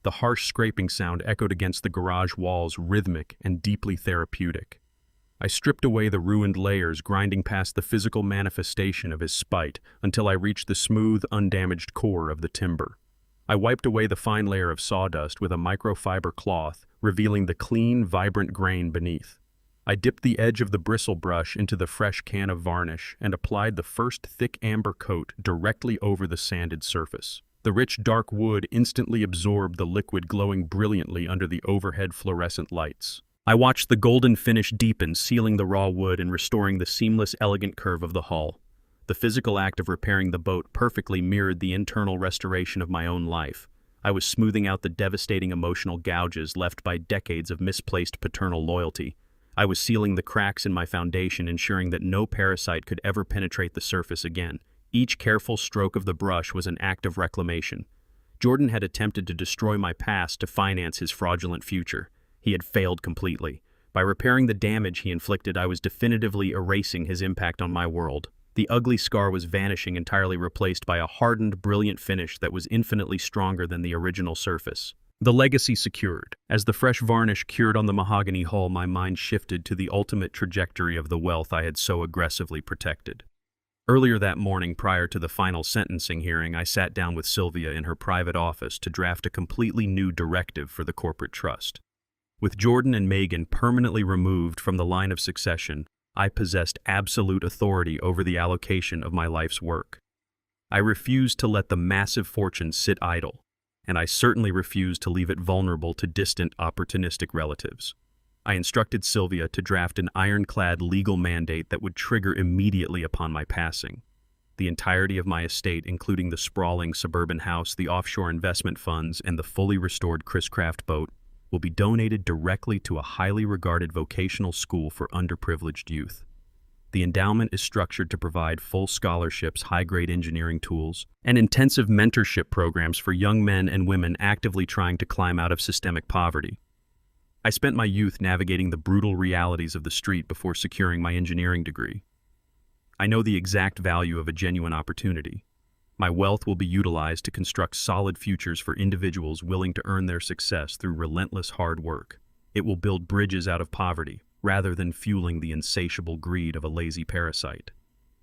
The harsh scraping sound echoed against the garage walls, rhythmic and deeply therapeutic. I stripped away the ruined layers, grinding past the physical manifestation of his spite until I reached the smooth, undamaged core of the timber. I wiped away the fine layer of sawdust with a microfiber cloth, revealing the clean, vibrant grain beneath. I dipped the edge of the bristle brush into the fresh can of varnish and applied the first thick amber coat directly over the sanded surface. The rich, dark wood instantly absorbed the liquid, glowing brilliantly under the overhead fluorescent lights. I watched the golden finish deepen, sealing the raw wood and restoring the seamless, elegant curve of the hull. The physical act of repairing the boat perfectly mirrored the internal restoration of my own life. I was smoothing out the devastating emotional gouges left by decades of misplaced paternal loyalty. I was sealing the cracks in my foundation, ensuring that no parasite could ever penetrate the surface again. Each careful stroke of the brush was an act of reclamation. Jordan had attempted to destroy my past to finance his fraudulent future. He had failed completely. By repairing the damage he inflicted, I was definitively erasing his impact on my world. The ugly scar was vanishing, entirely replaced by a hardened, brilliant finish that was infinitely stronger than the original surface. The legacy secured. As the fresh varnish cured on the mahogany hull, my mind shifted to the ultimate trajectory of the wealth I had so aggressively protected. Earlier that morning, prior to the final sentencing hearing, I sat down with Sylvia in her private office to draft a completely new directive for the corporate trust. With Jordan and Megan permanently removed from the line of succession, I possessed absolute authority over the allocation of my life's work. I refused to let the massive fortune sit idle, and I certainly refused to leave it vulnerable to distant, opportunistic relatives. I instructed Sylvia to draft an ironclad legal mandate that would trigger immediately upon my passing. The entirety of my estate, including the sprawling suburban house, the offshore investment funds, and the fully restored Chris Craft boat, will be donated directly to a highly regarded vocational school for underprivileged youth. The endowment is structured to provide full scholarships, high-grade engineering tools, and intensive mentorship programs for young men and women actively trying to climb out of systemic poverty. I spent my youth navigating the brutal realities of the street before securing my engineering degree. I know the exact value of a genuine opportunity. My wealth will be utilized to construct solid futures for individuals willing to earn their success through relentless hard work. It will build bridges out of poverty, rather than fueling the insatiable greed of a lazy parasite.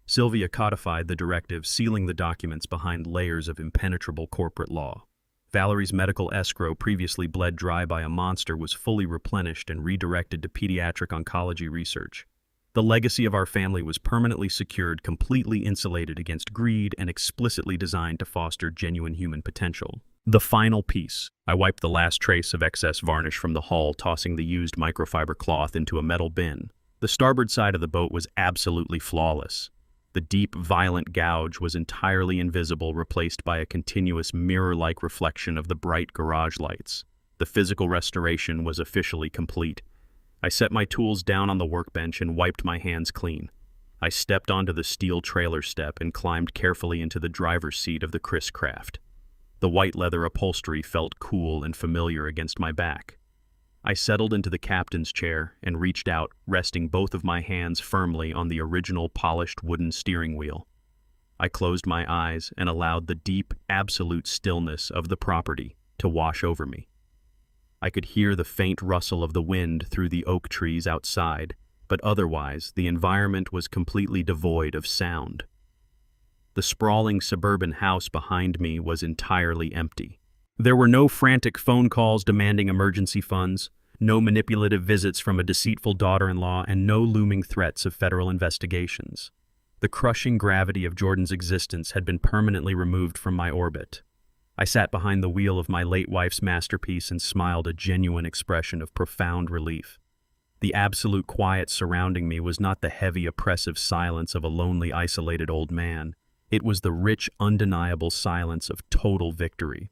Sylvia codified the directive, sealing the documents behind layers of impenetrable corporate law. Valerie's medical escrow, previously bled dry by a monster, was fully replenished and redirected to pediatric oncology research. The legacy of our family was permanently secured, completely insulated against greed, and explicitly designed to foster genuine human potential. The final piece. I wiped the last trace of excess varnish from the hull, tossing the used microfiber cloth into a metal bin. The starboard side of the boat was absolutely flawless. The deep, violent gouge was entirely invisible, replaced by a continuous mirror-like reflection of the bright garage lights. The physical restoration was officially complete. I set my tools down on the workbench and wiped my hands clean. I stepped onto the steel trailer step and climbed carefully into the driver's seat of the Chris Craft. The white leather upholstery felt cool and familiar against my back. I settled into the captain's chair and reached out, resting both of my hands firmly on the original polished wooden steering wheel. I closed my eyes and allowed the deep, absolute stillness of the property to wash over me. I could hear the faint rustle of the wind through the oak trees outside, but otherwise the environment was completely devoid of sound. The sprawling suburban house behind me was entirely empty. There were no frantic phone calls demanding emergency funds, no manipulative visits from a deceitful daughter-in-law, and no looming threats of federal investigations. The crushing gravity of Jordan's existence had been permanently removed from my orbit. I sat behind the wheel of my late wife's masterpiece and smiled a genuine expression of profound relief. The absolute quiet surrounding me was not the heavy, oppressive silence of a lonely, isolated old man. It was the rich, undeniable silence of total victory.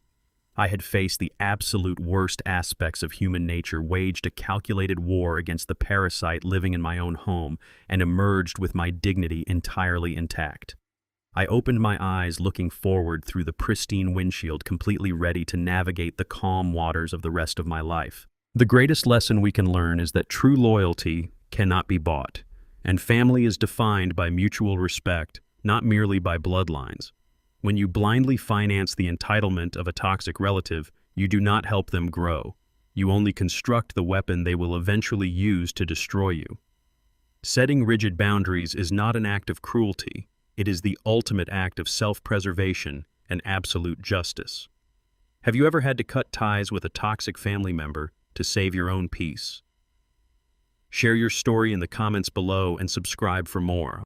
I had faced the absolute worst aspects of human nature, waged a calculated war against the parasite living in my own home, and emerged with my dignity entirely intact. I opened my eyes, looking forward through the pristine windshield, completely ready to navigate the calm waters of the rest of my life. The greatest lesson we can learn is that true loyalty cannot be bought, and family is defined by mutual respect, not merely by bloodlines. When you blindly finance the entitlement of a toxic relative, you do not help them grow. You only construct the weapon they will eventually use to destroy you. Setting rigid boundaries is not an act of cruelty. It is the ultimate act of self-preservation and absolute justice. Have you ever had to cut ties with a toxic family member to save your own peace? Share your story in the comments below and subscribe for more.